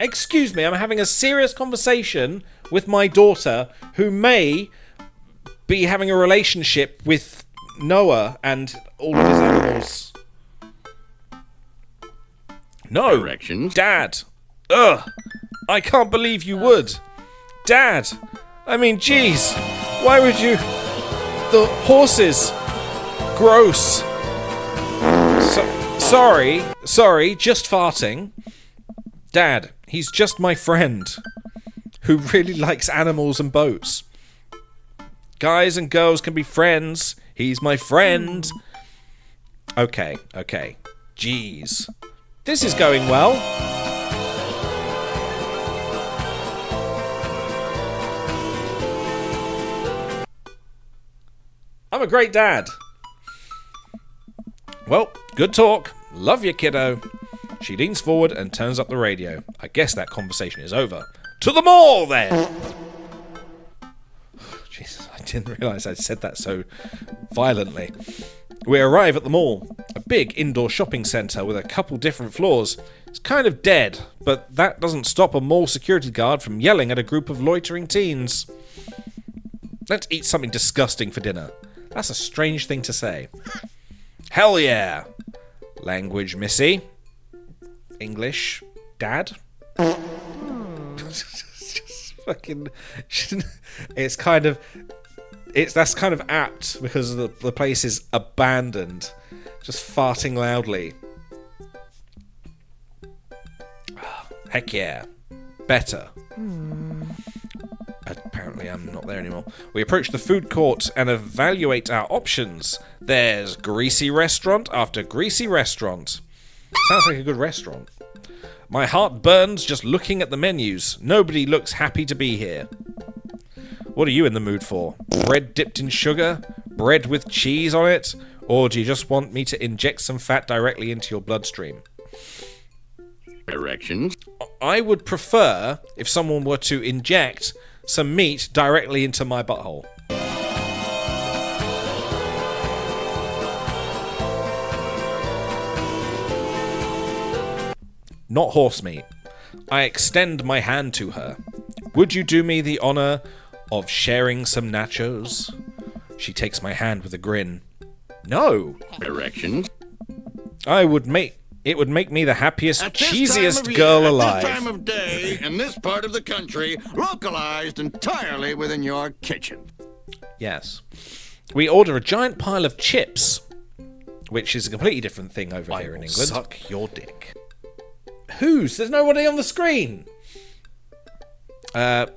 I'm having a serious conversation with my daughter who may be having a relationship with Noah and all of his animals. No. Directions. Dad. Ugh. I can't believe you would. Dad. I mean, jeez. Why would you... The horses. Gross. Sorry, just farting. Dad, he's just my friend who really likes animals and boats. Guys and girls can be friends. He's my friend. Okay. Jeez. This is going well. I'm a great dad. Well, good talk. Love you, kiddo. She leans forward and turns up the radio. I guess that conversation is over. To the mall, then! Jesus, I didn't realise I'd said that so violently. We arrive at the mall. A big indoor shopping centre with a couple different floors. It's kind of dead, but that doesn't stop a mall security guard from yelling at a group of loitering teens. Let's eat something disgusting for dinner. That's a strange thing to say. Hell yeah! Language, missy. English, dad. Just fucking. It's kind of. That's kind of apt because the place is abandoned. Just farting loudly. Heck yeah. Better. Apparently I'm not there anymore. We approach the food court and evaluate our options. There's greasy restaurant after greasy restaurant. Sounds like a good restaurant. My heart burns just looking at the menus. Nobody looks happy to be here. What are you in the mood for? Bread dipped in sugar? Bread with cheese on it? Or do you just want me to inject some fat directly into your bloodstream? Directions. I would prefer if someone were to inject some meat directly into my butthole. Not horse meat. I extend my hand to her. Would you do me the honor of sharing some nachos? She takes my hand with a grin. No. Directions. It would make me the happiest, At this cheesiest time of girl year, alive. At this time of day, in this part of the country, localized entirely within your kitchen. Yes. We order a giant pile of chips, which is a completely different thing over here in England. Suck your dick. Whose? There's nobody on the screen.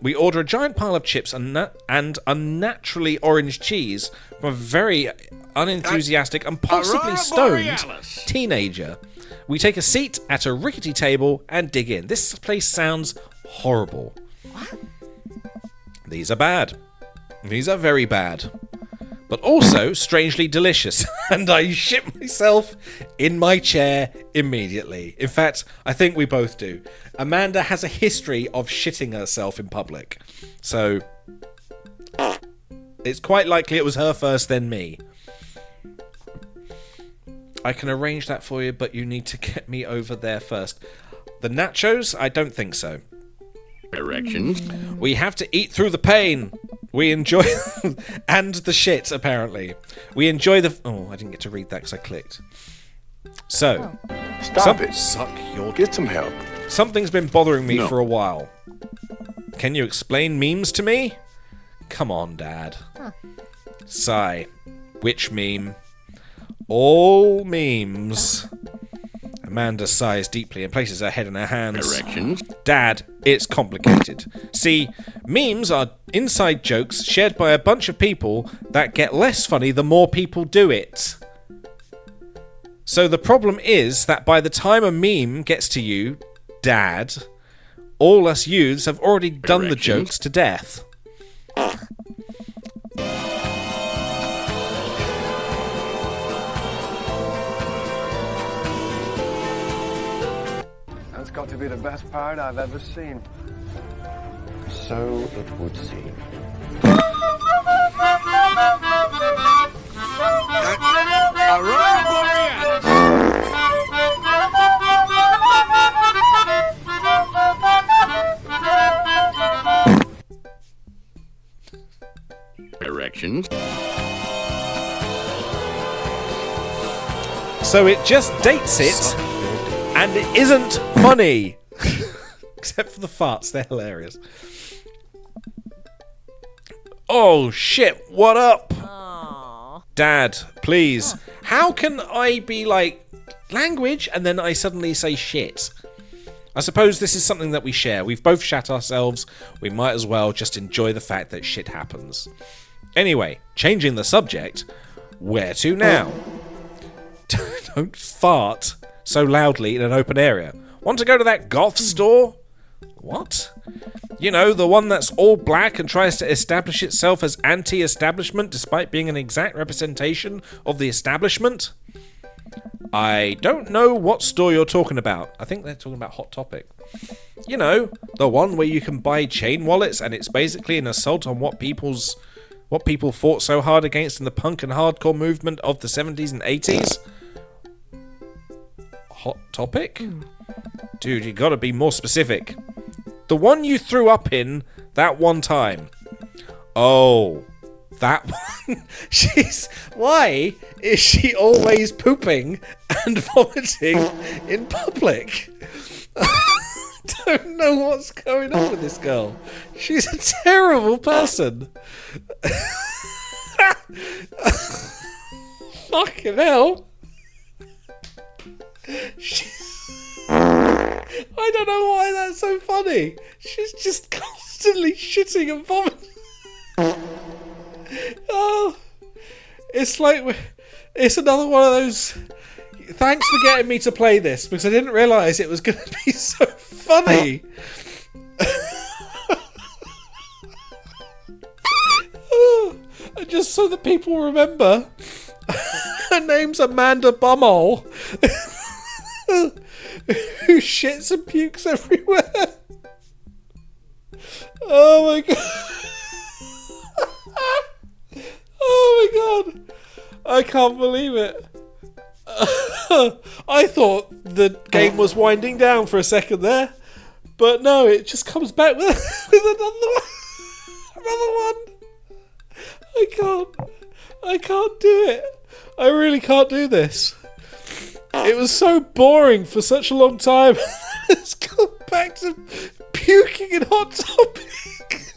We order a giant pile of chips and unnaturally orange cheese from a very unenthusiastic and possibly Aurora stoned Borealis. teenager. We take a seat at a rickety table and dig in. This place sounds horrible. These are bad. These are very bad. But also strangely delicious. And I shit myself in my chair immediately. In fact, I think we both do. Amanda has a history of shitting herself in public. So it's quite likely it was her first, then me. I can arrange that for you, but you need to get me over there first. The nachos? I don't think so. Directions. We have to eat through the pain. We enjoy... and the shit, apparently. We enjoy the... Oh, I didn't get to read that because I clicked. So, Stop it. Suck your Get some help. something's been bothering me No. for a while. Can you explain memes to me? Come on, Dad. Sigh. Which meme? All memes. Amanda sighs deeply and places her head in her hands. Directions. Dad, it's complicated. See, memes are inside jokes shared by a bunch of people that get less funny the more people do it. So the problem is that by the time a meme gets to you, Dad, all us youths have already done the Directions. jokes to death. That's got to be the best part I've ever seen. So it would seem. Aurora Borealis. Directions. So it just dates it, and it isn't funny. Except for the farts, they're hilarious. Oh shit, what up? Aw. Dad, please. How can I be like, language, and then I suddenly say shit? I suppose this is something that we share. We've both shat ourselves. We might as well just enjoy the fact that shit happens. Anyway, changing the subject, where to now? Don't fart so loudly in an open area. Want to go to that goth store? What? You know, the one that's all black and tries to establish itself as anti-establishment despite being an exact representation of the establishment? I don't know what store you're talking about. I think they're talking about Hot Topic. You know, the one where you can buy chain wallets and it's basically an assault on what people fought so hard against in the punk and hardcore movement of the 70s and 80s? Hot Topic? Dude, you gotta be more specific. The one you threw up in that one time. Oh, that one? Why is she always pooping and vomiting in public? I don't know what's going on with this girl. She's a terrible person. Fucking hell. I don't know why that's so funny. She's just constantly shitting and vomiting. Oh, it's like, it's another one of those. Thanks for getting me to play this because I didn't realise it was going to be so funny. And just so that people remember, her name's Amanda Bumhole. Who shits and pukes everywhere. Oh my god. Oh my god. I can't believe it. I thought the game was winding down for a second there. But no, it just comes back with another one. Another one. I can't do it. I really can't do this. It was so boring for such a long time. It's come back to puking in Hot Topic.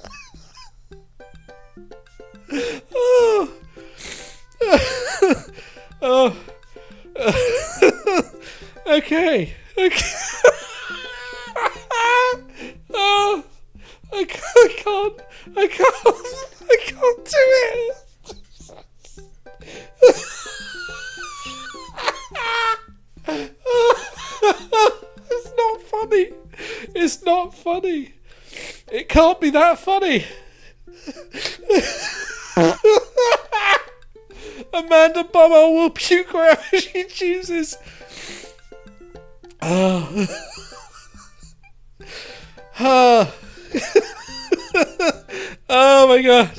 Oh. Oh. Okay. Oh. I can't do it. It's not funny. It's not funny. It can't be that funny. Amanda Bummer will puke wherever she chooses. Oh. Oh. Oh my god.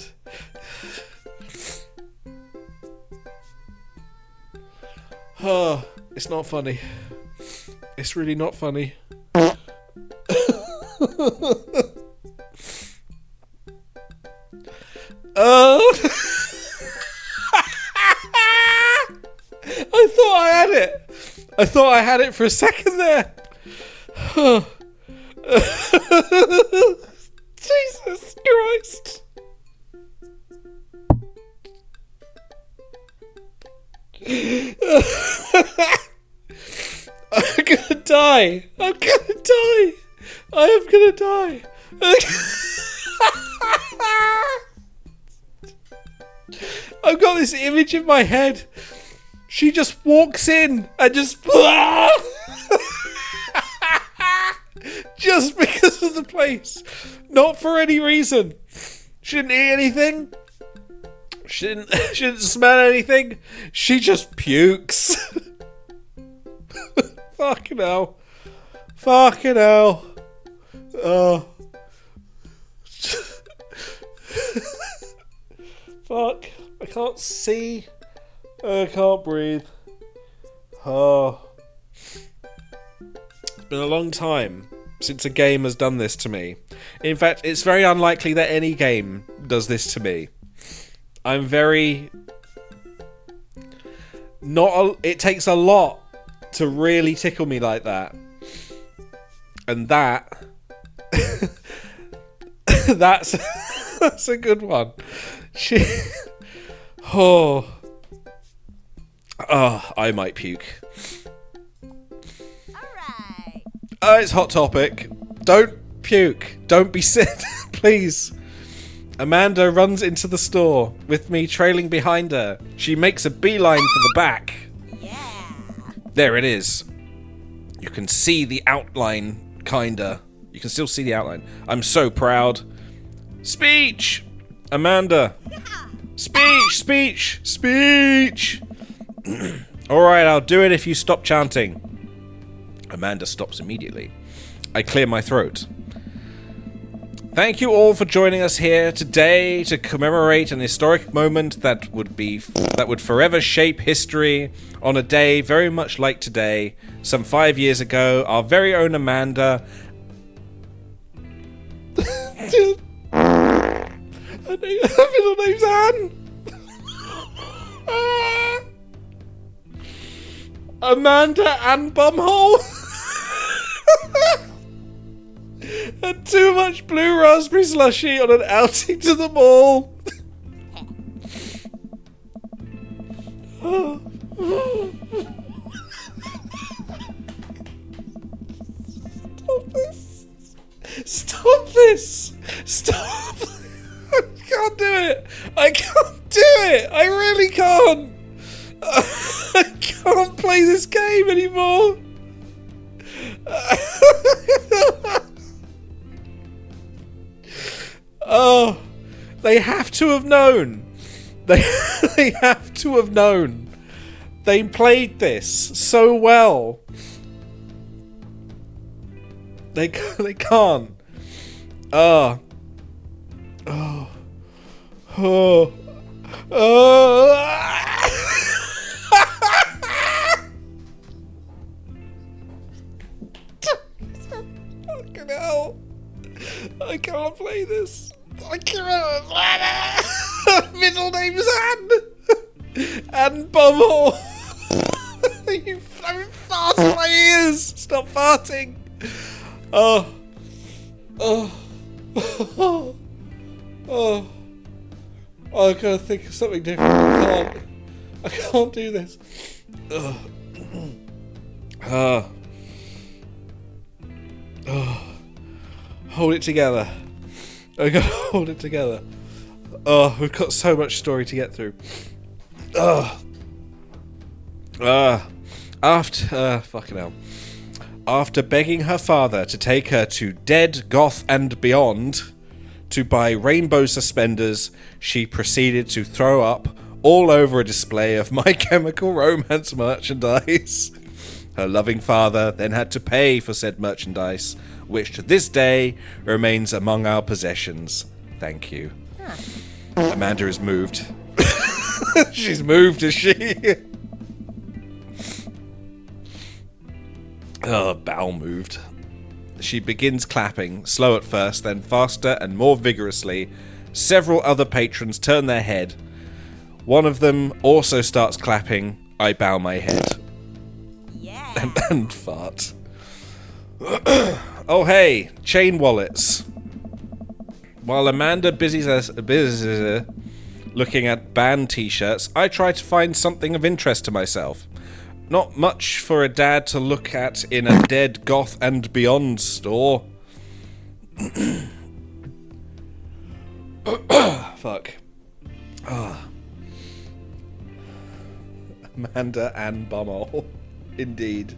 Oh, it's not funny. It's really not funny. Oh. I thought I had it. I thought I had it for a second there. Jesus Christ. I'm gonna die. I'm gonna die. I am gonna die. I've got this image in my head. She just walks in and just just because of the place. Not for any reason. She didn't eat anything. She didn't smell anything. She just pukes. Fucking hell. Fucking hell. Oh. Fuck. I can't see. I can't breathe. Oh. It's been a long time since a game has done this to me. In fact, it's very unlikely that any game does this to me. I'm very... It takes a lot to really tickle me like that. And that... that's a good one. Oh, I might puke. Alright. It's Hot Topic. Don't puke. Don't be sick, please. Amanda runs into the store, with me trailing behind her. She makes a beeline for the back. Yeah. There it is. You can see the outline, kinda. You can still see the outline. I'm so proud. Speech! Amanda! Speech! Speech! Speech! Alright, I'll do it if you stop chanting. Amanda stops immediately. I clear my throat. Thank you all for joining us here today to commemorate an historic moment that would forever shape history on a day very much like today. Some 5 years ago, our very own Amanda... Her middle name's Anne. Amanda Ann Bumhole had too much blue raspberry slushy on an outing to the mall. Stop this. Stop this. Stop. I can't do it. I can't do it. I really can't. I can't play this game anymore. Oh, they have to have known. They have to have known. They played this so well. They can't. Oh. Oh. Oh. Oh. Fucking hell. I can't play this. I can't. Middle name is Anne. Anne Bumhole. You fart in my ears. Stop farting. Oh. Oh. Oh. Oh. Oh, I gotta think of something different. I can't do this. Oh. Oh. Hold it together. I gotta hold it together. Oh, we've got so much story to get through. Fucking hell. After begging her father to take her to Dead, Goth and Beyond to buy rainbow suspenders, she proceeded to throw up all over a display of My Chemical Romance merchandise. Her loving father then had to pay for said merchandise, which to this day remains among our possessions. Thank you. Amanda is moved. She's moved, is she? Oh, bowel moved. She begins clapping, slow at first, then faster and more vigorously. Several other patrons turn their head. One of them also starts clapping. I bow my head. Yeah. And fart. Oh hey, chain wallets. While Amanda busies looking at band t-shirts, I try to find something of interest to myself. Not much for a dad to look at in a Dead, Goth and Beyond store. Fuck. Oh. Amanda Ann Bumhole. Indeed.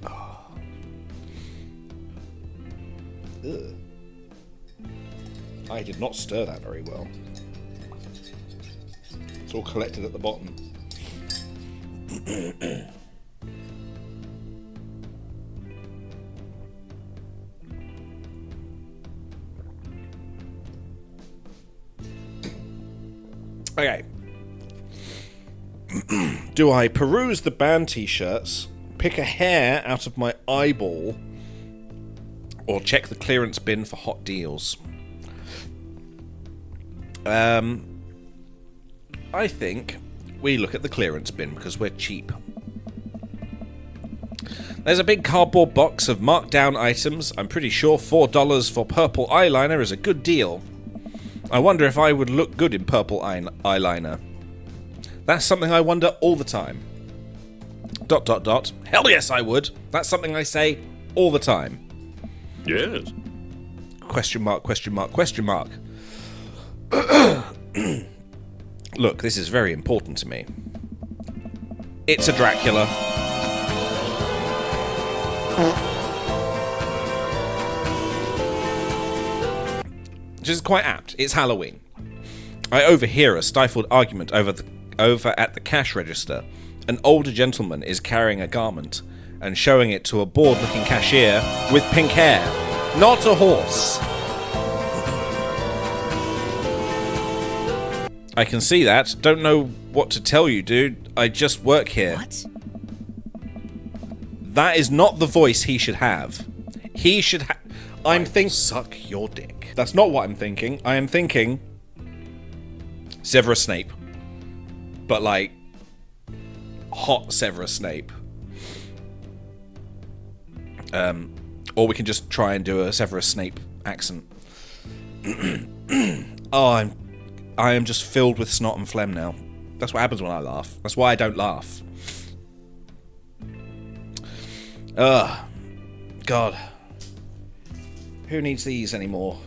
Oh. Ugh. I did not stir that very well. It's all collected at the bottom. Okay. Do I peruse the band t-shirts, pick a hair out of my eyeball, or check the clearance bin for hot deals? I think we look at the clearance bin because we're cheap. There's a big cardboard box of marked down items. I'm pretty sure $4 for purple eyeliner is a good deal. I wonder if I would look good in purple eyeliner. That's something I wonder all the time. ... Hell yes, I would. That's something I say all the time. Yes. Question mark, question mark, question mark. Look, this is very important to me. It's a Dracula. Which is quite apt. It's Halloween. I overhear a stifled argument over at the cash register. An older gentleman is carrying a garment and showing it to a bored-looking cashier with pink hair. Not a horse. I can see that. Don't know what to tell you, dude. I just work here. What? That is not the voice he should have. He should have... I'm thinking... Suck your dick. That's not what I'm thinking. I am thinking... Severus Snape. But, like... hot Severus Snape. Or we can just try and do a Severus Snape accent. Oh, I am just filled with snot and phlegm now. That's what happens when I laugh. That's why I don't laugh. Ugh. God. Who needs these anymore?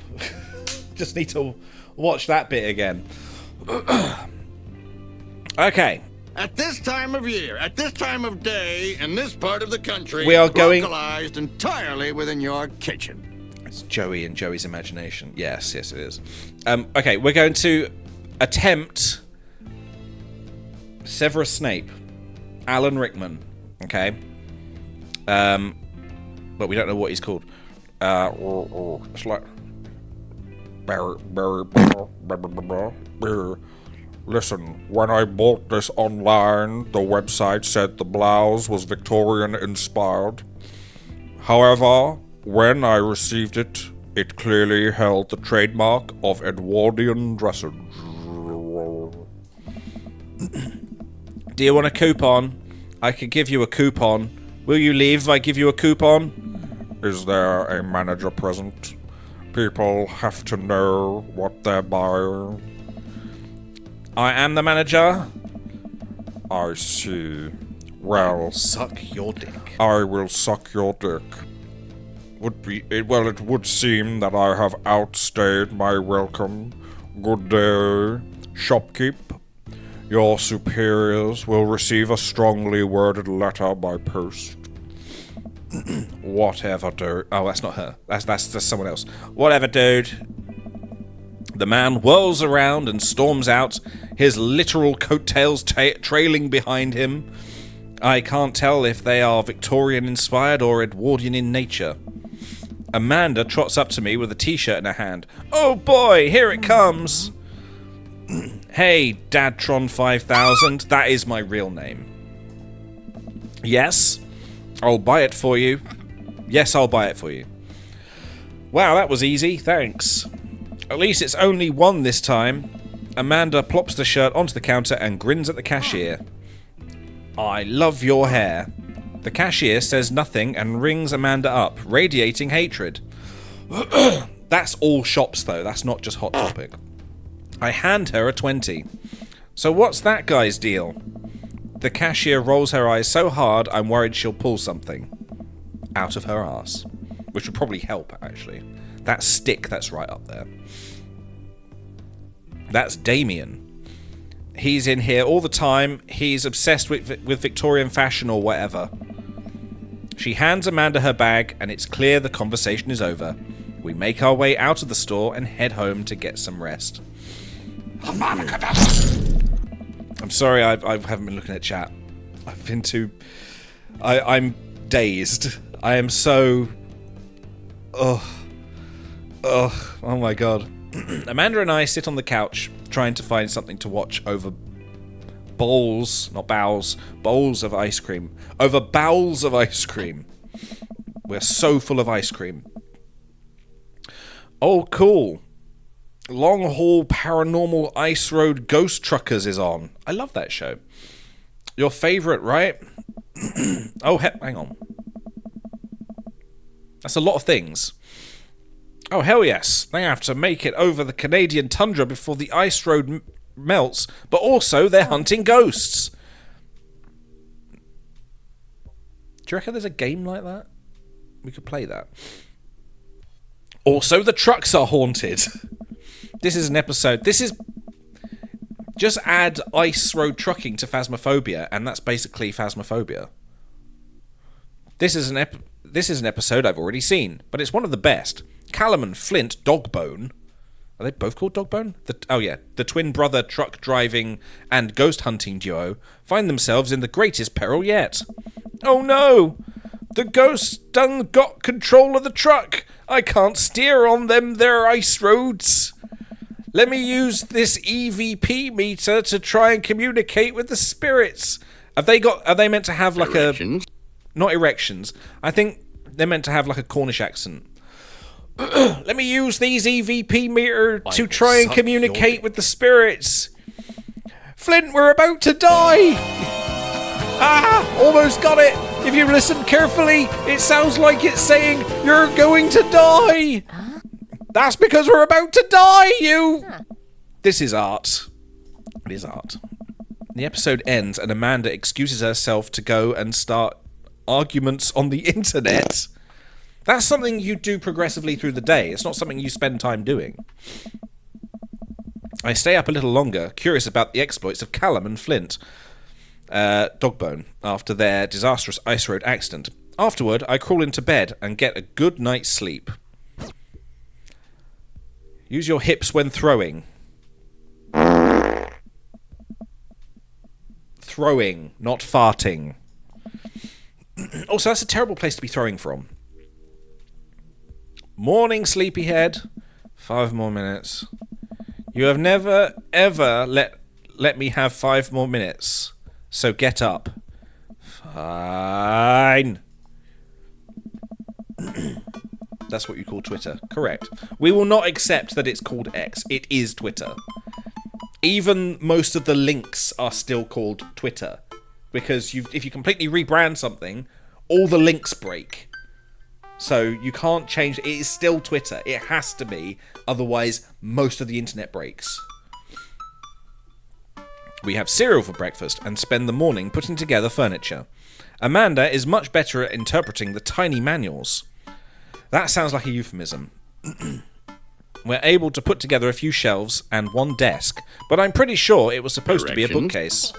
Just need to watch that bit again. Okay. At this time of year, at this time of day, in this part of the country, We are going- localized entirely within your kitchen. It's Joey and Joey's imagination. Yes, yes it is. Okay, we're going to attempt Severus Snape. Alan Rickman. Okay. But we don't know what he's called. It's like... Listen, when I bought this online, the website said the blouse was Victorian inspired. However, when I received it, it clearly held the trademark of Edwardian dressage. Do you want a coupon? I could give you a coupon. Will you leave if I give you a coupon? Is there a manager present? People have to know what they're buying. I am the manager. I see. Well, Suck your dick. I will suck your dick. It would seem that I have outstayed my welcome. Good day, shopkeep. Your superiors will receive a strongly worded letter by post. Whatever, dude. Oh, that's not her. That's someone else. Whatever, dude. The man whirls around and storms out, his literal coattails trailing behind him. I can't tell if they are Victorian-inspired or Edwardian in nature. Amanda trots up to me with a t-shirt in her hand. Oh boy, here it comes! Hey, Dadtron 5000, that is my real name. Yes, I'll buy it for you. Yes, I'll buy it for you. Wow, that was easy, thanks. At least it's only one this time. Amanda plops the shirt onto the counter and grins at the cashier. I love your hair. The cashier says nothing and rings Amanda up, radiating hatred. That's all shops though, that's not just Hot Topic. I hand her a 20. So what's that guy's deal? The cashier rolls her eyes so hard I'm worried she'll pull something out of her ass. Which would probably help, actually. That stick that's right up there. That's Damien. He's in here all the time. He's obsessed with Victorian fashion or whatever. She hands Amanda her bag, and it's clear the conversation is over. We make our way out of the store and head home to get some rest. I'm sorry, I haven't been looking at chat. I've been too... I'm dazed. I am so... Oh my god. Amanda and I sit on the couch trying to find something to watch over bowls, not bowels, bowls of ice cream. Over bowls of ice cream. We're so full of ice cream. Oh, cool. Long Haul Paranormal Ice Road Ghost Truckers is on. I love that show. Your favourite, right? Oh, hang on. That's a lot of things. Oh, hell yes. They have to make it over the Canadian tundra before the ice road melts, but also they're hunting ghosts. Do you reckon there's a game like that? We could play that. Also, the trucks are haunted. This is an episode. This is Just add ice road trucking to Phasmophobia, and that's basically Phasmophobia. This is an episode I've already seen, but it's one of the best. Callum and Flint Dogbone. Are they both called Dogbone? The twin brother truck driving and ghost hunting duo find themselves in the greatest peril yet. Oh no! The ghost done got control of the truck! I can't steer on them there ice roads! Let me use this EVP meter to try and communicate with the spirits. Are they meant to have like Erections? not erections. I think they're meant to have like a Cornish accent. Let me use these EVP meter to try and communicate with the spirits. Flint, we're about to die! Ah, almost got it. If you listen carefully, it sounds like it's saying you're going to die. That's because we're about to die, you. This is art. It is art. The episode ends and Amanda excuses herself to go and start arguments on the internet. That's something you do progressively through the day. It's not something you spend time doing. I stay up a little longer, curious about the exploits of Callum and Flint, Dogbone, after their disastrous ice road accident. Afterward, I crawl into bed and get a good night's sleep. Use your hips when throwing. Throwing, not farting. Also, that's a terrible place to be throwing from. Morning, sleepyhead. 5 more minutes. You have never, ever let me have 5 more minutes. So get up. Fine. That's what you call Twitter. Correct. We will not accept that it's called X. It is Twitter. Even most of the links are still called Twitter. Because if you completely rebrand something, all the links break. So you can't change it. It is still Twitter. It has to be. Otherwise, most of the internet breaks. We have cereal for breakfast and spend the morning putting together furniture. Amanda is much better at interpreting the tiny manuals. That sounds like a euphemism. We're able to put together a few shelves and one desk, but I'm pretty sure it was supposed to be a bookcase.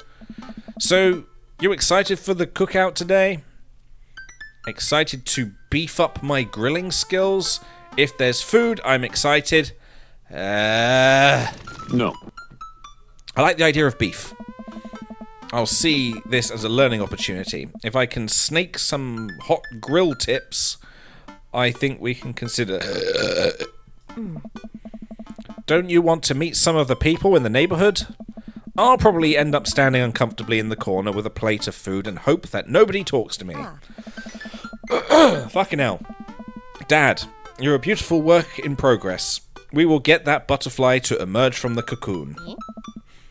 So, you excited for the cookout today? Excited to beef up my grilling skills? If there's food, I'm excited. No. I like the idea of beef. I'll see this as a learning opportunity. If I can snake some hot grill tips, I think we can consider... Don't you want to meet some of the people in the neighborhood? I'll probably end up standing uncomfortably in the corner with a plate of food and hope that nobody talks to me. Fucking hell. Dad, you're a beautiful work in progress. We will get that butterfly to emerge from the cocoon.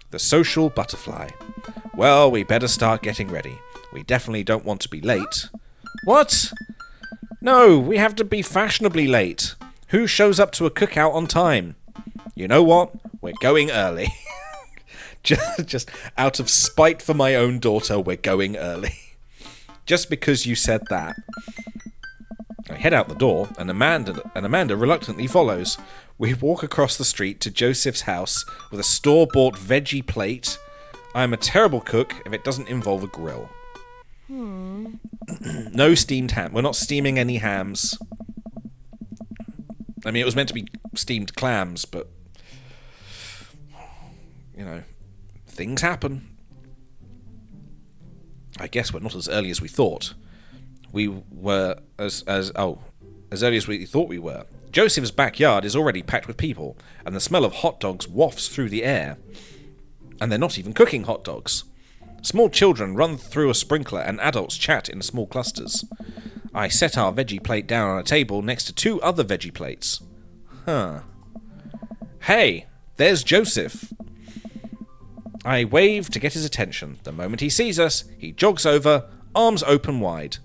The social butterfly. Well, we better start getting ready. We definitely don't want to be late. What? No, we have to be fashionably late. Who shows up to a cookout on time? You know what? We're going early. just out of spite for my own daughter, we're going early. Just because you said that. I head out the door, and Amanda reluctantly follows. We walk across the street to Joseph's house with a store-bought veggie plate. I am a terrible cook if it doesn't involve a grill. No steamed ham. We're not steaming any hams. I mean, it was meant to be steamed clams, but... You know, things happen. I guess we're not as early as we thought. We were as early as we thought we were. Joseph's backyard is already packed with people, and the smell of hot dogs wafts through the air. And they're not even cooking hot dogs. Small children run through a sprinkler, and adults chat in small clusters. I set our veggie plate down on a table next to 2 other veggie plates. Hey, there's Joseph. I wave to get his attention. The moment he sees us, he jogs over, arms open wide.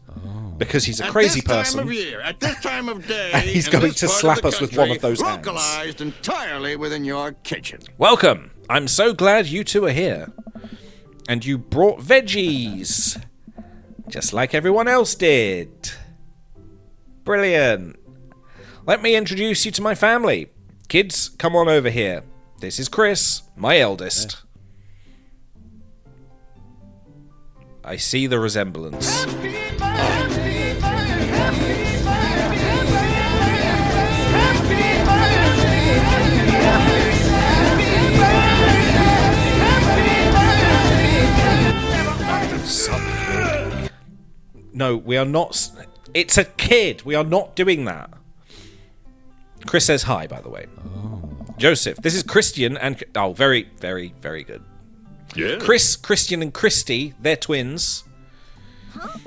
Because he's a crazy person. At this time of day, and he's going to slap us with one of those hands. Localized entirely within your kitchen. Welcome. I'm so glad you two are here. And you brought veggies. Just like everyone else did. Brilliant. Let me introduce you to my family. Kids, come on over here. This is Chris, my eldest. I see the resemblance. No, we are not. It's a kid. We are not doing that. Chris says hi, by the way. Joseph, this is Christian and... Oh, very, very, very good. Yeah. Chris, Christian, and Christy, they're twins. Huh?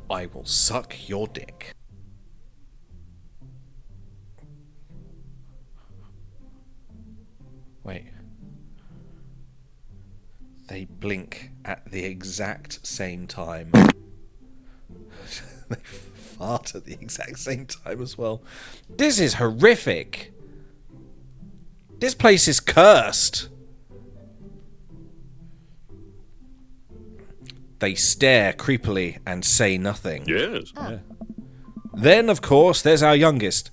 I will suck your dick. Wait. They blink at the exact same time. They fart at the exact same time as well. This is horrific. This place is cursed. They stare creepily and say nothing. Yes. Yeah. Then, of course, there's our youngest,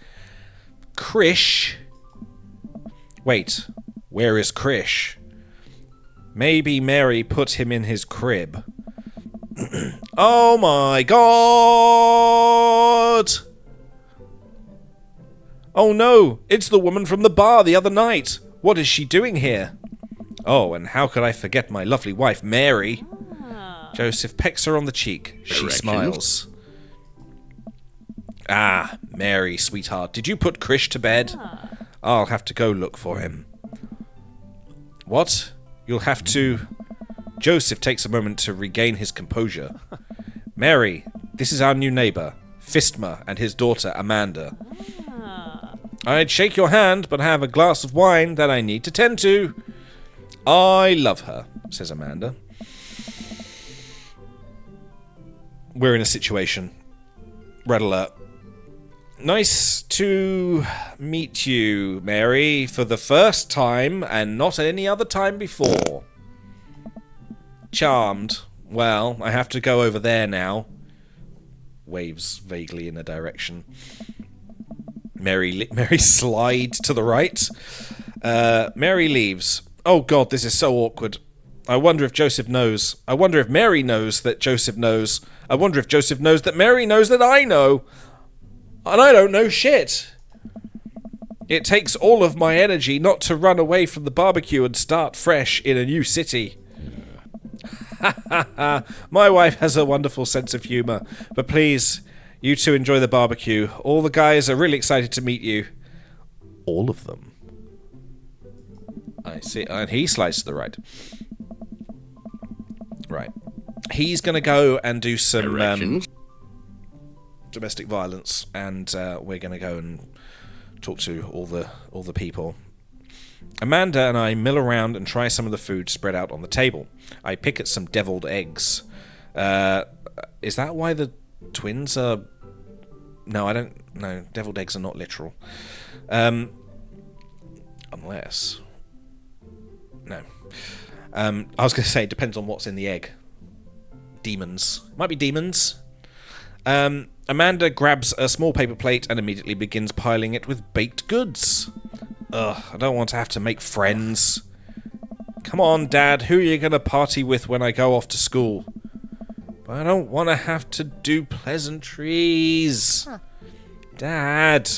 Krish. Wait, where is Krish? Maybe Mary put him in his crib. Oh my god! Oh no, it's the woman from the bar the other night. What is she doing here? Oh, and how could I forget my lovely wife, Mary? Joseph pecks her on the cheek. She Erections? smiles. Ah, Mary, sweetheart, did you put Krish to bed? I'll have to go look for him. What? You'll have to... Joseph takes a moment to regain his composure. Mary, this is our new neighbor, Fistma, and his daughter, Amanda. I'd shake your hand, but I have a glass of wine that I need to tend to. I love her, says Amanda. We're in a situation. Red alert. Nice to meet you, Mary, for the first time and not any other time before. Charmed. Well, I have to go over there now. Waves vaguely in a direction. Mary slides to the right. Mary leaves. Oh god, this is so awkward. I wonder if Joseph knows. I wonder if Mary knows that Joseph knows. I wonder if Joseph knows that Mary knows that I know. And I don't know shit. It takes all of my energy not to run away from the barbecue and start fresh in a new city. My wife has a wonderful sense of humor. But please, you two enjoy the barbecue. All the guys are really excited to meet you. All of them. I see. And he slides to the right. Right. He's going to go and do some domestic violence, and we're going to go and talk to all the people. Amanda and I mill around and try some of the food spread out on the table. I pick at some deviled eggs. Is that why the twins are... No, I don't... No, deviled eggs are not literal. Unless... No. I was going to say, it depends on what's in the egg. Demons. Might be demons. Amanda grabs a small paper plate and immediately begins piling it with baked goods. Ugh, I don't want to have to make friends. Come on, Dad, who are you going to party with when I go off to school? But I don't want to have to do pleasantries. Huh. Dad.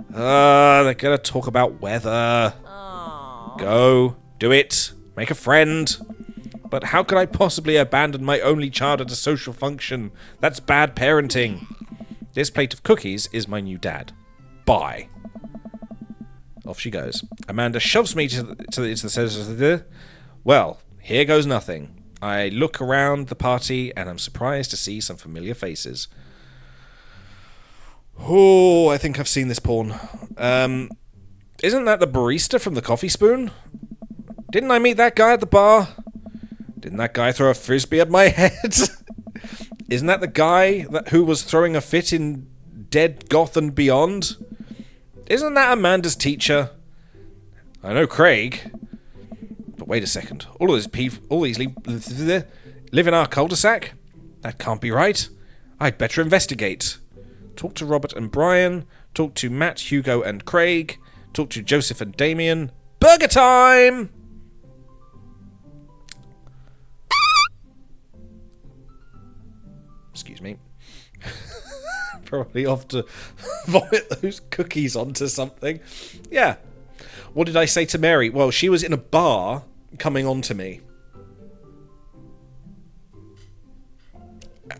They're going to talk about weather. Aww. Go. Do it. Make a friend. But how could I possibly abandon my only child at a social function? That's bad parenting. This plate of cookies is my new dad. Bye. Off she goes. Amanda shoves me into the... Well, here goes nothing. I look around the party and I'm surprised to see some familiar faces. Oh, I think I've seen this porn. Isn't that the barista from the Coffee Spoon? Didn't I meet that guy at the bar? Didn't that guy throw a frisbee at my head? Isn't that the guy who was throwing a fit in Dead Goth and Beyond? Isn't that Amanda's teacher? I know Craig. But wait a second. All these live in our cul-de-sac? That can't be right. I'd better investigate. Talk to Robert and Brian. Talk to Matt, Hugo, and Craig. Talk to Joseph and Damien. Burger time! Excuse me. Probably off to vomit those cookies onto something. Yeah. What did I say to Mary? Well, she was in a bar coming on to me.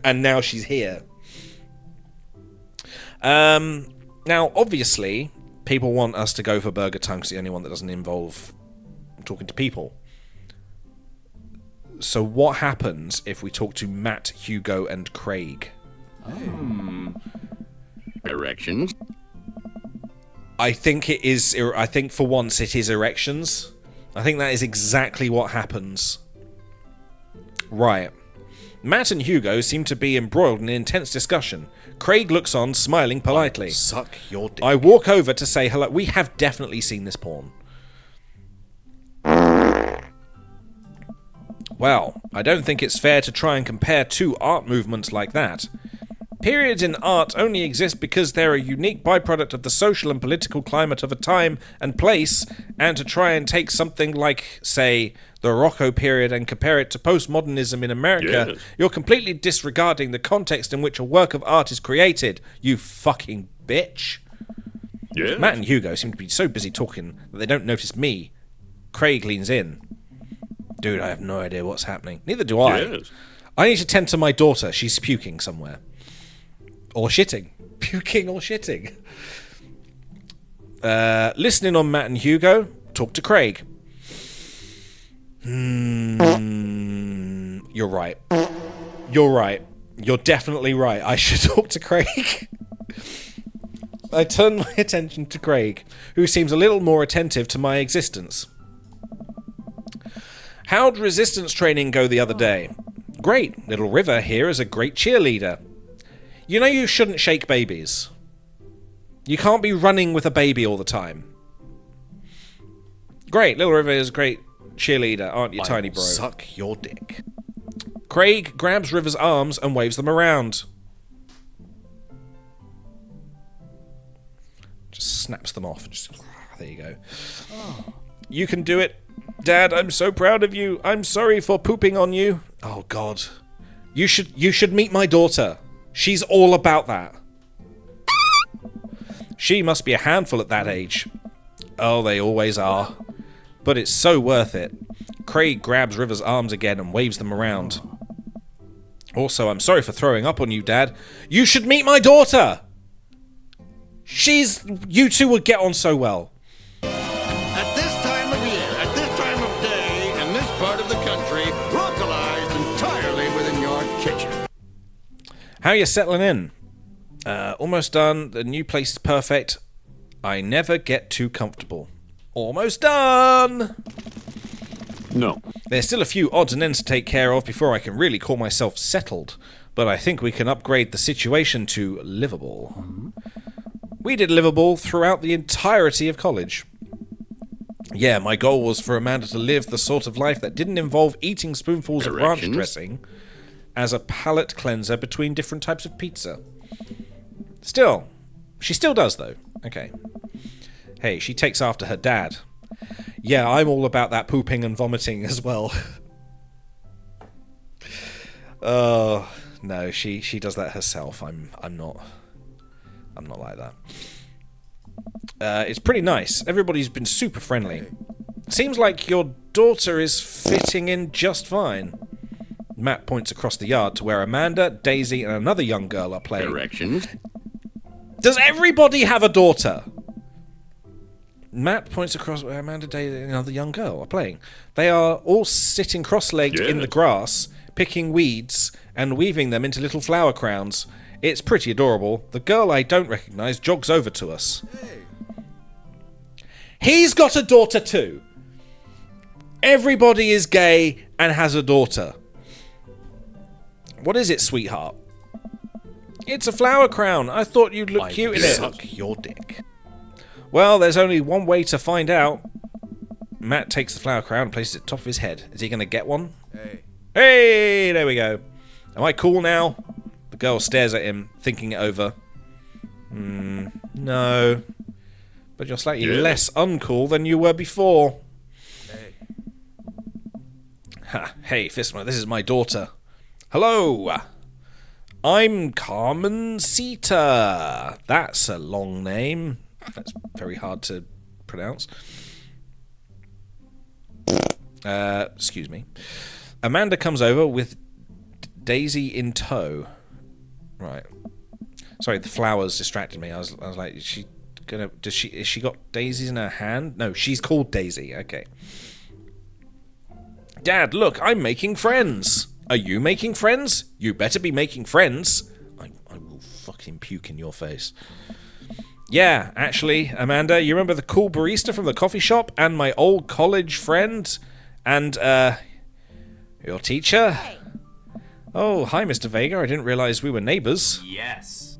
And now she's here. Now, obviously, people want us to go for Burger Time because it's the only one that doesn't involve talking to people. So what happens if we talk to Matt, Hugo, and Craig? Erections. I think it is. I think for once it is erections. I think that is exactly what happens. Right. Matt and Hugo seem to be embroiled in an intense discussion. Craig looks on, smiling politely. Suck your dick. I walk over to say hello. We have definitely seen this porn. Well, I don't think it's fair to try and compare two art movements like that. Periods in art only exist because they're a unique byproduct of the social and political climate of a time and place, and to try and take something like, say, the Rococo period and compare it to postmodernism in America, Yes. you're completely disregarding the context in which a work of art is created, you fucking bitch. Yes. Matt and Hugo seem to be so busy talking that they don't notice me. Craig leans in. Dude, I have no idea what's happening. Neither do I. Yes. I need to tend to my daughter. She's puking somewhere. Or shitting. Puking or shitting. Listening on Matt and Hugo, talk to Craig. You're right. You're right. You're definitely right. I should talk to Craig. I turn my attention to Craig, who seems a little more attentive to my existence. How'd resistance training go the other day? Great. Little River here is a great cheerleader. You know you shouldn't shake babies. You can't be running with a baby all the time. Great. Little River is a great cheerleader, aren't you, tiny bro? Suck your dick. Craig grabs River's arms and waves them around. Just snaps them off. Just, there you go. You can do it. Dad, I'm so proud of you. I'm sorry for pooping on you. Oh, God. You should meet my daughter. She's all about that. She must be a handful at that age. Oh, they always are. But it's so worth it. Craig grabs River's arms again and waves them around. Also, I'm sorry for throwing up on you, Dad. You should meet my daughter! You two would get on so well. At this time of year, at this time of day, in this part of the country, localized entirely within your kitchen. How you settling in? Almost done. The new place is perfect. I never get too comfortable. Almost done! No. There's still a few odds and ends to take care of before I can really call myself settled, but I think we can upgrade the situation to livable. We did livable throughout the entirety of college. Yeah, my goal was for Amanda to live the sort of life that didn't involve eating spoonfuls of ranch Directions? dressing as a palate cleanser between different types of pizza. Still, she still does though. Okay. Hey, she takes after her dad. Yeah, I'm all about that pooping and vomiting as well. Oh, no, she does that herself. I'm not like that. It's pretty nice. Everybody's been super friendly. Seems like your daughter is fitting in just fine. Matt points across the yard to where Amanda, Daisy, and another young girl are playing. Erections. Does everybody have a daughter? Matt points across where Amanda, Daisy, and another young girl are playing. They are all sitting cross-legged in the grass, picking weeds and weaving them into little flower crowns. It's pretty adorable. The girl I don't recognise jogs over to us. He's got a daughter too. Everybody is gay and has a daughter. What is it, sweetheart? It's a flower crown. I thought you'd look cute in it. Suck your dick. Well, there's only one way to find out. Matt takes the flower crown and places it at the top of his head. Is he going to get one? Hey, there we go. Am I cool now? The girl stares at him, thinking it over. No. But you're slightly Yeah. less uncool than you were before. Ha, hey, Fistma, this is my daughter. Hello! I'm Carmen Sita. That's a long name. That's very hard to pronounce. Excuse me. Amanda comes over with Daisy in tow. Right. Sorry, the flowers distracted me. I was like, is she got daisies in her hand? No, she's called Daisy. Okay. Dad, look, I'm making friends. Are you making friends? You better be making friends. I will fucking puke in your face. Yeah, actually, Amanda, you remember the cool barista from the coffee shop and my old college friend and, your teacher? Hey. Oh, hi, Mr. Vega. I didn't realize we were neighbors. Yes.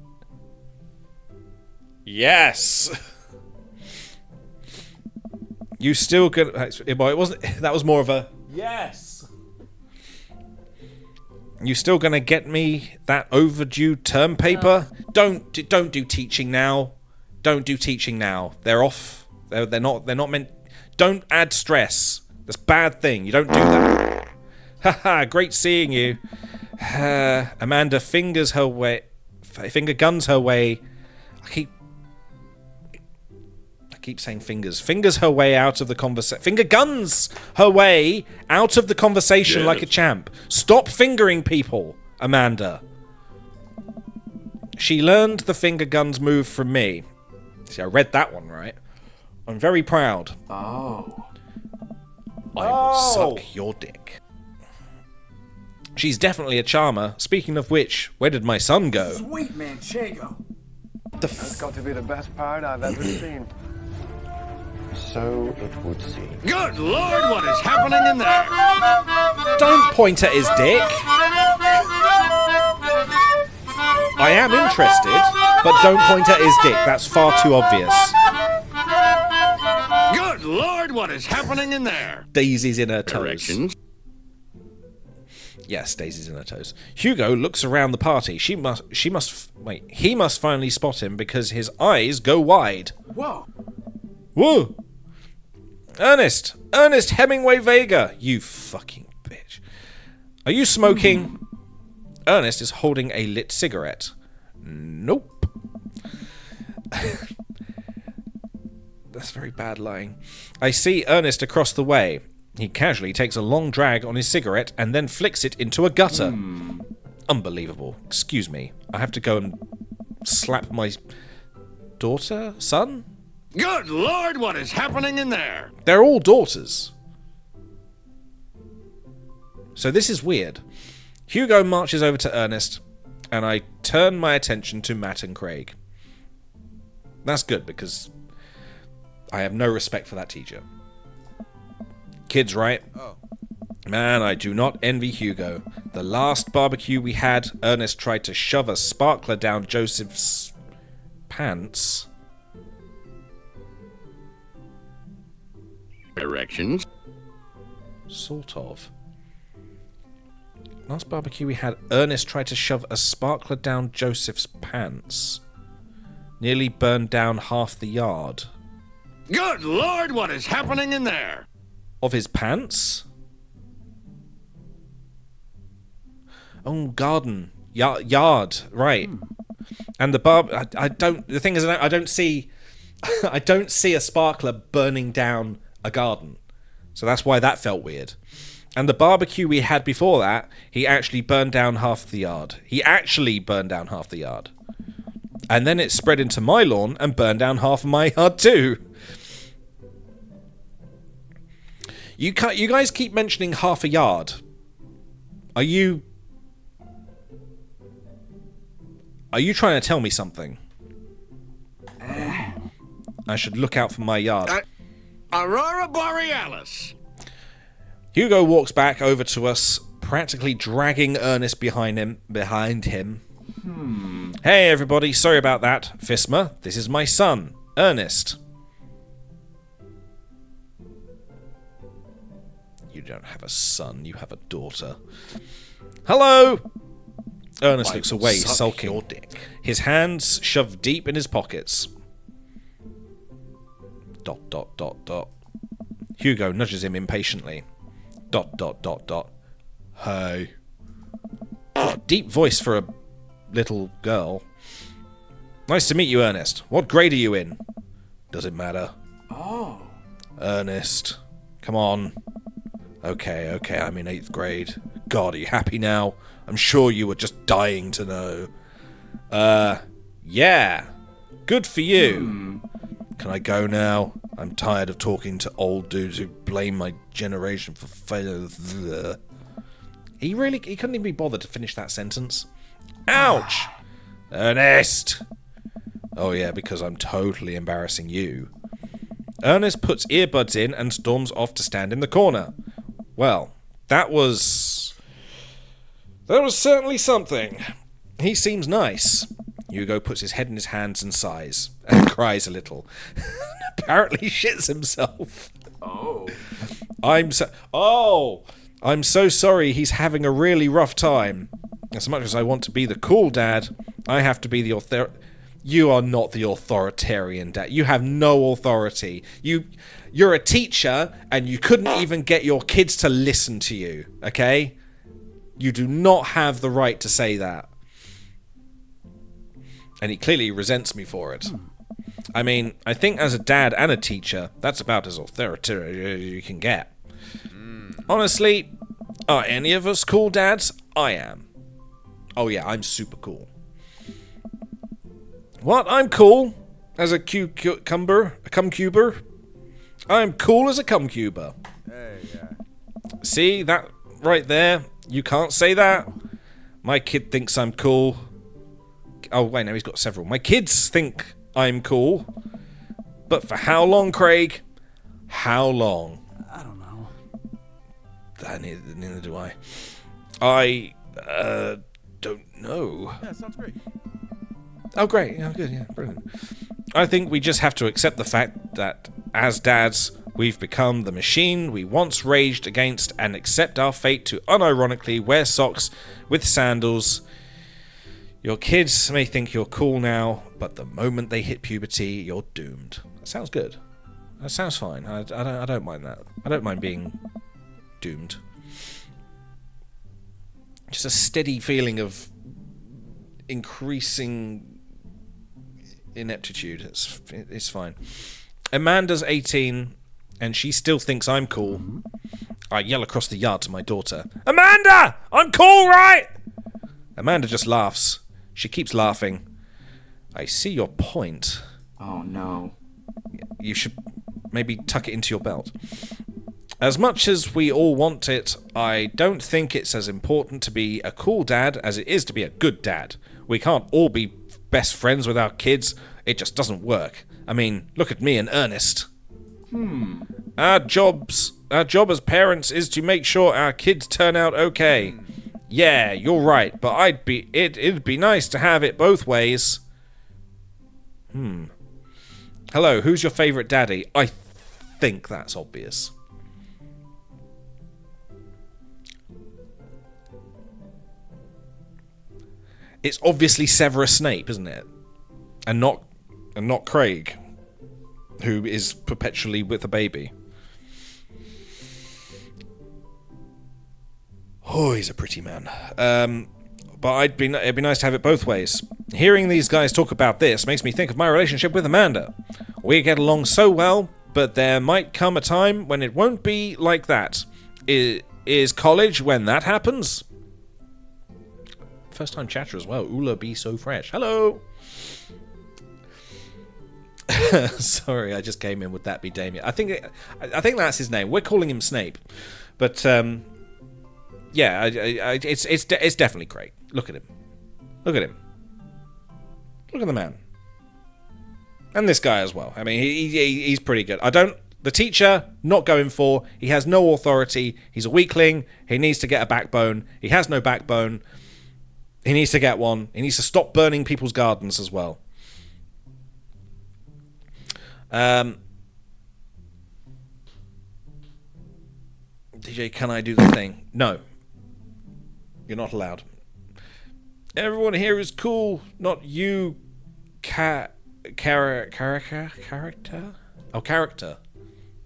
Yes. You still gonna? Well, it wasn't. That was more of a yes. You still gonna get me that overdue term paper? Don't do teaching now. Don't do teaching now. They're off. They're not meant. Don't add stress. That's a bad thing. You don't do that. Haha. Great seeing you. Amanda finger guns her way. I keep saying fingers her way out of the conversation. Finger guns her way out of the conversation like a champ. Stop fingering people, Amanda. She learned the finger guns move from me. See, I read that one right. I'm very proud. Oh. I will suck your dick. She's definitely a charmer. Speaking of which, where did my son go? Sweet Manchego. That's got to be the best part I've ever seen. So it would seem. Good Lord, what is happening in there? Don't point at his dick. I am interested, but don't point at his dick. That's far too obvious. Good Lord, what is happening in there? Daisy's in her toes. Directions. Yes, Daisy's in her toes. Hugo looks around the party. He must finally spot him because his eyes go wide. Whoa. Whoa! Ernest Hemingway Vega, you fucking bitch. Are you smoking? Ernest is holding a lit cigarette. Nope. That's very bad lying. I see Ernest across the way. He casually takes a long drag on his cigarette and then flicks it into a gutter. Unbelievable. Excuse me. I have to go and slap my son? Good Lord, what is happening in there? They're all daughters. So this is weird. Hugo marches over to Ernest, and I turn my attention to Matt and Craig. That's good, because I have no respect for that teacher. Kids, right? Oh. Man, I do not envy Hugo. The last barbecue we had, Ernest tried to shove a sparkler down Joseph's pants. Directions. Sort of. Last barbecue we had, Ernest tried to shove a sparkler down Joseph's pants. Nearly burned down half the yard. Good Lord, what is happening in there? Of his pants? Oh, garden. Yard. Right. And the I don't... The thing is, I don't see... I don't see a sparkler burning down a garden. So that's why that felt weird. And the barbecue we had before that, he actually burned down half the yard. And then it spread into my lawn and burned down half of my yard too. You guys keep mentioning half a yard. Are you trying to tell me something? I should look out for my yard. Aurora Borealis. Hugo walks back over to us, practically dragging Ernest behind him. Hey everybody, sorry about that. Fisma, this is my son, Ernest. You don't have a son, you have a daughter. Hello! Ernest I looks will away, suck sulking. your dick. His hands shoved deep in his pockets. ... Hugo nudges him impatiently. ... Hey. What a deep voice for a little girl. Nice to meet you, Ernest. What grade are you in? Does it matter? Oh. Ernest. Come on. Okay, I'm in 8th grade. God, are you happy now? I'm sure you were just dying to know. Yeah. Good for you. Can I go now? I'm tired of talking to old dudes who blame my generation for failure. He couldn't even be bothered to finish that sentence. Ouch! Ernest! Oh yeah, because I'm totally embarrassing you. Ernest puts earbuds in and storms off to stand in the corner. Well, that was certainly something. He seems nice. Hugo puts his head in his hands and sighs, and cries a little. Apparently shits himself. Oh. I'm so sorry he's having a really rough time. As much as I want to be the cool dad, I have to be the You are not the authoritarian dad. You have no authority. You're a teacher, and you couldn't even get your kids to listen to you, okay? You do not have the right to say that. And he clearly resents me for it. I mean, I think as a dad and a teacher, that's about as authoritarian as you can get. Honestly, are any of us cool dads? I am. Oh yeah, I'm super cool. What? I'm cool as a cumcuber. I'm cool as a cumcuber. Hey, See that right there? You can't say that. My kid thinks I'm cool. Oh wait, no, he's got several. My kids think I'm cool. But for how long, Craig? How long? I don't know. Neither do I. I don't know. Yeah, sounds great. Oh, great. Yeah, good. Yeah, brilliant. I think we just have to accept the fact that, as dads, we've become the machine we once raged against and accept our fate to unironically wear socks with sandals. Your kids may think you're cool now, but the moment they hit puberty, you're doomed. That sounds good. That sounds fine. I don't mind that. I don't mind being doomed. Just a steady feeling of increasing ineptitude. It's fine. Amanda's 18, and she still thinks I'm cool. I yell across the yard to my daughter, Amanda! I'm cool, right? Amanda just laughs. She keeps laughing. I see your point. Oh no. You should maybe tuck it into your belt. As much as we all want it, I don't think it's as important to be a cool dad as it is to be a good dad. We can't all be best friends with our kids. It just doesn't work. I mean, look at me and Ernest. Our job as parents is to make sure our kids turn out okay. Yeah, you're right, but it'd be nice to have it both ways. Hello, who's your favorite daddy? I think that's obvious. It's obviously Severus Snape, isn't it? And not Craig, who is perpetually with a baby. Oh, he's a pretty man. But it'd be nice to have it both ways. Hearing these guys talk about this makes me think of my relationship with Amanda. We get along so well, but there might come a time when it won't be like that. Is college when that happens? First time chatter as well. Ula be so fresh. Hello. Sorry, I just came in with that be Damien. I think that's his name. We're calling him Snape, but yeah, it's definitely Craig. Look at him. Look at him. Look at the man. And this guy as well. I mean, he's pretty good. The teacher, not going for. He has no authority. He's a weakling. He needs to get a backbone. He has no backbone. He needs to get one. He needs to stop burning people's gardens as well. DJ, can I do the thing? No. You're not allowed. Everyone here is cool, not you, character? Oh, character.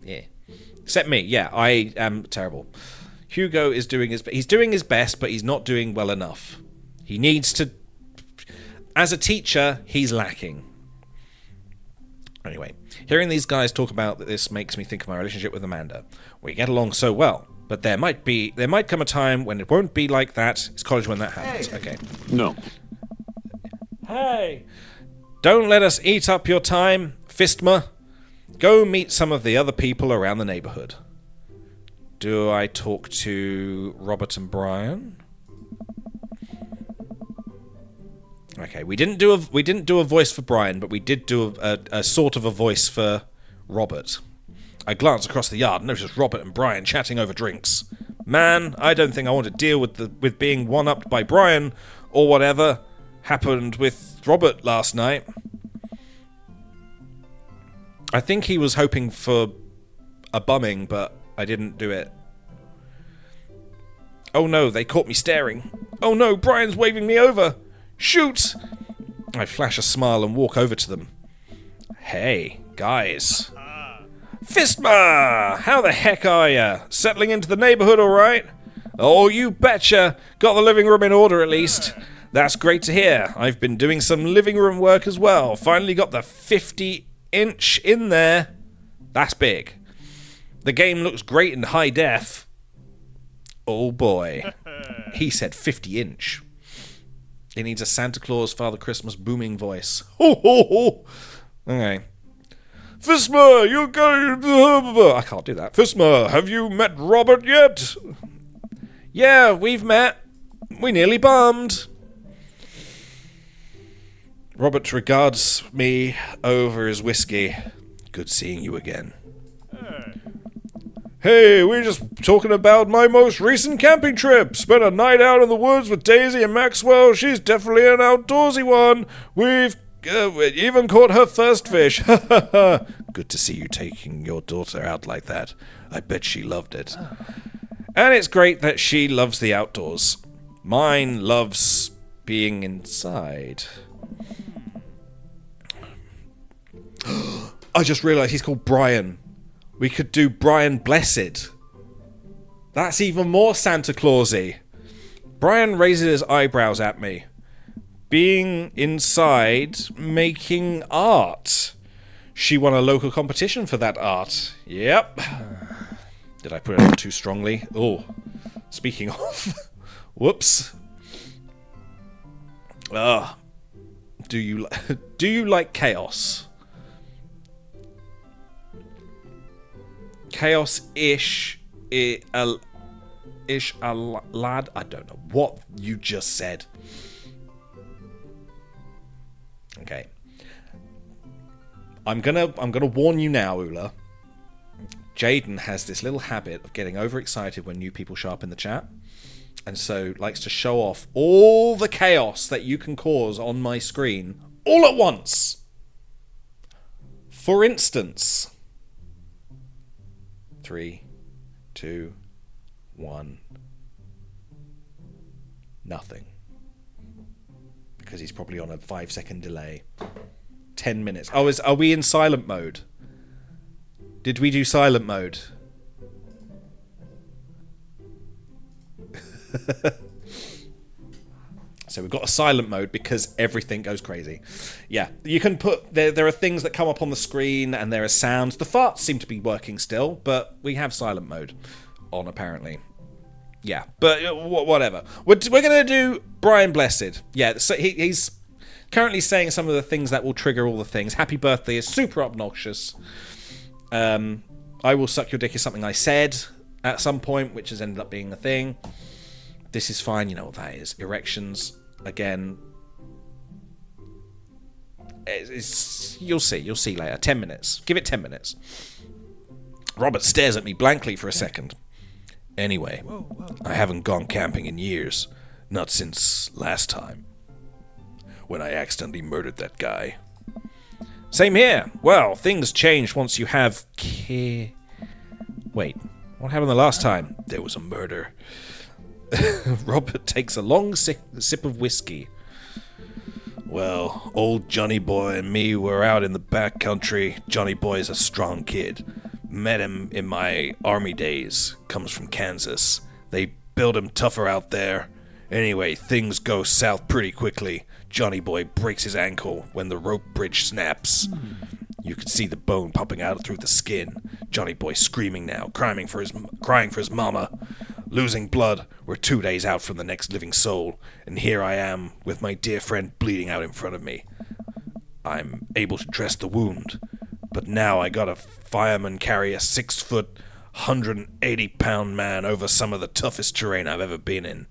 Yeah. Except me. Yeah, I am terrible. Hugo is doing he's doing his best, but he's not doing well enough. He needs to... As a teacher, he's lacking. Anyway, hearing these guys talk about this makes me think of my relationship with Amanda. We get along so well, but there might come a time when it won't be like that. It's college when that happens. Okay. No. Hey! Don't let us eat up your time, Fistma. Go meet some of the other people around the neighborhood. Do I talk to Robert and Brian? Okay, we didn't do a voice for Brian, but we did do a sort of a voice for Robert. I glanced across the yard and noticed Robert and Brian chatting over drinks. Man, I don't think I want to deal with being one-upped by Brian or whatever happened with Robert last night. I think he was hoping for a bumming, but I didn't do it. Oh no, they caught me staring. Oh no, Brian's waving me over. Shoot! I flash a smile and walk over to them. Hey, guys. Fistma! How the heck are ya? Settling into the neighborhood all right? Oh, you betcha. Got the living room in order at least. That's great to hear. I've been doing some living room work as well. Finally got the 50-inch in there. That's big. The game looks great in high def. Oh boy. He said 50-inch. He needs a Santa Claus, Father Christmas booming voice. Ho ho ho! Okay. Fistma, you got... I can't do that. Fistma, have you met Robert yet? Yeah, we've met. We nearly bummed. Robert regards me over his whiskey. Good seeing you again. Hey, we're just talking about my most recent camping trip. Spent a night out in the woods with Daisy and Maxwell. She's definitely an outdoorsy one. We've even caught her first fish. Good to see you taking your daughter out like that. I bet she loved it. And it's great that she loves the outdoors. Mine loves being inside. I just realised he's called Brian. We could do Brian Blessed. That's even more Santa Clausy. Brian raises his eyebrows at me. Being inside, making art. She won a local competition for that art. Yep. Did I put it on too strongly? Oh, speaking of. Whoops. Do you like chaos? Chaos-ish, lad. I don't know what you just said. Okay. I'm gonna warn you now, Ula. Jaden has this little habit of getting overexcited when new people show up in the chat, and so likes to show off all the chaos that you can cause on my screen all at once. For instance, 3, 2, 1. Nothing. Because he's probably on a 5-second delay. 10 minutes. Oh, are we in silent mode? Did we do silent mode? So we've got a silent mode because everything goes crazy. Yeah, you can put... There are things that come up on the screen and there are sounds. The farts seem to be working still, but we have silent mode on, apparently. Yeah, but whatever. We're going to do Brian Blessed. Yeah, so he's currently saying some of the things that will trigger all the things. Happy birthday is super obnoxious. I will suck your dick is something I said at some point, which has ended up being a thing. This is fine, you know what that is. Erections, again. You'll see later. 10 minutes. Give it 10 minutes. Robert stares at me blankly for a second. Anyway, I haven't gone camping in years. Not since last time. When I accidentally murdered that guy. Same here. Well, things change once you have... Wait, what happened the last time? There was a murder. Robert takes a long sip of whiskey. Well, old Johnny Boy and me were out in the back country. Johnny Boy's a strong kid. Met him in my army days. Comes from Kansas. They build him tougher out there. Anyway, things go south pretty quickly. Johnny Boy breaks his ankle when the rope bridge snaps. You can see the bone popping out through the skin. Johnny Boy screaming now, crying for his mama. Losing blood. We're 2 days out from the next living soul, and here I am with my dear friend bleeding out in front of me. I'm able to dress the wound, but now I gotta fireman carry a 6-foot, 180-pound man over some of the toughest terrain I've ever been in.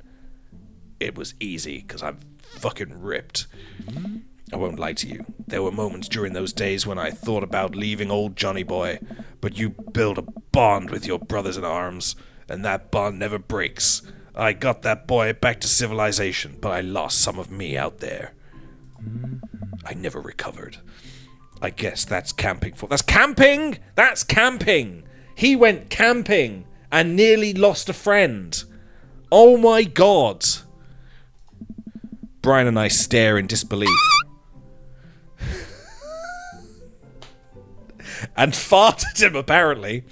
It was easy, because I'm fucking ripped. I won't lie to you. There were moments during those days when I thought about leaving old Johnny Boy, but you build a bond with your brothers in arms, and that bond never breaks. I got that boy back to civilization, but I lost some of me out there. I never recovered. I guess that's camping for... That's camping! That's camping! He went camping and nearly lost a friend. Oh my god. Brian and I stare in disbelief. And fart at him, apparently.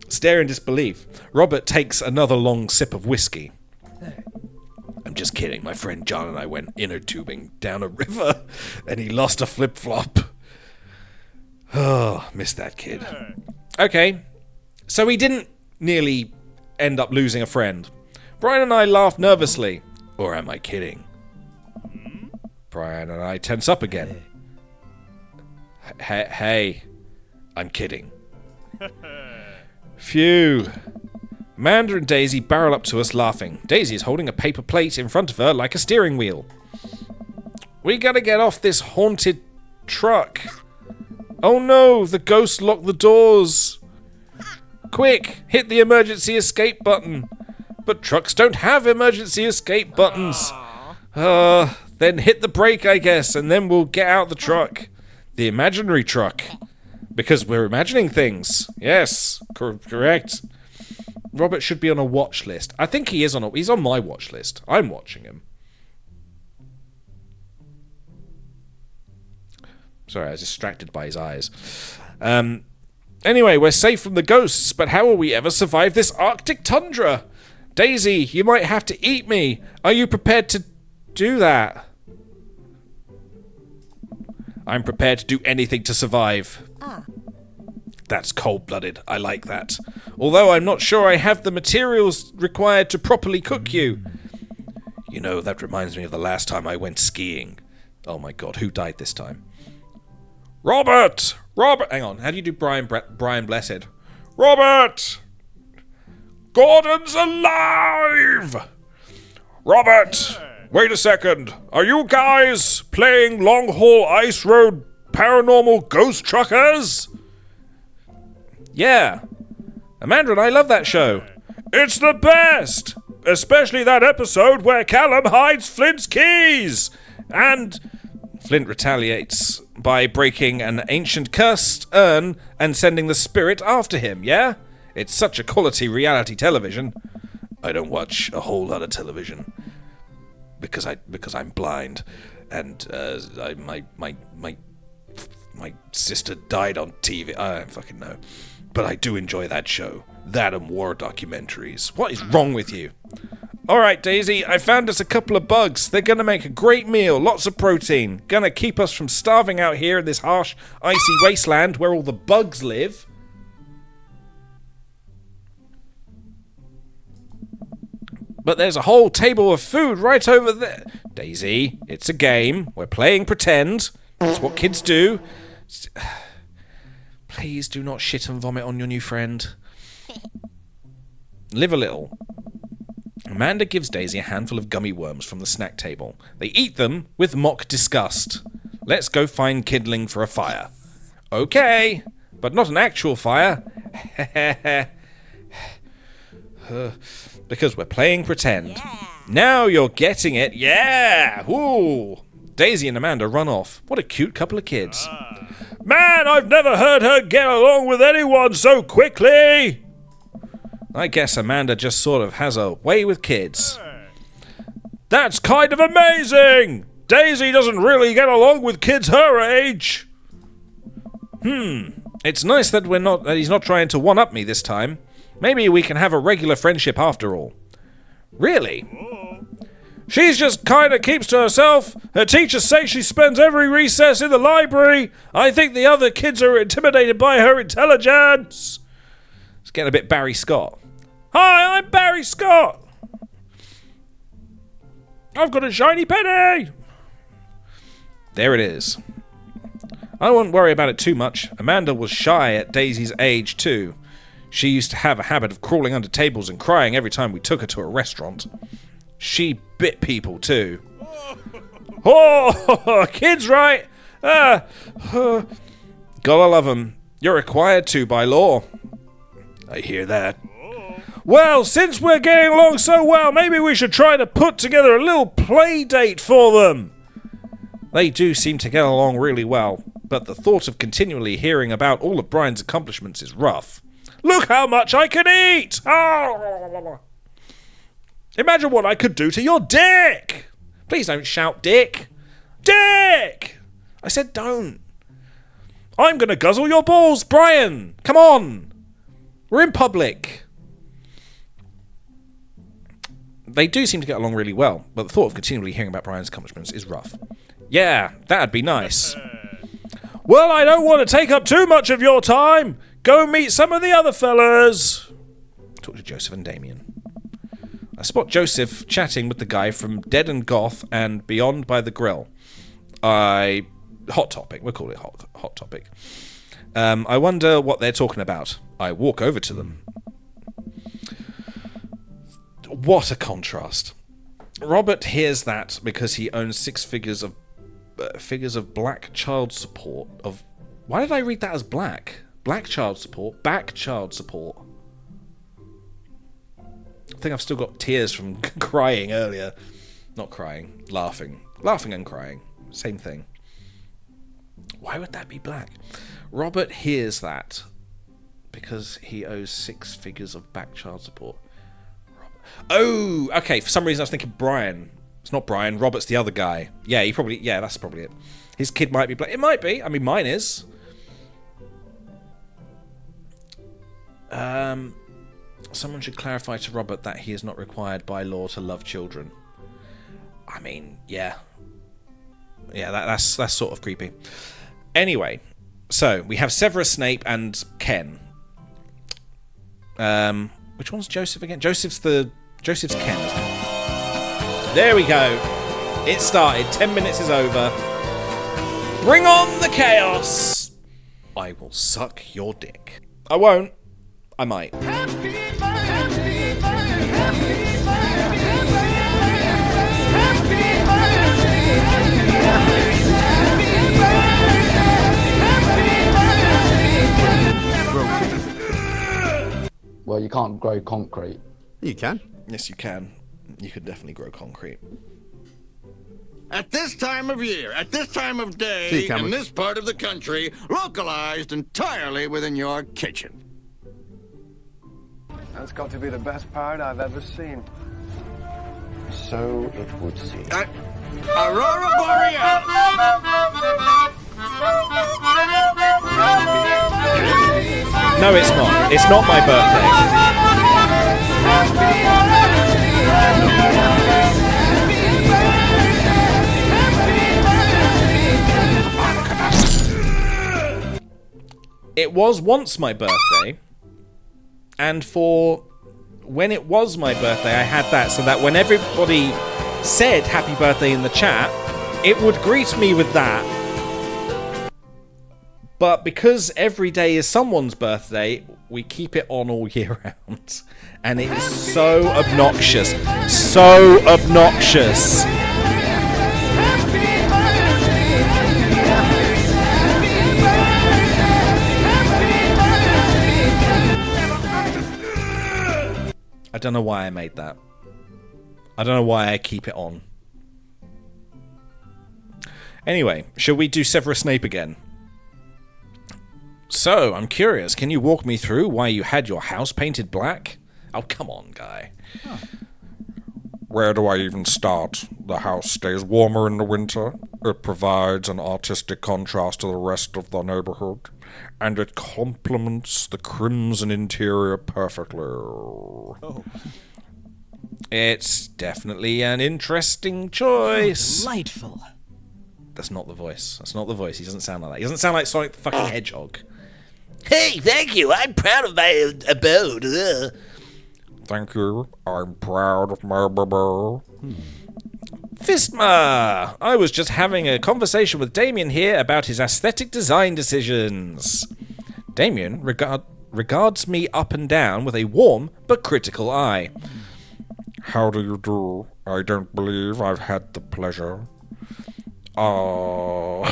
Stare in disbelief. Robert takes another long sip of whiskey. I'm just kidding. My friend John and I went inner tubing down a river, and he lost a flip-flop. Oh, missed that kid. Okay, so he didn't nearly end up losing a friend. Brian and I laugh nervously. Or am I kidding? Brian and I tense up again. Hey, I'm kidding. Phew. Amanda and Daisy barrel up to us laughing. Daisy is holding a paper plate in front of her like a steering wheel. We gotta get off this haunted truck. Oh no, the ghost locked the doors. Quick, hit the emergency escape button. But trucks don't have emergency escape buttons. Then hit the brake, I guess, and then we'll get out the truck. The imaginary truck. Because we're imagining things. Yes, correct. Robert should be on a watch list. I think he is on he's on my watch list. I'm watching him. Sorry, I was distracted by his eyes. Anyway, we're safe from the ghosts, but how will we ever survive this Arctic tundra? Daisy, you might have to eat me. Are you prepared to do that? I'm prepared to do anything to survive. That's cold-blooded. I like that. Although I'm not sure I have the materials required to properly cook you. You know, that reminds me of the last time I went skiing. Oh my god, who died this time? Robert! Robert! Hang on, how do you do Brian Blessed? Robert! Gordon's alive! Robert! Wait a second. Are you guys playing Long Haul Ice Road Paranormal Ghost Truckers? Yeah. Amanda and I love that show. It's the best! Especially that episode where Callum hides Flint's keys! And Flint retaliates by breaking an ancient cursed urn and sending the spirit after him, yeah? It's such a quality reality television. I don't watch a whole lot of television. Because I'm blind. And my sister died on TV. I don't fucking know. But I do enjoy that show. That and war documentaries. What is wrong with you? Alright, Daisy, I found us a couple of bugs. They're gonna make a great meal, lots of protein. Gonna keep us from starving out here in this harsh, icy wasteland where all the bugs live. But there's a whole table of food right over there. Daisy, it's a game. We're playing pretend. That's what kids do. Please do not shit and vomit on your new friend. Live a little. Amanda gives Daisy a handful of gummy worms from the snack table. They eat them with mock disgust. Let's go find kindling for a fire. Okay, but not an actual fire. Because we're playing pretend. Yeah. Now you're getting it. Yeah! Woo! Daisy and Amanda run off. What a cute couple of kids. Man, I've never heard her get along with anyone so quickly! I guess Amanda just sort of has a way with kids. That's kind of amazing! Daisy doesn't really get along with kids her age. It's nice that he's not trying to one-up me this time. Maybe we can have a regular friendship after all. Really? She's just kinda keeps to herself. Her teachers say she spends every recess in the library. I think the other kids are intimidated by her intelligence. It's getting a bit Barry Scott. Hi, I'm Barry Scott. I've got a shiny penny. There it is. I wouldn't worry about it too much. Amanda was shy at Daisy's age too. She used to have a habit of crawling under tables and crying every time we took her to a restaurant. She bit people too. Oh, kids, right? Gotta love 'em. You're required to by law. I hear that. Well, since we're getting along so well, maybe we should try to put together a little play date for them. They do seem to get along really well, but the thought of continually hearing about all of Brian's accomplishments is rough. Look how much I can eat! Oh. Imagine what I could do to your dick! Please don't shout, Dick! Dick! I said don't. I'm gonna guzzle your balls, Brian! Come on! We're in public. They do seem to get along really well, but the thought of continually hearing about Brian's accomplishments is rough. Yeah, that'd be nice. Well, I don't want to take up too much of your time. Go meet some of the other fellas. Talk to Joseph and Damien. I spot Joseph chatting with the guy from Dead and Goth and Beyond by the Grill. Hot topic. We'll call it hot topic. I wonder what they're talking about. I walk over to them. What a contrast. Robert hears that because he owns 6 figures of black child support of... Why did I read that as black? Black child support, back child support. I think I've still got tears from crying earlier. Not crying, laughing. Laughing and crying. Same thing. Why would that be black? Robert hears that because he owes 6 figures of back child support. Oh, okay. For some reason I was thinking Brian. It's not Brian. Robert's the other guy. Yeah, that's probably it. His kid might be black. It might be. I mean, mine is. Someone should clarify to Robert that he is not required by law to love children. I mean, yeah. Yeah, that's sort of creepy. Anyway, so we have Severus Snape and Ken. Which one's Joseph again? Joseph's Ken, isn't it? There we go. It started. 10 minutes is over. Bring on the chaos. I will suck your dick. I won't. I might. Well, you can't grow concrete. You can. Yes, you can. You could definitely grow concrete. At this time of year, at this time of day, in this part of the country, localized entirely within your kitchen. That's got to be the best part I've ever seen. So it would seem. Aurora Borealis! No, it's not. It's not my birthday. It was once my birthday, and for when it was my birthday, I had that so that when everybody said happy birthday in the chat, it would greet me with that. But because every day is someone's birthday, we keep it on all year round. And it is so obnoxious. So obnoxious. I don't know why I made that. I don't know why I keep it on. Anyway, shall we do Severus Snape again? So, I'm curious, can you walk me through why you had your house painted black? Oh, come on, guy. Huh. Where do I even start? The house stays warmer in the winter. It provides an artistic contrast to the rest of the neighborhood. And it complements the crimson interior perfectly. Oh, It's definitely an interesting choice. delightful. That's not the voice. That's not the voice. He doesn't sound like that. He doesn't sound like Sonic the fucking Hedgehog. Hey, thank you. I'm proud of my abode. Thank you. I'm proud of my abode. Fistma! I was just having a conversation with Damien here about his aesthetic design decisions. Damien regards me up and down with a warm but critical eye. How do you do? I don't believe I've had the pleasure. Oh,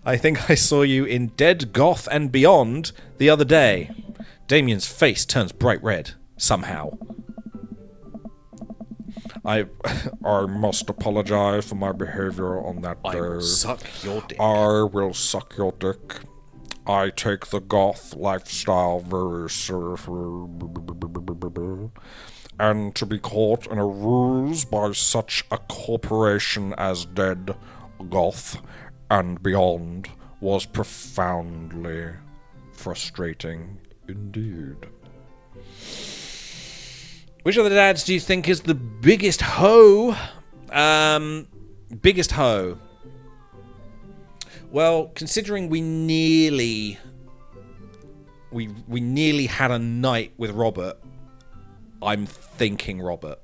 I think I saw you in Dead Goth and Beyond the other day. Damien's face turns bright red, somehow. I must apologize for my behavior on that day. I will suck your dick. I will suck your dick. I take the goth lifestyle very seriously. And to be caught in a ruse by such a corporation as Dead Goth and Beyond was profoundly frustrating indeed. Which of the dads do you think is the biggest hoe? Biggest hoe. Well, considering we nearly had a night with Robert, I'm thinking Robert.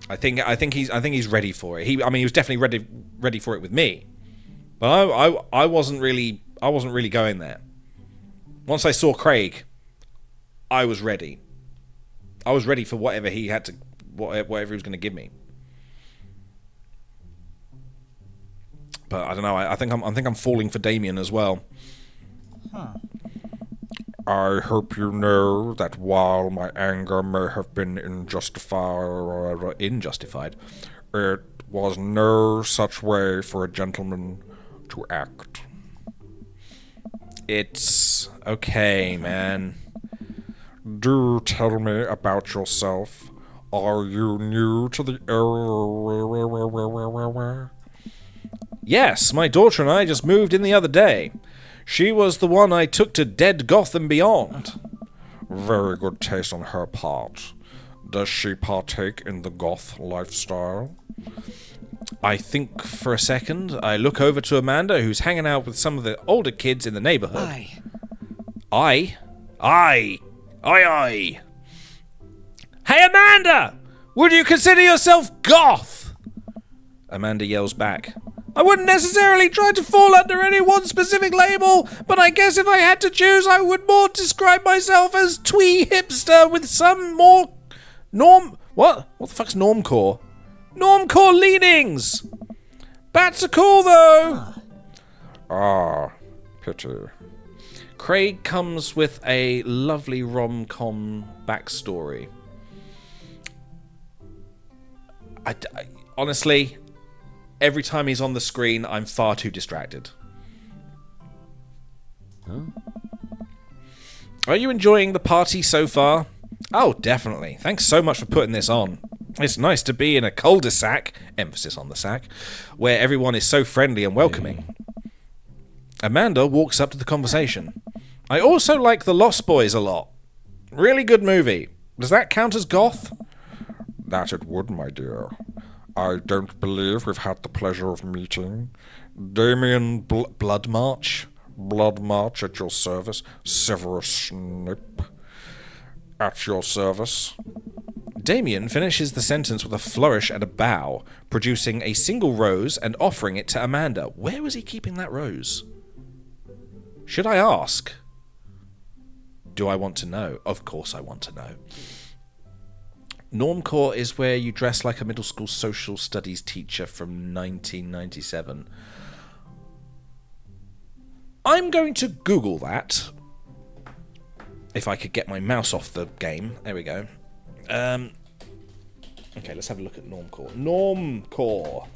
I think he's ready for it. He was definitely ready for it with me, but I wasn't really going there. Once I saw Craig, I was ready. I was ready for whatever he had to, whatever he was going to give me. But I don't know. I think I'm falling for Damien as well. Huh. I hope you know that while my anger may have been injustified, it was no such way for a gentleman to act. It's okay, man. Do tell me about yourself. Are you new to the area? Yes, my daughter and I just moved in the other day. She was the one I took to Dead Goth and Beyond. Very good taste on her part. Does she partake in the goth lifestyle? I think for a second I look over to Amanda, who's hanging out with some of the older kids in the neighborhood. Aye. Hey, Amanda! Would you consider yourself goth? Amanda yells back. I wouldn't necessarily try to fall under any one specific label, but I guess if I had to choose, I would more describe myself as twee hipster with some more What the fuck's normcore? Normcore leanings! Bats are cool, though! Ah, pity. Craig comes with a lovely rom-com backstory. Honestly, every time he's on the screen, I'm far too distracted. Huh? Are you enjoying the party so far? Oh, definitely. Thanks so much for putting this on. It's nice to be in a cul-de-sac, emphasis on the sack, where everyone is so friendly and welcoming. Amanda walks up to the conversation. I also like The Lost Boys a lot. Really good movie. Does that count as goth? That it would, my dear. I don't believe we've had the pleasure of meeting. Damien Blood March? Blood March at your service. Severus Snape at your service. Damien finishes the sentence with a flourish and a bow, producing a single rose and offering it to Amanda. Where was he keeping that rose? Should I ask? Do I want to know? Of course I want to know. Normcore is where you dress like a middle school social studies teacher from 1997. I'm going to Google that. If I could get my mouse off the game. There we go. Okay, let's have a look at Normcore. Normcore.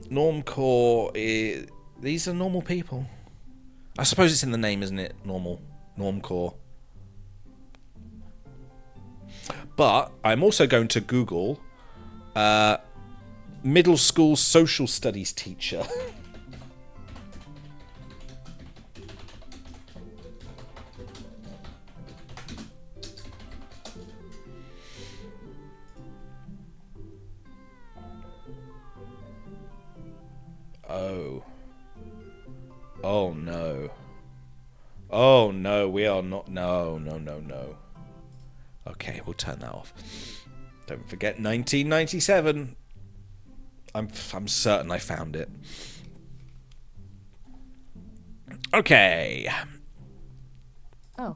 Normcore is... These are normal people. I suppose it's in the name, isn't it? Normal Normcore. But I'm also going to Google middle school social studies teacher. Oh. Oh no. Oh no, we are not. No, no, no, no. Okay, we'll turn that off. Don't forget 1997. I'm certain I found it. Okay. Oh.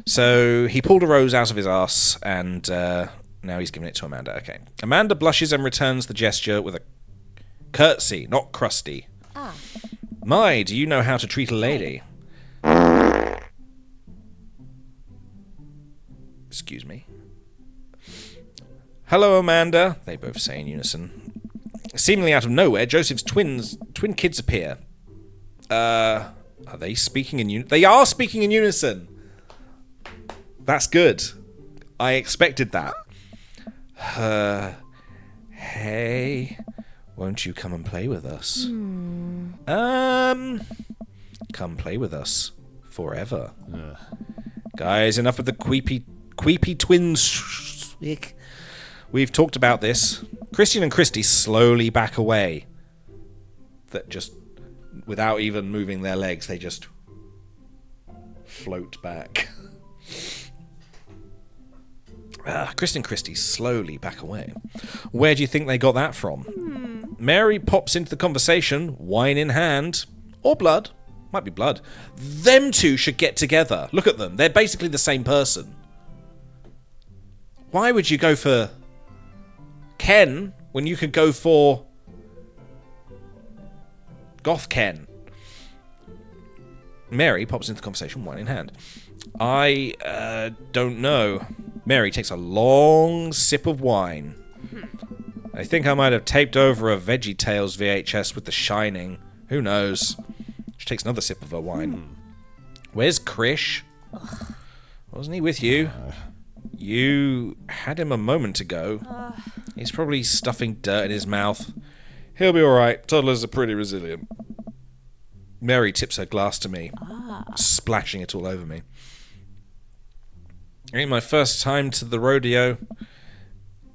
So he pulled a rose out of his ass, and now he's giving it to Amanda. Okay. Amanda blushes and returns the gesture with a curtsy, not crusty. Ah. My, do you know how to treat a lady? Excuse me. Hello, Amanda, they both say in unison. Seemingly out of nowhere, Joseph's twin kids appear. Are they speaking in unison? They are speaking in unison! That's good. I expected that. Hey, won't you come and play with us? Come play with us. Forever. Guys, enough of the queepy twins. We've talked about this. Christian and Christy slowly back away. That just, without even moving their legs, they just float back. Christian and Christy slowly back away. Where do you think they got that from? Mary pops into the conversation, wine in hand. Or blood. Might be blood. Them two should get together. Look at them. They're basically the same person. Why would you go for Ken when you could go for Goth Ken? Mary pops into the conversation, wine in hand. I don't know. Mary takes a long sip of wine. I think I might have taped over a VeggieTales VHS with The Shining. Who knows? She takes another sip of her wine. Where's Krish? Wasn't he with you? You had him a moment ago. He's probably stuffing dirt in his mouth. He'll be alright. Toddlers are pretty resilient. Mary tips her glass to me, splashing it all over me. Ain't my first time to the rodeo.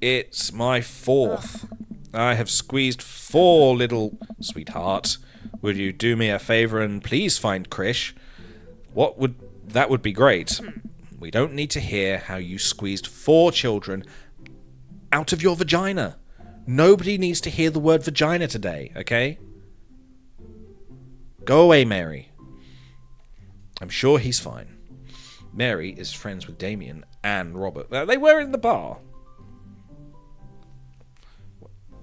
It's my fourth. I have squeezed 4 little... Sweetheart, would you do me a favor and please find Krish? That would be great. We don't need to hear how you squeezed 4 children out of your vagina. Nobody needs to hear the word vagina today, okay? Go away, Mary. I'm sure he's fine. Mary is friends with Damien and Robert. They were in the bar.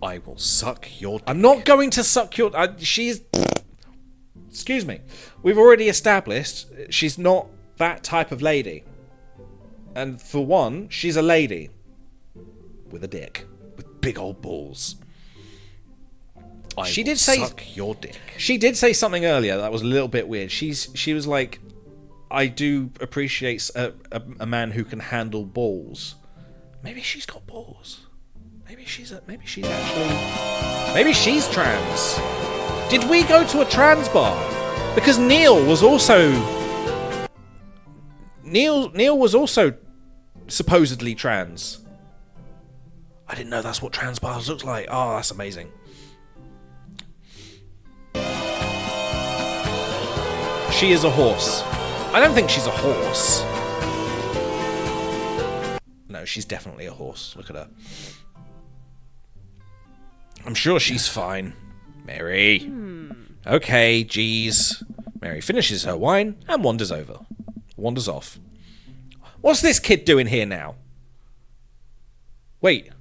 I will suck your dick. I'm not going to suck your... she's... Excuse me. We've already established she's not that type of lady. And for one, she's a lady. With a dick. With big old balls. She did suck your dick. She did say something earlier that was a little bit weird. She was like, I do appreciate a man who can handle balls. Maybe she's got balls. Maybe she's trans. Did we go to a trans bar? Because Neil was also supposedly trans. I didn't know that's what trans bars looks like. Oh, that's amazing. She is a horse. I don't think she's a horse. No, she's definitely a horse. Look at her. I'm sure she's fine. Mary. Okay, geez. Mary finishes her wine and wanders off. What's this kid doing here now? Wait a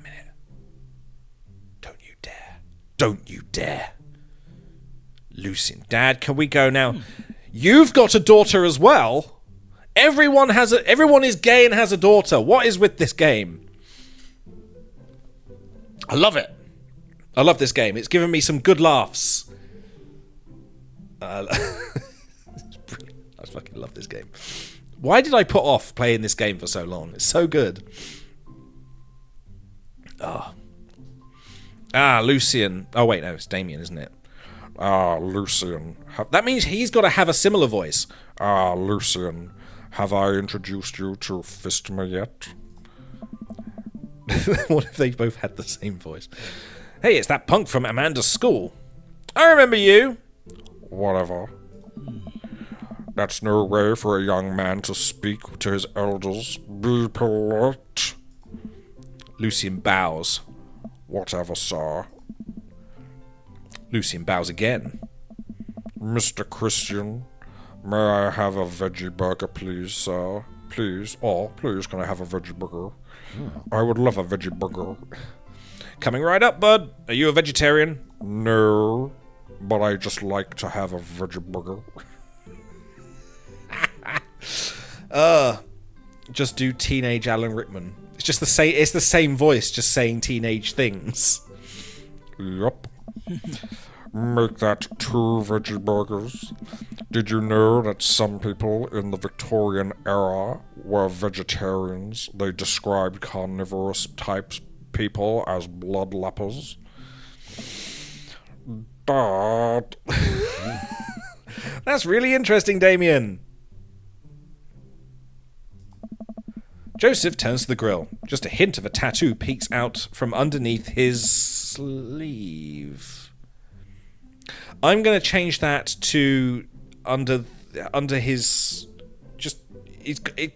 minute. Don't you dare. Lucien, Dad, can we go now? You've got a daughter as well. Everyone is gay and has a daughter. What is with this game? I love it. I love this game. It's given me some good laughs. It's brilliant. I fucking love this game. Why did I put off playing this game for so long? It's so good. Oh. Ah, Lucian. Oh, wait, no, it's Damien, isn't it? Ah, Lucian. That means he's got to have a similar voice. Ah, Lucian. Have I introduced you to Fistma yet? What if they both had the same voice? Hey, it's that punk from Amanda's school. I remember you. Whatever. That's no way for a young man to speak to his elders. Be polite. Lucian bows. Whatever, sir. Lucian bows again. Mr. Christian, may I have a veggie burger, please, sir? Please. Oh, please, can I have a veggie burger? I would love a veggie burger. Coming right up, bud. Are you a vegetarian? No, but I just like to have a veggie burger. Just do teenage Alan Rickman. It's just the same. It's the same voice, just saying teenage things. Yup. Make that 2 veggie burgers. Did you know that some people in the Victorian era were vegetarians? They described carnivorous types people as bloodlappers. But that's really interesting, Damien. Joseph turns to the grill. Just a hint of a tattoo peeks out from underneath his sleeve. I'm going to change that to under his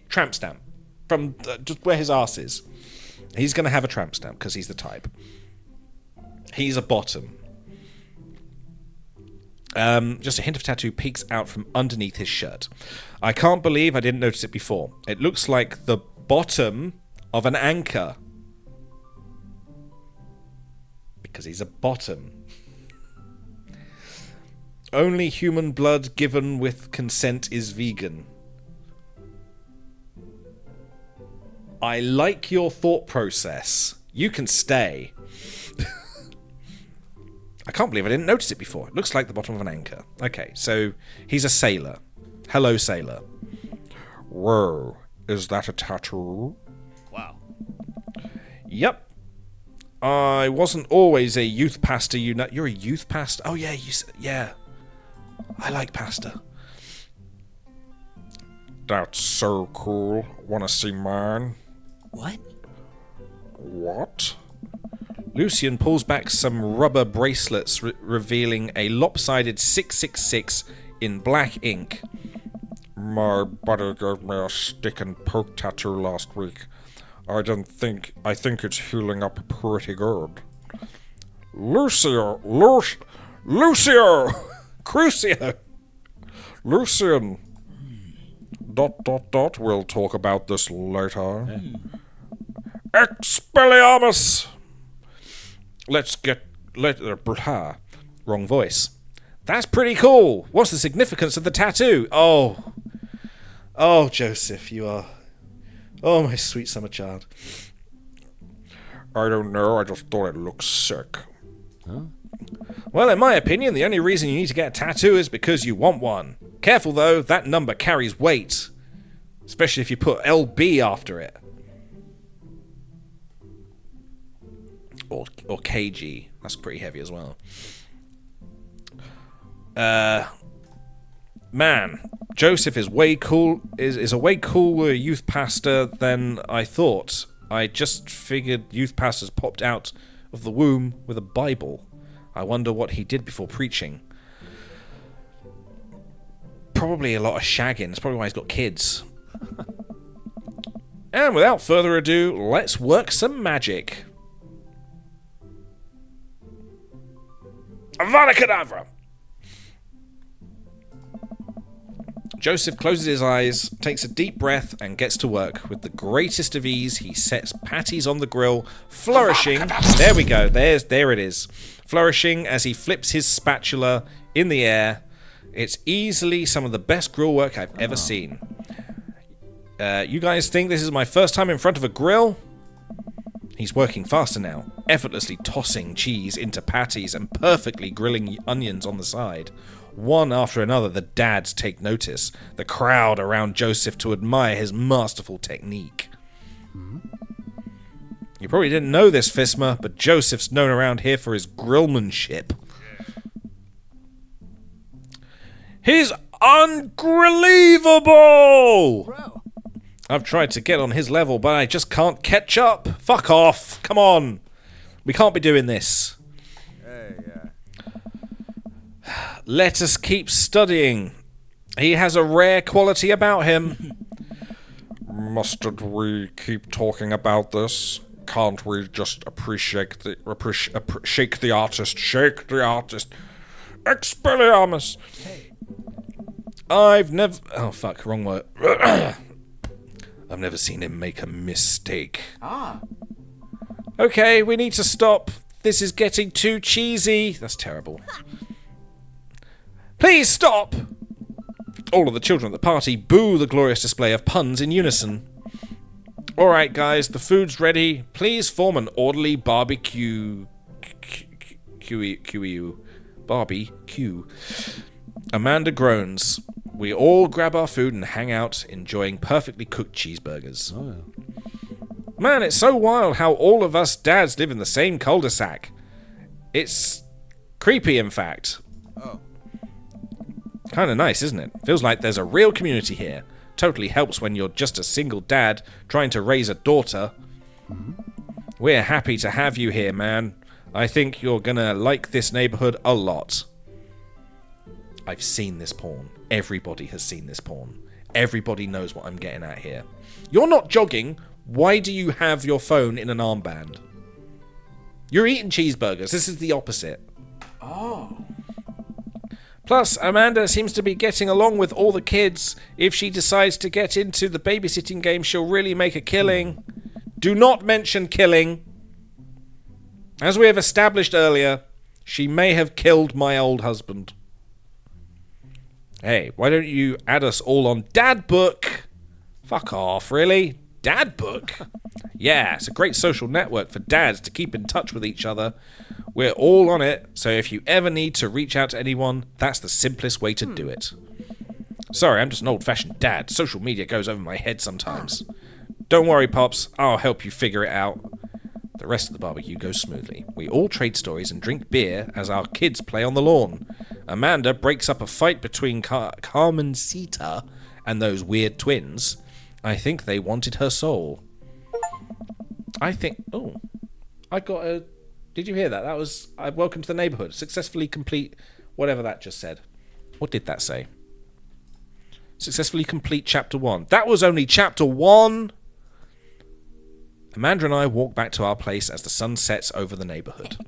tramp stamp from just where his arse is. He's going to have a tramp stamp because he's the type. He's a bottom. Just a hint of tattoo peeks out from underneath his shirt. I can't believe I didn't notice it before. It looks like the bottom of an anchor. Because he's a bottom. Only human blood given with consent is vegan. I like your thought process. You can stay. I can't believe I didn't notice it before. It looks like the bottom of an anchor. Okay, so he's a sailor. Hello, sailor. Whoa, is that a tattoo? Wow. Yep. I wasn't always a youth pastor, you know. You're a youth pastor? Oh, yeah, yeah. I like pasta. That's so cool. Wanna see mine? What? What? Lucian pulls back some rubber bracelets, revealing a lopsided 666 in black ink. My buddy gave me a stick and poke tattoo last week. I think it's healing up pretty good. Lucio! Crucio! Lucian! ... We'll talk about this later. Expelliarmus! Wrong voice. That's pretty cool. What's the significance of the tattoo? Oh, Joseph, you are... Oh, my sweet summer child. I don't know, I just thought it looked sick. Huh? Well, in my opinion, the only reason you need to get a tattoo is because you want one. Careful, though, that number carries weight. Especially if you put LB after it. Or KG. That's pretty heavy as well. Man, Joseph is way cool. Is a way cooler youth pastor than I thought. I just figured youth pastors popped out of the womb with a Bible. I wonder what he did before preaching. Probably a lot of shagging. That's probably why he's got kids. And without further ado, let's work some magic. Avada Kedavra! Joseph closes his eyes, takes a deep breath, and gets to work. With the greatest of ease, he sets patties on the grill, flourishing... There we go, there it is. Flourishing as he flips his spatula in the air. It's easily some of the best grill work I've ever seen. You guys think this is my first time in front of a grill? He's working faster now, effortlessly tossing cheese into patties and perfectly grilling onions on the side. One after another, the dads take notice, the crowd around Joseph to admire his masterful technique. You probably didn't know this, Fisma, but Joseph's known around here for his grillmanship. He's ungrelievable! Bro. I've tried to get on his level, but I just can't catch up. Fuck off. Come on. We can't be doing this. Hey, Let us keep studying. He has a rare quality about him. Mustn't we keep talking about this? Can't we just appreciate the shake the artist, shake the artist. Expelliarmus. I've never... Oh, fuck. Wrong word. I've never seen him make a mistake. Okay, we need to stop. This is getting too cheesy. That's terrible. Please stop! All of the children at the party boo the glorious display of puns in unison. Alright, guys, the food's ready. Please form an orderly barbecue... Barbecue. Amanda groans. We all grab our food and hang out, enjoying perfectly cooked cheeseburgers. Oh, yeah. Man, it's so wild how all of us dads live in the same cul-de-sac. It's creepy, in fact. Oh. Kind of nice, isn't it? Feels like there's a real community here. Totally helps when you're just a single dad trying to raise a daughter. We're happy to have you here, man. I think you're gonna like this neighborhood a lot. I've seen this porn. Everybody has seen this porn. Everybody knows what I'm getting at here. You're not jogging. Why do you have your phone in an armband? You're eating cheeseburgers. This is the opposite. Oh. Plus, Amanda seems to be getting along with all the kids. If she decides to get into the babysitting game, she'll really make a killing. Do not mention killing. As we have established earlier, she may have killed my old husband. Hey, why don't you add us all on Dadbook? Fuck off, really? Dadbook? Yeah, it's a great social network for dads to keep in touch with each other. We're all on it, so if you ever need to reach out to anyone, that's the simplest way to do it. Sorry, I'm just an old-fashioned dad. Social media goes over my head sometimes. Don't worry, Pops. I'll help you figure it out. The rest of the barbecue goes smoothly. We all trade stories and drink beer as our kids play on the lawn. Amanda breaks up a fight between Carmencita and those weird twins. I think they wanted her soul. I think... Oh. I got a... Did you hear that? That was... Welcome to the neighborhood. Successfully complete... Whatever that just said. What did that say? Successfully complete chapter 1. That was only chapter 1! Amanda and I walk back to our place as the sun sets over the neighborhood.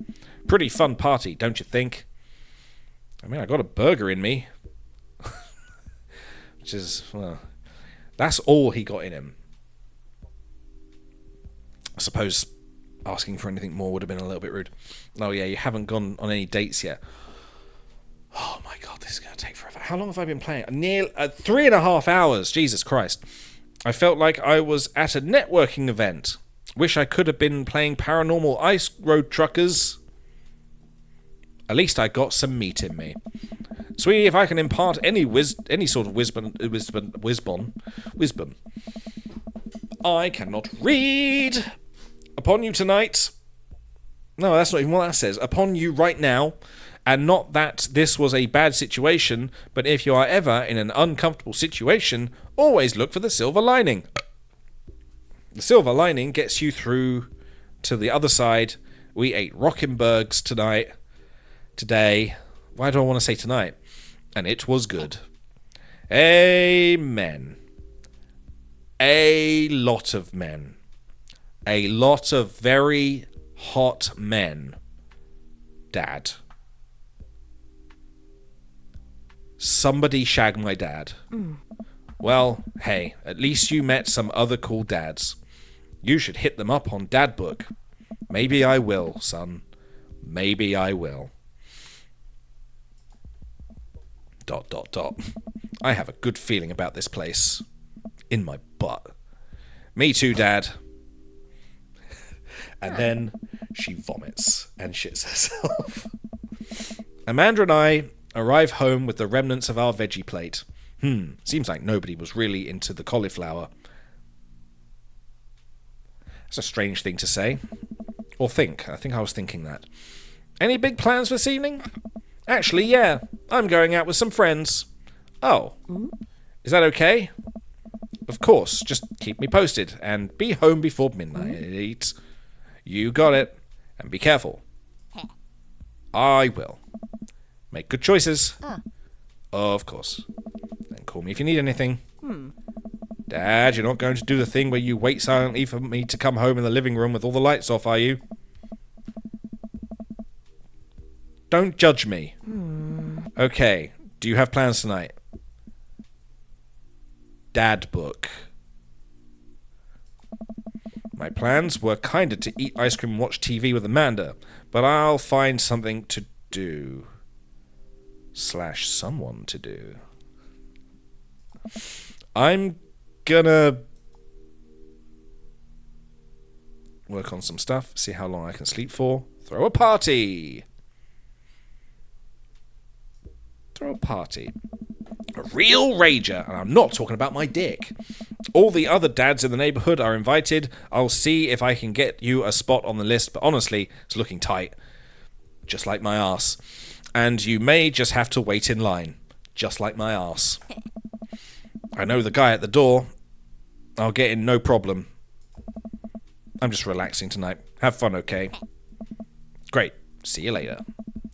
Pretty fun party, don't you think? I mean, I got a burger in me. Which is, well... That's all he got in him. I suppose asking for anything more would have been a little bit rude. Oh yeah, you haven't gone on any dates yet. Oh my god, this is going to take forever. How long have I been playing? Nearly 3.5 hours. Jesus Christ. I felt like I was at a networking event. Wish I could have been playing Paranormal Ice Road Truckers. At least I got some meat in me. Sweetie, if I can impart any sort of wisdom, I cannot read upon you tonight. No, that's not even what that says. Upon you right now, and not that this was a bad situation, but if you are ever in an uncomfortable situation, always look for the silver lining. The silver lining gets you through to the other side. We ate Rockenbergs today. Why do I want to say tonight? And it was good. Amen. A lot of men. A lot of very hot men. Dad. Somebody shag my dad. Well, hey, at least you met some other cool dads. You should hit them up on Dadbook. Maybe I will, son. Maybe I will. ... I have a good feeling about this place. In my butt. Me too, Dad. And then she vomits and shits herself. Amanda and I arrive home with the remnants of our veggie plate. Seems like nobody was really into the cauliflower. That's a strange thing to say. Or think. I think I was thinking that. Any big plans for this evening? Actually, yeah. I'm going out with some friends. Oh. Is that okay? Of course. Just keep me posted. And be home before midnight. You got it. And be careful. I will. Make good choices. Of course. Then call me if you need anything. Dad, you're not going to do the thing where you wait silently for me to come home in the living room with all the lights off, are you? Don't judge me. Okay, do you have plans tonight? Dad book. My plans were kinda to eat ice cream and watch TV with Amanda, but I'll find something to do. / someone to do. I'm gonna work on some stuff, see how long I can sleep for. Throw a party. A real rager, and I'm not talking about my dick. All the other dads in the neighborhood are invited. I'll see if I can get you a spot on the list, but honestly, it's looking tight. Just like my arse. And you may just have to wait in line. Just like my arse. I know the guy at the door. I'll get in no problem. I'm just relaxing tonight. Have fun, okay? Great. See you later.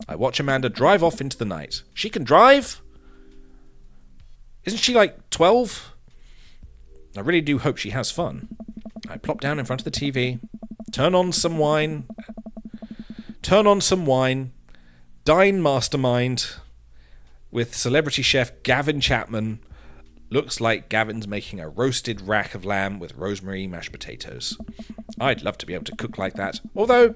I watch Amanda drive off into the night. She can drive? Isn't she like 12? I really do hope she has fun. I plop down in front of the TV, turn on some wine, dine mastermind with celebrity chef Gavin Chapman. Looks like Gavin's making a roasted rack of lamb with rosemary mashed potatoes. I'd love to be able to cook like that, although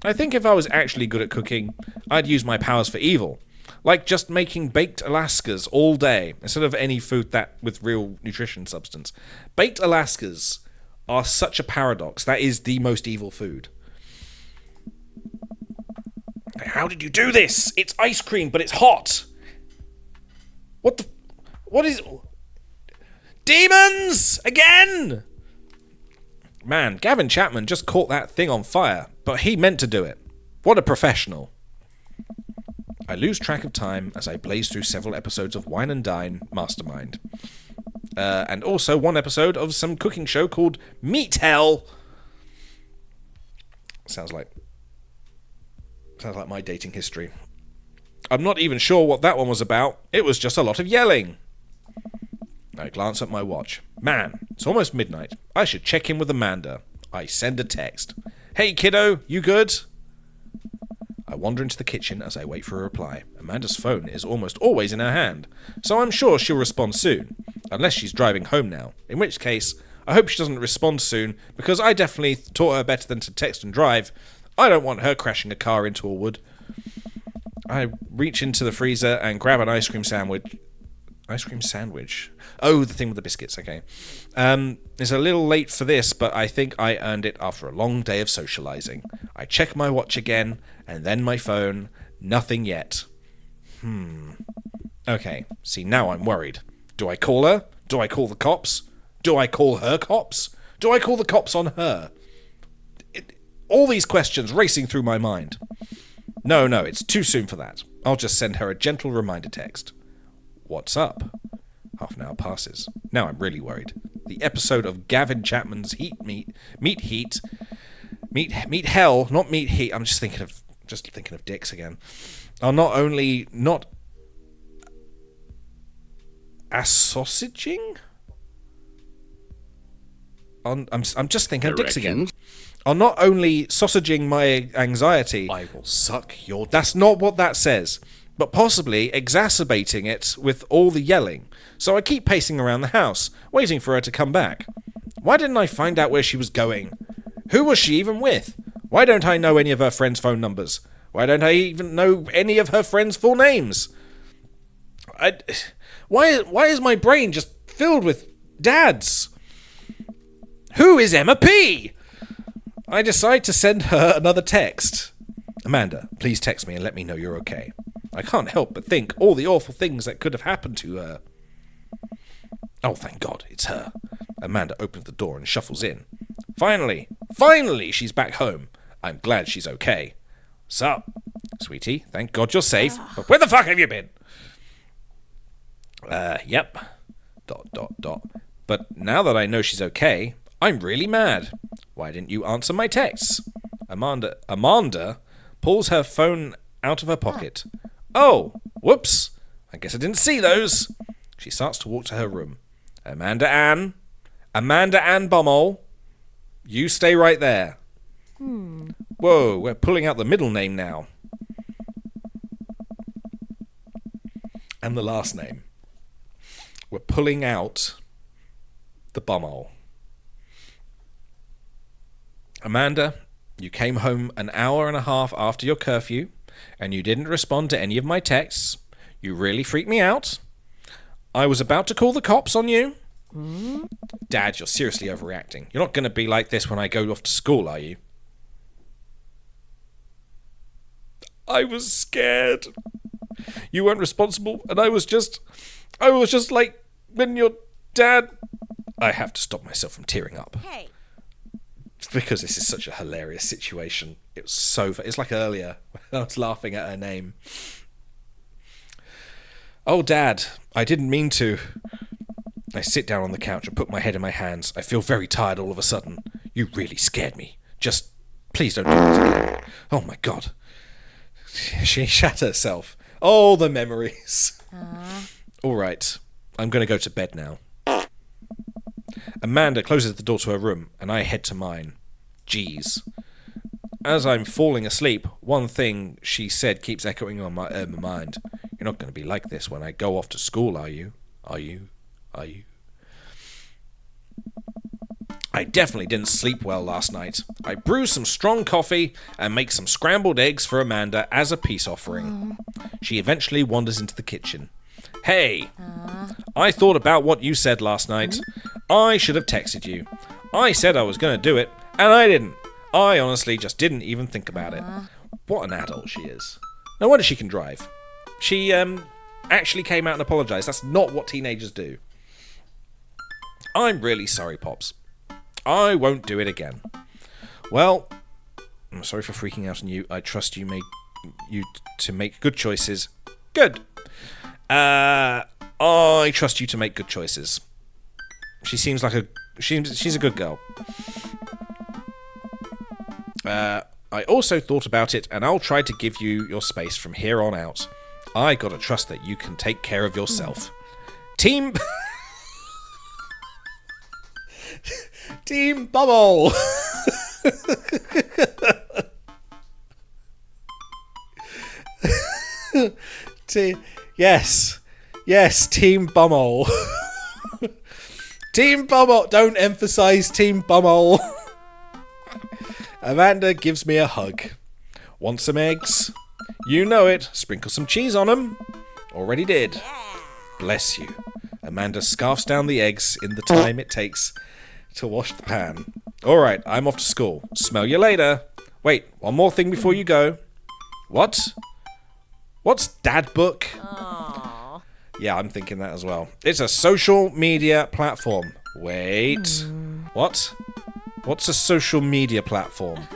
I think if I was actually good at cooking, I'd use my powers for evil. Like just making baked Alaskas all day, instead of any food that with real nutrition substance. Baked Alaskas are such a paradox. That is the most evil food. How did you do this? It's ice cream, but it's hot. What is... Demons! Again! Man, Gavin Chapman just caught that thing on fire, but he meant to do it. What a professional. I lose track of time as I blaze through several episodes of Wine and Dine Mastermind. And also one episode of some cooking show called Meat Hell. Sounds like my dating history. I'm not even sure what that one was about. It was just a lot of yelling. I glance at my watch. Man, it's almost midnight. I should check in with Amanda. I send a text. Hey kiddo, you good? I wander into the kitchen as I wait for a reply. Amanda's phone is almost always in her hand, so I'm sure she'll respond soon. Unless she's driving home now. In which case, I hope she doesn't respond soon, because I definitely taught her better than to text and drive. I don't want her crashing a car into a wood. I reach into the freezer and grab an ice cream sandwich. Ice cream sandwich? Oh, the thing with the biscuits, okay. It's a little late for this, but I think I earned it after a long day of socializing. I check my watch again, and then my phone. Nothing yet. Okay, see, now I'm worried. Do I call her? Do I call the cops? Do I call her cops? Do I call the cops on her? All these questions racing through my mind. No, it's too soon for that. I'll just send her a gentle reminder text. What's up? Half an hour passes. Now I'm really worried. The episode of Gavin Chapman's Meat Hell, not Meat Heat. I'm just thinking of dicks again. Are not only not sausaging. I'm just thinking of dicks again. Are not only sausaging my anxiety. I will suck your dick. That's not what that says. But possibly exacerbating it with all the yelling. So I keep pacing around the house, waiting for her to come back. Why didn't I find out where she was going? Who was she even with? Why don't I know any of her friends' phone numbers? Why don't I even know any of her friends' full names? Why is my brain just filled with dads? Who is Emma P? I decide to send her another text. Amanda, please text me and let me know you're okay. I can't help but think all the awful things that could have happened to her. Oh, thank God, it's her. Amanda opens the door and shuffles in. Finally, she's back home. I'm glad she's okay. Sup, sweetie? Thank God you're safe. But where the fuck have you been? Yep. ... But now that I know she's okay, I'm really mad. Why didn't you answer my texts? Amanda pulls her phone out of her pocket. Oh, whoops. I guess I didn't see those. She starts to walk to her room. Amanda Ann Bummel, you stay right there. Whoa, we're pulling out the middle name now. And the last name. We're pulling out the Bummel. Amanda, you came home an hour and a half after your curfew, and you didn't respond to any of my texts. You really freaked me out. I was about to call the cops on you. Dad, you're seriously overreacting. You're not going to be like this when I go off to school, are you? I was scared. You weren't responsible, and I was just like when your dad... I have to stop myself from tearing up. Hey. Because this is such a hilarious situation. It was so... It's like earlier when I was laughing at her name. Oh, Dad, I didn't mean to. I sit down on the couch and put my head in my hands. I feel very tired all of a sudden. You really scared me. Just, please don't do this again. Oh, my God. She shat herself. Oh, the memories. All right, I'm going to go to bed now. Amanda closes the door to her room, and I head to mine. Jeez. As I'm falling asleep, one thing she said keeps echoing on my mind. You're not going to be like this when I go off to school, are you? Are you? I definitely didn't sleep well last night. I brew some strong coffee and make some scrambled eggs for Amanda as a peace offering. She eventually wanders into the kitchen. Hey, I thought about what you said last night. I should have texted you. I said I was going to do it, and I didn't. I honestly just didn't even think about it. What an adult she is. No wonder she can drive. She actually came out and apologized. That's not what teenagers do. I'm really sorry, Pops. I won't do it again. Well, I'm sorry for freaking out on you. I trust you to make good choices. Good. I trust you to make good choices. She seems like she's a good girl. I also thought about it, and I'll try to give you your space from here on out. I gotta trust that you can take care of yourself. Team Bubble. Yes, Team Bummel. Team Bummel. Don't emphasize Team Bummel. Amanda gives me a hug. Want some eggs? You know it. Sprinkle some cheese on them. Already did. Bless you. Amanda scarfs down the eggs in the time it takes to wash the pan. Alright, I'm off to school. Smell you later. Wait, one more thing before you go. What? What's Dad Book? Aww. Yeah, I'm thinking that as well. It's a social media platform. Wait. What? What's a social media platform?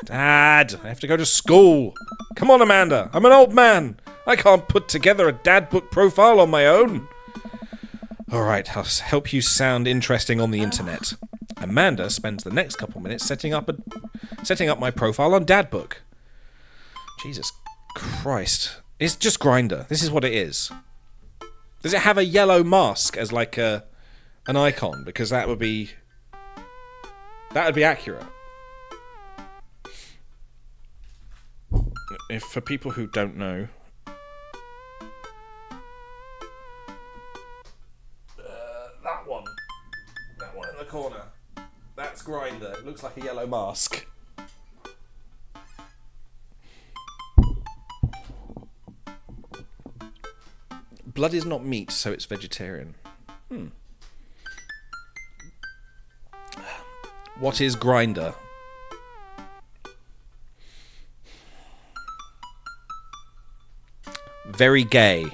Dad, I have to go to school. Come on, Amanda. I'm an old man. I can't put together a Dad Book profile on my own. Alright, I'll help you sound interesting on the internet. Amanda spends the next couple minutes setting up my profile on Dad Book. Jesus Christ. It's just Grindr. This is what it is. Does it have a yellow mask as like an icon? Because that would be accurate. If for people who don't know, that one in the corner, that's Grindr. It looks like a yellow mask. Blood is not meat, so it's vegetarian. What is Grindr? Very gay.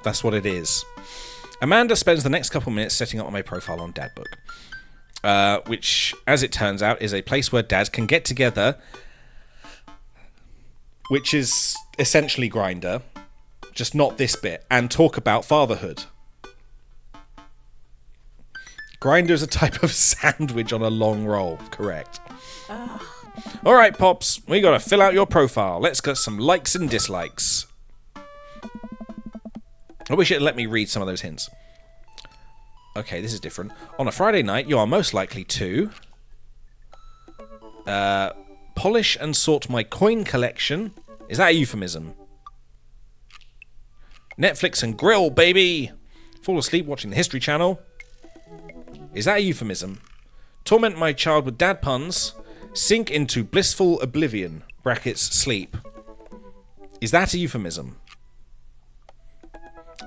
That's what it is. Amanda spends the next couple minutes setting up my profile on Dadbook, which, as it turns out, is a place where dads can get together, which is essentially Grindr, just not this bit, and talk about fatherhood. Grindr is a type of sandwich on a long roll, correct. Alright, Pops, we gotta fill out your profile. Let's get some likes and dislikes. I wish it had let me read some of those hints. Okay, this is different. On a Friday night, you are most likely to polish and sort my coin collection. Is that a euphemism? Netflix and grill, baby! Fall asleep watching the History Channel. Is that a euphemism? Torment my child with dad puns. Sink into blissful oblivion, brackets, sleep. Is that a euphemism?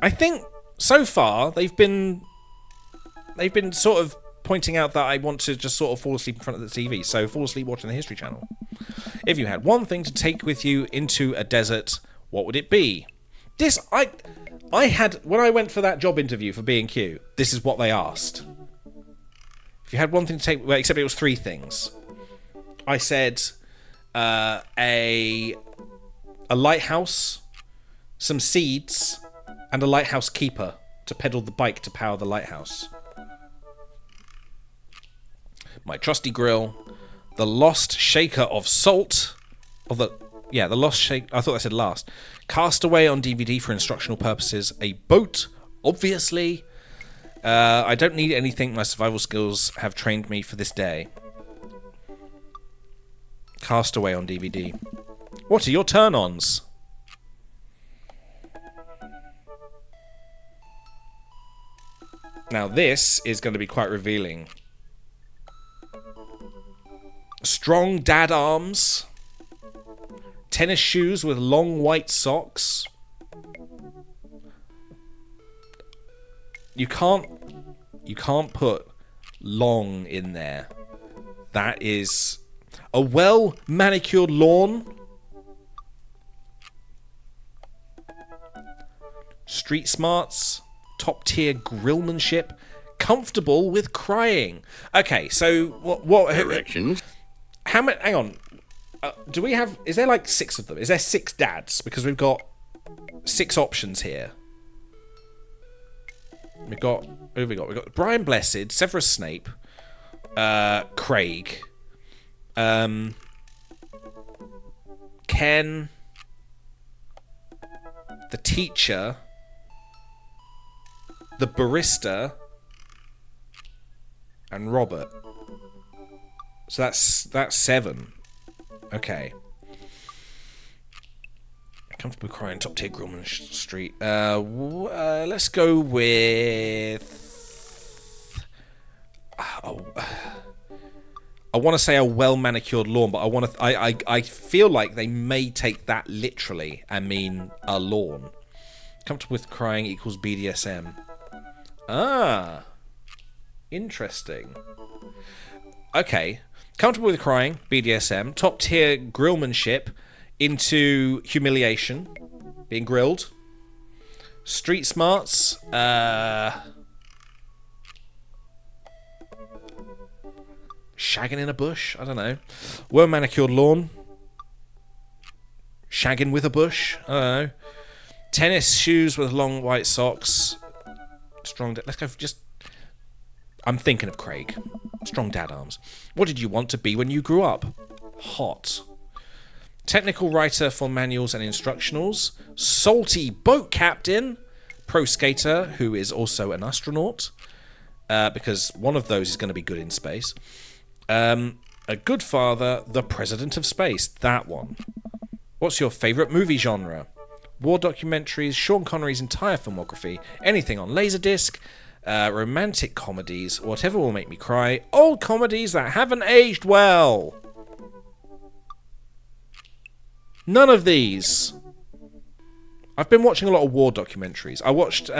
I think so far they've been sort of pointing out that I want to just sort of fall asleep in front of the TV, so fall asleep watching the History Channel. If you had one thing to take with you into a desert, what would it be? This I had when I went for that job interview for B&Q. This is what they asked. If you had one thing to take, well, except it was 3 things. I said a lighthouse, some seeds, and a lighthouse keeper to pedal the bike to power the lighthouse. My trusty grill, the lost shaker of salt, the lost shake. I thought I said last. Castaway on DVD for instructional purposes. A boat, obviously. I don't need anything. My survival skills have trained me for this day. Castaway on DVD. What are your turn-ons? Now this is going to be quite revealing. Strong dad arms. Tennis shoes with long white socks. You can't put long in there. That is a well manicured lawn. Street smarts. Top tier grillmanship. Comfortable with crying. Okay, so what Directions. How many? Hang on. Do we have? Is there like 6 of them? Is there 6 dads? Because we've got 6 options here. We've got. Who have we got? We've got Brian Blessed, Severus Snape, Craig, Ken, the teacher, the barista, and Robert. So that's 7. Okay. Comfortable crying, top tier Grillman Street. Let's go with. I want to say a well manicured lawn, but I feel like they may take that literally and mean a lawn. Comfortable with crying equals BDSM. Ah, interesting. Okay. Comfortable with crying, BDSM. Top tier grillmanship into humiliation, being grilled. Street smarts. Shagging in a bush. I don't know. Well manicured lawn. Shagging with a bush. I don't know. Tennis shoes with long white socks. Strong. Let's go for just. I'm thinking of Craig. Strong dad arms. What did you want to be when you grew up? Hot. Technical writer for manuals and instructionals. Salty boat captain. Pro skater who is also an astronaut. Because one of those is going to be good in space. A good father. The president of space. That one. What's your favourite movie genre? War documentaries. Sean Connery's entire filmography. Anything on Laserdisc. Romantic comedies, whatever will make me cry, old comedies that haven't aged well. None of these. I've been watching a lot of war documentaries. I watched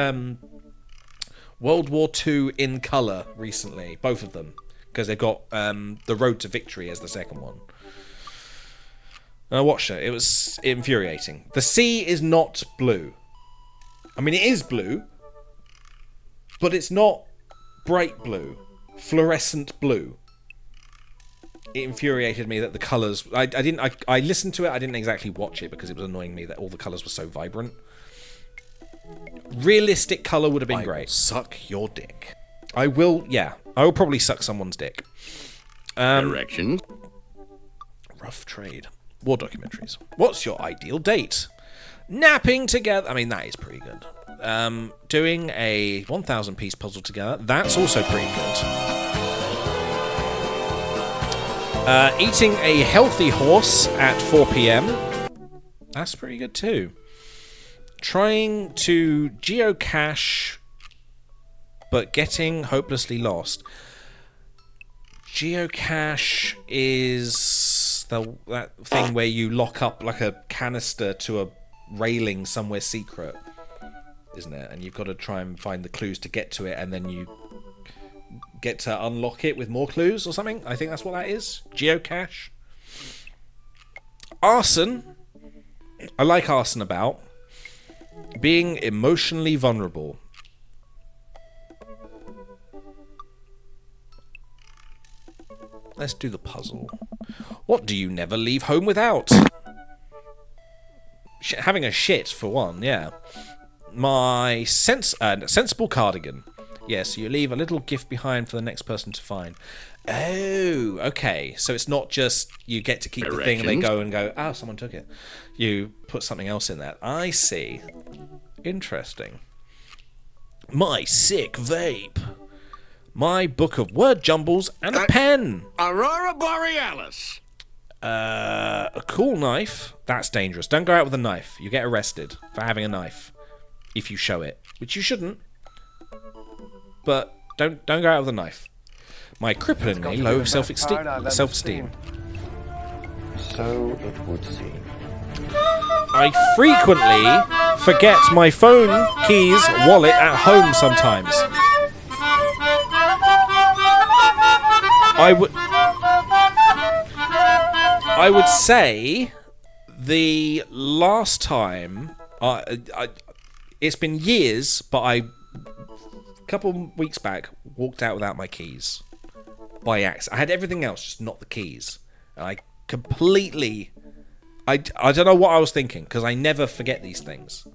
World War II in colour recently, both of them, because they've got The Road to Victory as the second one. And I watched it. It was infuriating. The sea is not blue. I mean, it is blue, but it's not bright blue, fluorescent blue. It infuriated me that the colours... I listened to it, I didn't exactly watch it because it was annoying me that all the colours were so vibrant. Realistic colour would have been great. Suck your dick. I will probably suck someone's dick. Directions. Rough trade. War documentaries. What's your ideal date? Napping together. I mean, that is pretty good. Doing a 1,000 piece puzzle together. That's also pretty good. Eating a healthy horse at 4 p.m. That's pretty good too. Trying to geocache, but getting hopelessly lost. Geocache is that thing where you lock up like a canister to a railing somewhere secret, isn't it? And you've got to try and find the clues to get to it, and then you get to unlock it with more clues or something. I think that's what that is. Geocache. Arson. I like arson about. Being emotionally vulnerable. Let's do the puzzle. What do you never leave home without? Having a shit, for one, yeah. My sensible cardigan. Yes, you leave a little gift behind for the next person to find. Oh, okay. So it's not just you get to keep the thing and they go and go, oh, someone took it. You put something else in that. I see. Interesting. My sick vape. My book of word jumbles and a pen. Aurora Borealis. A cool knife. That's dangerous. Don't go out with a knife. You get arrested for having a knife. If you show it. Which you shouldn't. But don't go out with a knife. My cripplingly low self-esteem. So it would seem. I frequently forget my phone, keys, wallet at home sometimes. I would say the last time it's been years, but a couple weeks back walked out without my keys by accident. I had everything else, just not the keys. And I completely I don't know what I was thinking, because I never forget these things.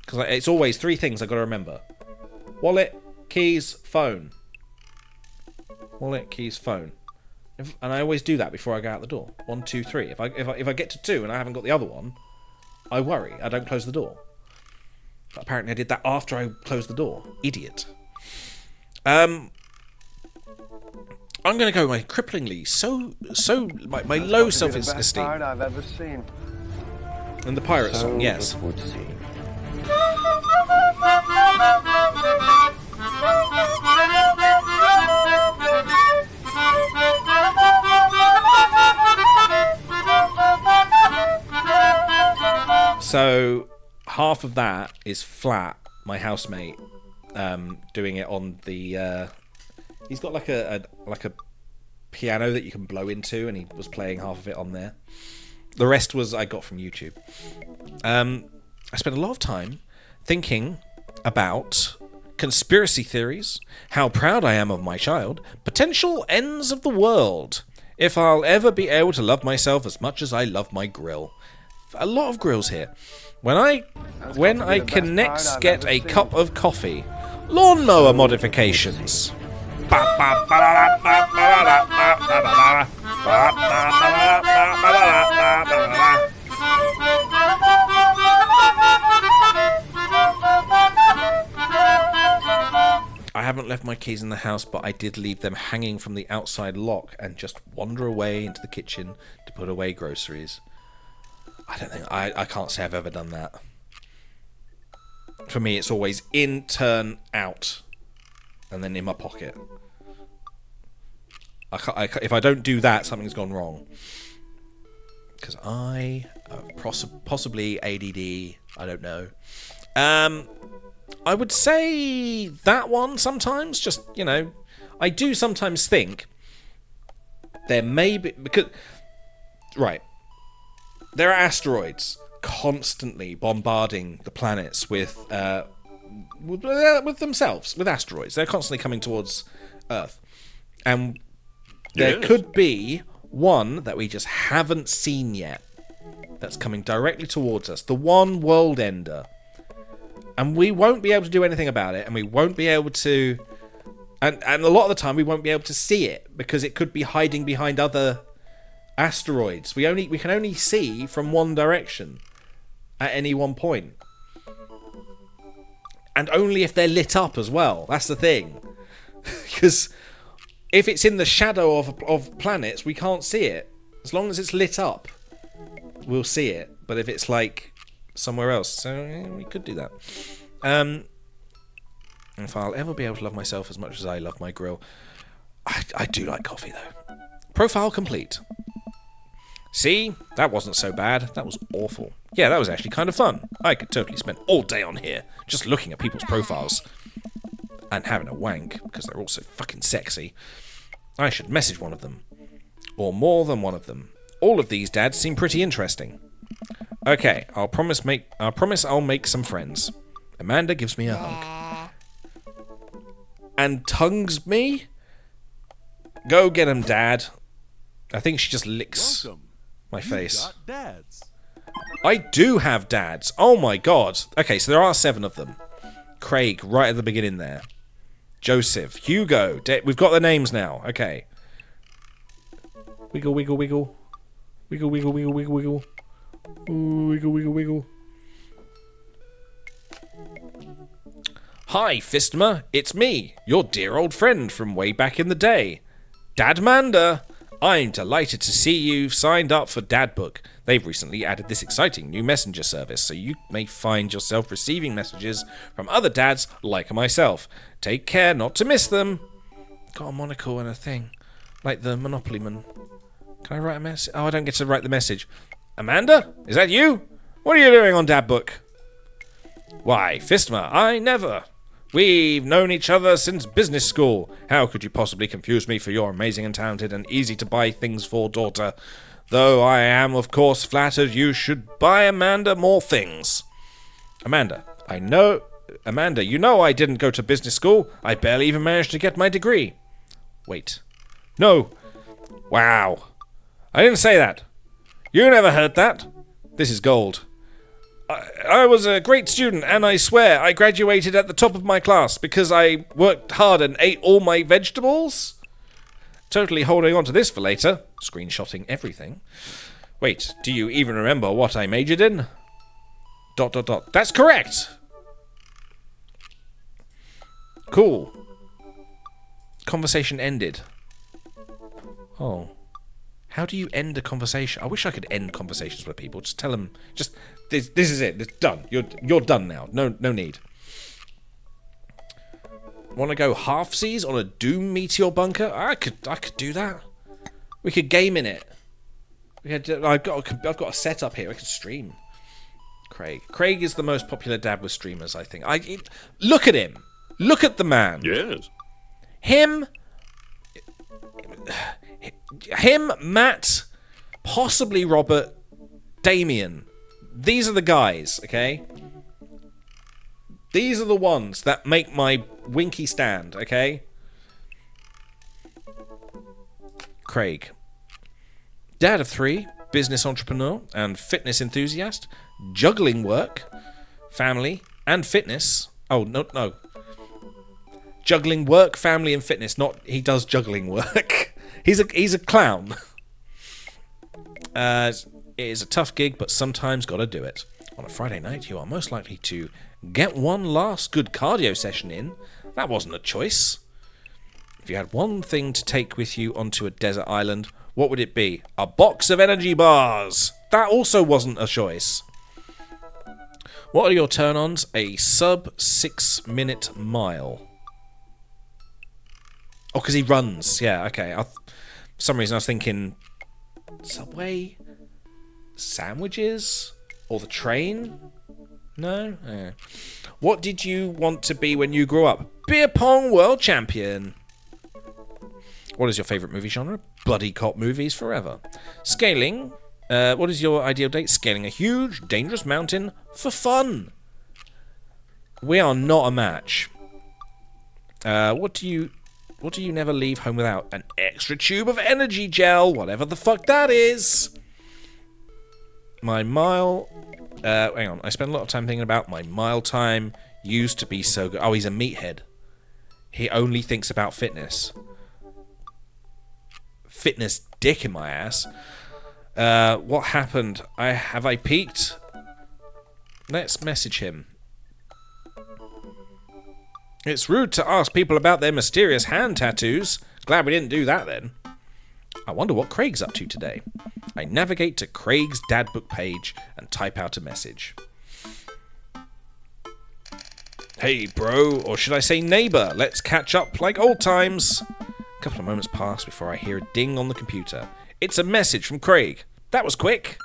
Because it's always three things I've got to remember. Wallet, keys, phone. Wallet, keys, phone. And I always do that before I go out the door. 1, 2, 3. If I get to 2 and I haven't got the other one, I worry. I don't close the door. But apparently I did that after I closed the door. Idiot. I'm going to go my cripplingly my low self-esteem. Best pirate I've ever seen. And the pirate song, yes. It would seem. So half of that is Flat, my housemate, doing it on the. He's got like a piano that you can blow into, and he was playing half of it on there. The rest was I got from YouTube. I spent a lot of time thinking about conspiracy theories, how proud I am of my child, potential ends of the world, if I'll ever be able to love myself as much as I love my grill. A lot of grills here. When I can next get a cup of coffee, lawnmower modifications. I haven't left my keys in the house, but I did leave them hanging from the outside lock and just wander away into the kitchen to put away groceries. I don't think I can't say I've ever done that. For me, it's always in, turn, out, and then in my pocket. If I don't do that, something's gone wrong. Because I possibly ADD. I don't know. I would say that one sometimes. Just, you know, I do sometimes think there may be, because right. There are asteroids constantly bombarding the planets with themselves, with asteroids. They're constantly coming towards Earth. And there Yes. could be one that we just haven't seen yet that's coming directly towards us. The one world ender. And we won't be able to do anything about it, and we won't be able to... And a lot of the time we won't be able to see it, because it could be hiding behind other asteroids. We can only see from one direction at any one point. And only if they're lit up as well. That's the thing. Because if it's in the shadow of planets, we can't see it. As long as it's lit up, we'll see it. But if it's like somewhere else, so we could do that. If I'll ever be able to love myself as much as I love my grill, I do like coffee though. Profile complete. See, that wasn't so bad. That was awful. Yeah, that was actually kind of fun. I could totally spend all day on here just looking at people's profiles and having a wank because they're all so fucking sexy. I should message one of them, or more than one of them. All of these dads seem pretty interesting. Okay, I'll promise I'll make some friends. Amanda gives me a hug. And tongues me? Go get him, Dad. I think she just licks my face. Got dads. I do have dads. Oh my god. Okay, so there are 7 of them. Craig, right at the beginning there. Joseph, Hugo. We've got the names now. Okay. Wiggle, wiggle, wiggle. Wiggle, wiggle, wiggle, wiggle, wiggle. Ooh, wiggle, wiggle, wiggle. Hi, Fistma. It's me, your dear old friend from way back in the day. Dadmanda. I'm delighted to see you've signed up for Dadbook. They've recently added this exciting new messenger service, so you may find yourself receiving messages from other dads like myself. Take care not to miss them. Got a monocle and a thing, like the Monopoly Man. Can I write a message? Oh, I don't get to write the message. Amanda? Is that you? What are you doing on Dadbook? Why, Fistma, I never. We've known each other since business school. How could you possibly confuse me for your amazing and talented and easy-to-buy things for daughter? Though I am, of course, flattered you should buy Amanda more things. Amanda, you know I didn't go to business school. I barely even managed to get my degree. Wait. No. Wow. I didn't say that. You never heard that. This is gold. I was a great student, and I swear I graduated at the top of my class because I worked hard and ate all my vegetables. Totally holding on to this for later. Screenshotting everything. Wait, do you even remember what I majored in? ... That's correct! Cool. Conversation ended. Oh. How do you end a conversation? I wish I could end conversations with people. Just tell them, this is it. It's done. You're done now. No need. Want to go halfsies on a Doom Meteor bunker? I could do that. We could game in it. I've got a setup here. I could stream. Craig is the most popular dad with streamers, I think. Look at him. Look at the man. Yes. Him, Matt, possibly Robert, Damien. These are the guys, okay? These are the ones that make my winky stand, okay? Craig. Dad of 3, business entrepreneur and fitness enthusiast, juggling work, family, and fitness. Oh, no. Juggling work, family, and fitness. Not he does juggling work. He's a clown. It is a tough gig, but sometimes gotta do it. On a Friday night, you are most likely to get one last good cardio session in. That wasn't a choice. If you had one thing to take with you onto a desert island, what would it be? A box of energy bars. That also wasn't a choice. What are your turn-ons? A sub 6 minute mile. Oh, because he runs. Yeah, okay. For some reason I was thinking Subway? Sandwiches? Or the train? No? Yeah. What did you want to be when you grew up? Beer pong world champion. What is your favourite movie genre? Bloody cop movies forever. Scaling. What is your ideal date? Scaling a huge, dangerous mountain for fun. We are not a match. What do you never leave home without? An extra tube of energy gel, whatever the fuck that is. Hang on, I spend a lot of time thinking about my mile time used to be so good. Oh, he's a meathead. He only thinks about fitness. Fitness dick in my ass. What happened? Have I peaked? Let's message him. It's rude to ask people about their mysterious hand tattoos. Glad we didn't do that then. I wonder what Craig's up to today. I navigate to Craig's dadbook page and type out a message. Hey bro, or should I say neighbour, let's catch up like old times. A couple of moments pass before I hear a ding on the computer. It's a message from Craig. That was quick.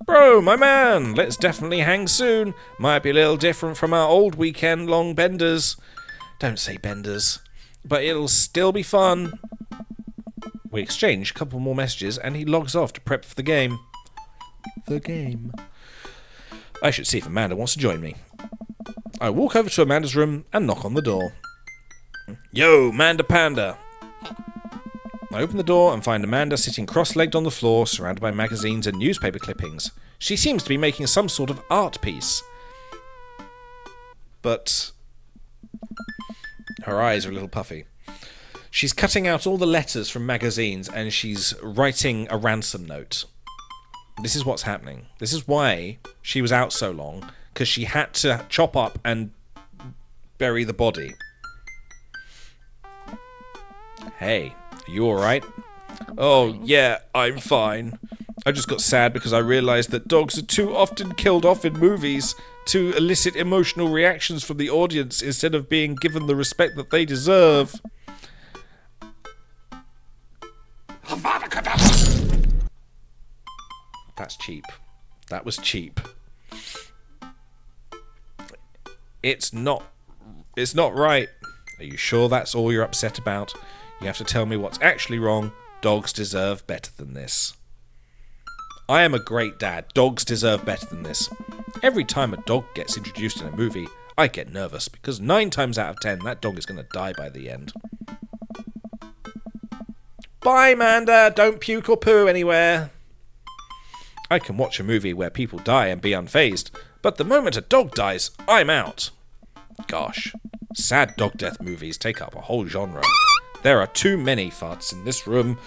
Bro, my man, let's definitely hang soon. Might be a little different from our old weekend-long benders. Don't say benders. But it'll still be fun. We exchange a couple more messages and he logs off to prep for the game. I should see if Amanda wants to join me. I walk over to Amanda's room and knock on the door. Yo, Manda Panda. I open the door and find Amanda sitting cross-legged on the floor, surrounded by magazines and newspaper clippings. She seems to be making some sort of art piece. But her eyes are a little puffy. She's cutting out all the letters from magazines and she's writing a ransom note. This is what's happening. This is why she was out so long, because she had to chop up and bury the body. Hey. Are you alright? Oh, yeah, I'm fine. I just got sad because I realised that dogs are too often killed off in movies to elicit emotional reactions from the audience instead of being given the respect that they deserve. That's cheap. That was cheap. It's not right. Are you sure that's all you're upset about? You have to tell me what's actually wrong. Dogs deserve better than this. I am a great dad. Dogs deserve better than this. Every time a dog gets introduced in a movie, I get nervous because 9 times out of 10, that dog is going to die by the end. Bye, Amanda. Don't puke or poo anywhere. I can watch a movie where people die and be unfazed, but the moment a dog dies, I'm out. Gosh, sad dog death movies take up a whole genre. There are too many farts in this room.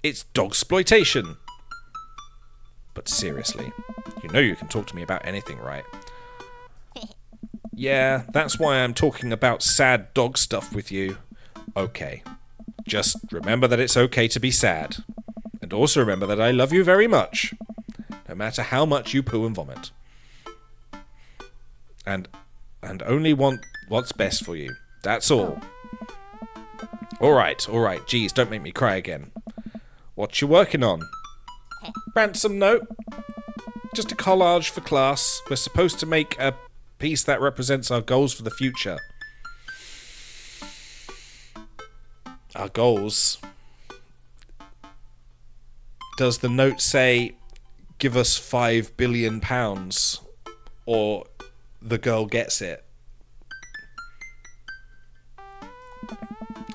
It's dogsploitation. But seriously, you know you can talk to me about anything, right? Yeah, that's why I'm talking about sad dog stuff with you. Okay. Just remember that it's okay to be sad. And also remember that I love you very much. No matter how much you poo and vomit. And only want what's best for you. That's all. Alright. Geez, don't make me cry again. What you working on? Ransom note. Just a collage for class. We're supposed to make a piece that represents our goals for the future. Our goals. Does the note say, give us £5 billion, or the girl gets it?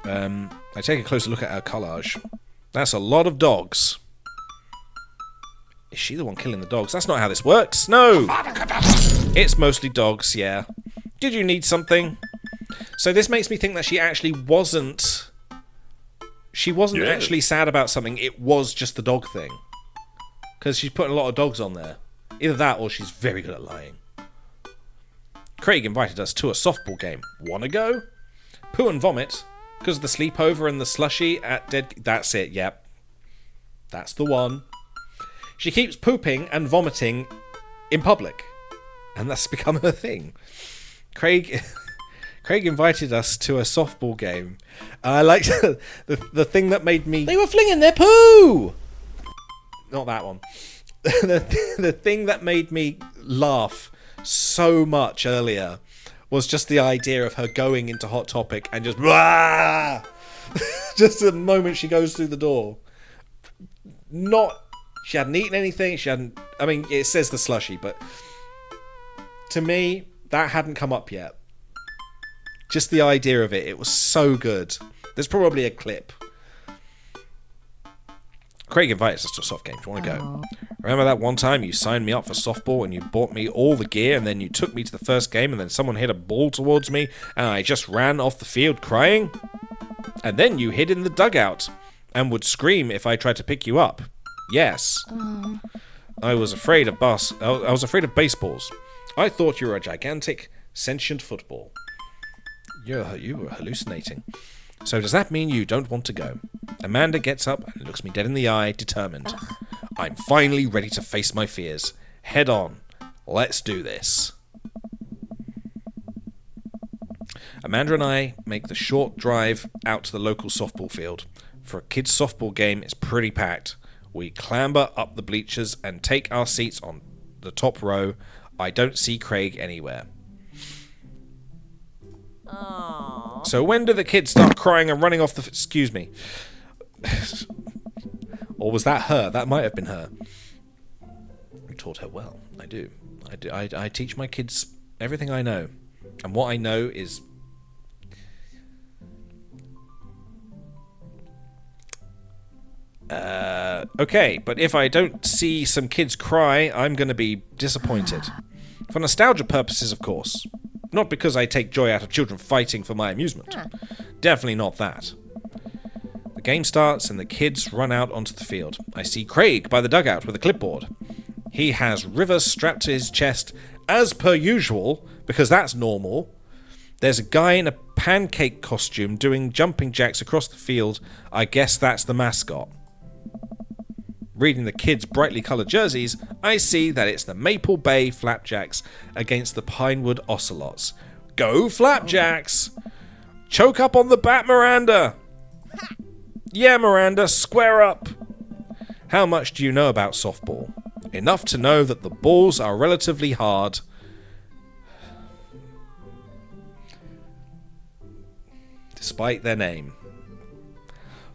I take a closer look at her collage. That's a lot of dogs. Is she the one killing the dogs? That's not how this works. No! It's mostly dogs, yeah. Did you need something? So this makes me think that she actually wasn't... She wasn't actually sad about something. It was just the dog thing. Because she's putting a lot of dogs on there. Either that or she's very good at lying. Craig invited us to a softball game. Wanna go? Poo and vomit. Because of the sleepover and the slushy at Dead... That's it, yep. That's the one. She keeps pooping and vomiting in public. And that's become her thing. Craig invited us to a softball game. I liked the thing that made me... They were flinging their poo! Not that one. The thing that made me laugh so much earlier was just the idea of her going into Hot Topic and just... just the moment she goes through the door. She hadn't eaten anything. She hadn't. I mean, it says the slushy, but to me, that hadn't come up yet. Just the idea of it. It was so good. There's probably a clip. Craig invited us to a soft game. Do you want to go? Remember that one time you signed me up for softball and you bought me all the gear and then you took me to the first game and then someone hit a ball towards me and I just ran off the field crying? And then you hid in the dugout and would scream if I tried to pick you up. Yes. I was afraid of I was afraid of baseballs. I thought you were a gigantic, sentient football. You were hallucinating. So does that mean you don't want to go? Amanda gets up and looks me dead in the eye, determined. I'm finally ready to face my fears. Head on. Let's do this. Amanda and I make the short drive out to the local softball field. For a kids' softball game, it's pretty packed. We clamber up the bleachers and take our seats on the top row. I don't see Craig anywhere. So when do the kids start crying and running off the... Excuse me. Or was that her? That might have been her. You taught her well. I do. I teach my kids everything I know. And what I know is... okay, but if I don't see some kids cry, I'm going to be disappointed. For nostalgia purposes, of course. Not because I take joy out of children fighting for my amusement. Definitely not that. The game starts and the kids run out onto the field. I see Craig by the dugout with a clipboard. He has River strapped to his chest, as per usual, because that's normal. There's a guy in a pancake costume doing jumping jacks across the field. I guess that's the mascot. Reading the kids' brightly coloured jerseys, I see that it's the Maple Bay Flapjacks against the Pinewood Ocelots. Go Flapjacks! Choke up on the bat, Miranda! Yeah, Miranda, square up! How much do you know about softball? Enough to know that the balls are relatively hard. Despite their name.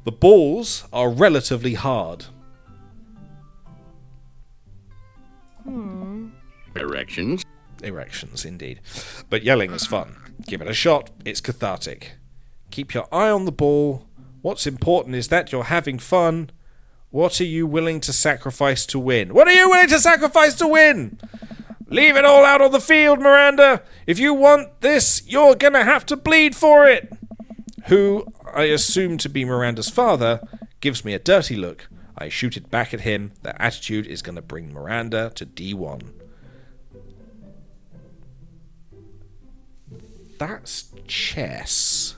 The balls are relatively hard. Erections. Erections, indeed. But yelling is fun. Give it a shot. It's cathartic. Keep your eye on the ball. What's important is that you're having fun. What are you willing to sacrifice to win? What are you willing to sacrifice to win? Leave it all out on the field, Miranda. If you want this, you're gonna have to bleed for it. Who, I assume to be Miranda's father, gives me a dirty look. I shoot it back at him. That attitude is gonna bring Miranda to D1. That's chess.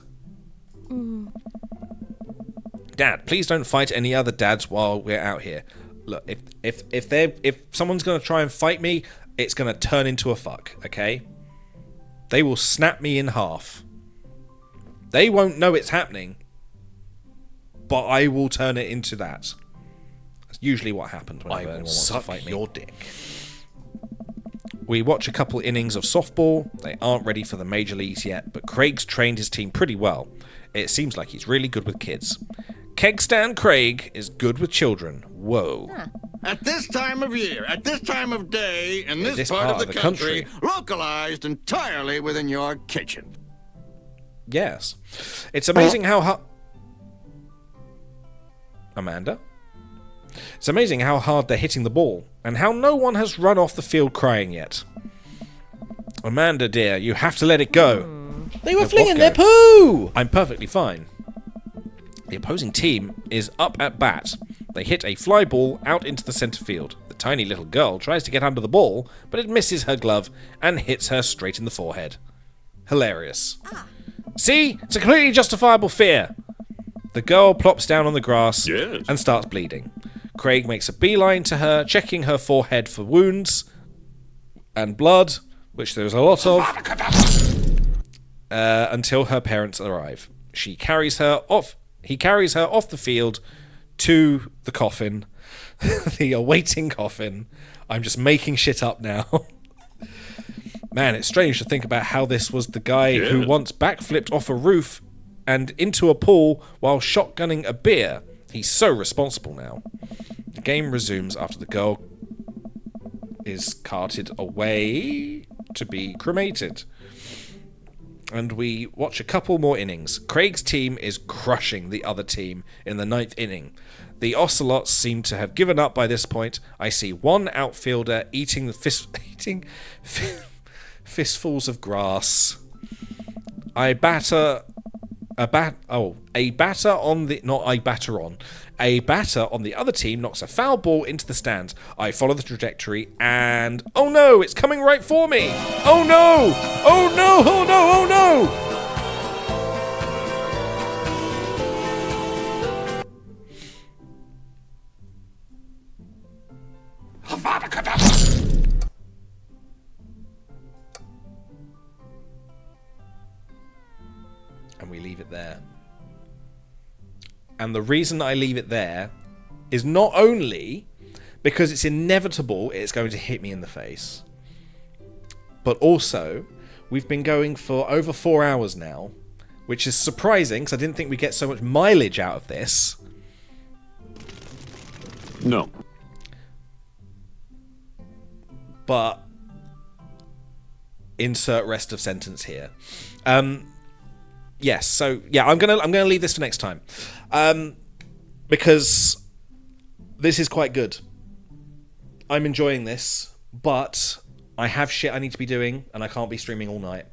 Dad, please don't fight any other dads while we're out here. Look, if someone's gonna try and fight me, it's gonna turn into a fuck, okay? They will snap me in half. They won't know it's happening, but I will turn it into that. That's usually what happens when anyone wants to fight me. Your dick. We watch a couple innings of softball. They aren't ready for the major leagues yet, but Craig's trained his team pretty well. It seems like he's really good with kids. Kegstand Craig is good with children. Whoa. At this time of year, at this time of day, in this part of the country, localized entirely within your kitchen. Yes. It's amazing how Amanda? It's amazing how hard they're hitting the ball, and how no one has run off the field crying yet. Amanda, dear, you have to let it go. They were flinging their poo! I'm perfectly fine. The opposing team is up at bat. They hit a fly ball out into the centre field. The tiny little girl tries to get under the ball, but it misses her glove and hits her straight in the forehead. Hilarious. See? It's a completely justifiable fear. The girl plops down on the grass and starts bleeding. Craig makes a beeline to her, checking her forehead for wounds and blood, which there's a lot of, until her parents arrive. He carries her off the field to the coffin, the awaiting coffin. I'm just making shit up now. Man, it's strange to think about how this was the guy who once backflipped off a roof and into a pool while shotgunning a beer. He's so responsible now. The game resumes after the girl is carted away to be cremated. And we watch a couple more innings. Craig's team is crushing the other team in the 9th inning. The Ocelots seem to have given up by this point. I see one outfielder eating fistfuls of grass. A batter on the other team knocks a foul ball into the stands. I follow the trajectory and oh no, it's coming right for me. Oh no! Oh no! Oh no! Oh no! And we leave it there. And the reason I leave it there is not only because it's inevitable it's going to hit me in the face, but also we've been going for over 4 hours now, which is surprising because I didn't think we'd get so much mileage out of this. No. But insert rest of sentence here. Yes, so yeah, I'm gonna leave this for next time, because this is quite good. I'm enjoying this, but I have shit I need to be doing, and I can't be streaming all night.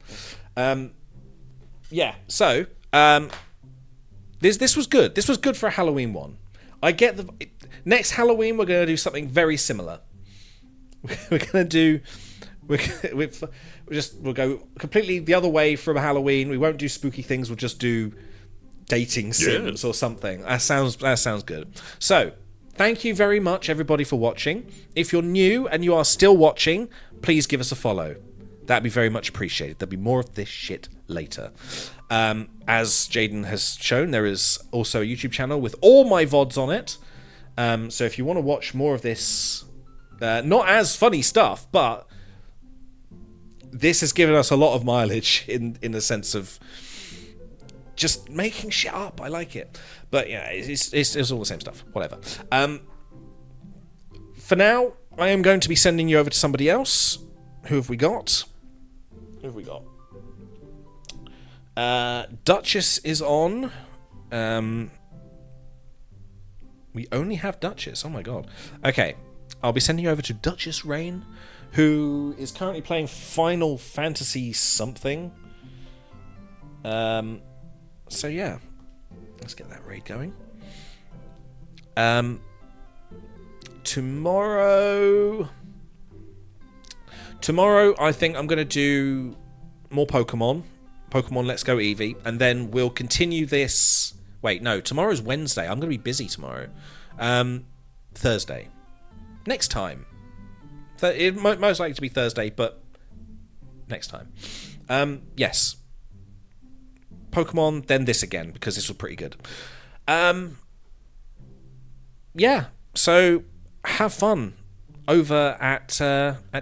Yeah, so this was good. This was good for a Halloween one. I get next Halloween we're gonna do something very similar. We'll go completely the other way from Halloween. We won't do spooky things. We'll just do dating sims or something. That sounds good. So, thank you very much, everybody, for watching. If you're new and you are still watching, please give us a follow. That'd be very much appreciated. There'll be more of this shit later. As Jaden has shown, there is also a YouTube channel with all my VODs on it. So if you want to watch more of this, not as funny stuff, but this has given us a lot of mileage in the sense of just making shit up. I like it. But yeah, it's all the same stuff. Whatever. For now, I am going to be sending you over to somebody else. Who have we got? Duchess is on. We only have Duchess. Oh my god. Okay. I'll be sending you over to Duchess Rain, who is currently playing Final Fantasy something. So yeah, let's get that raid going. Tomorrow I think I'm going to do more Pokemon Let's Go Eevee, and then we'll continue this. Wait, no, tomorrow's Wednesday. I'm going to be busy tomorrow. Thursday. Next time. It most likely to be Thursday, but next time. Yes. Pokemon, then this again, because this was pretty good. Yeah, so have fun over at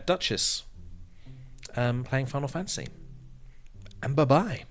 Duchess, playing Final Fantasy. And bye-bye.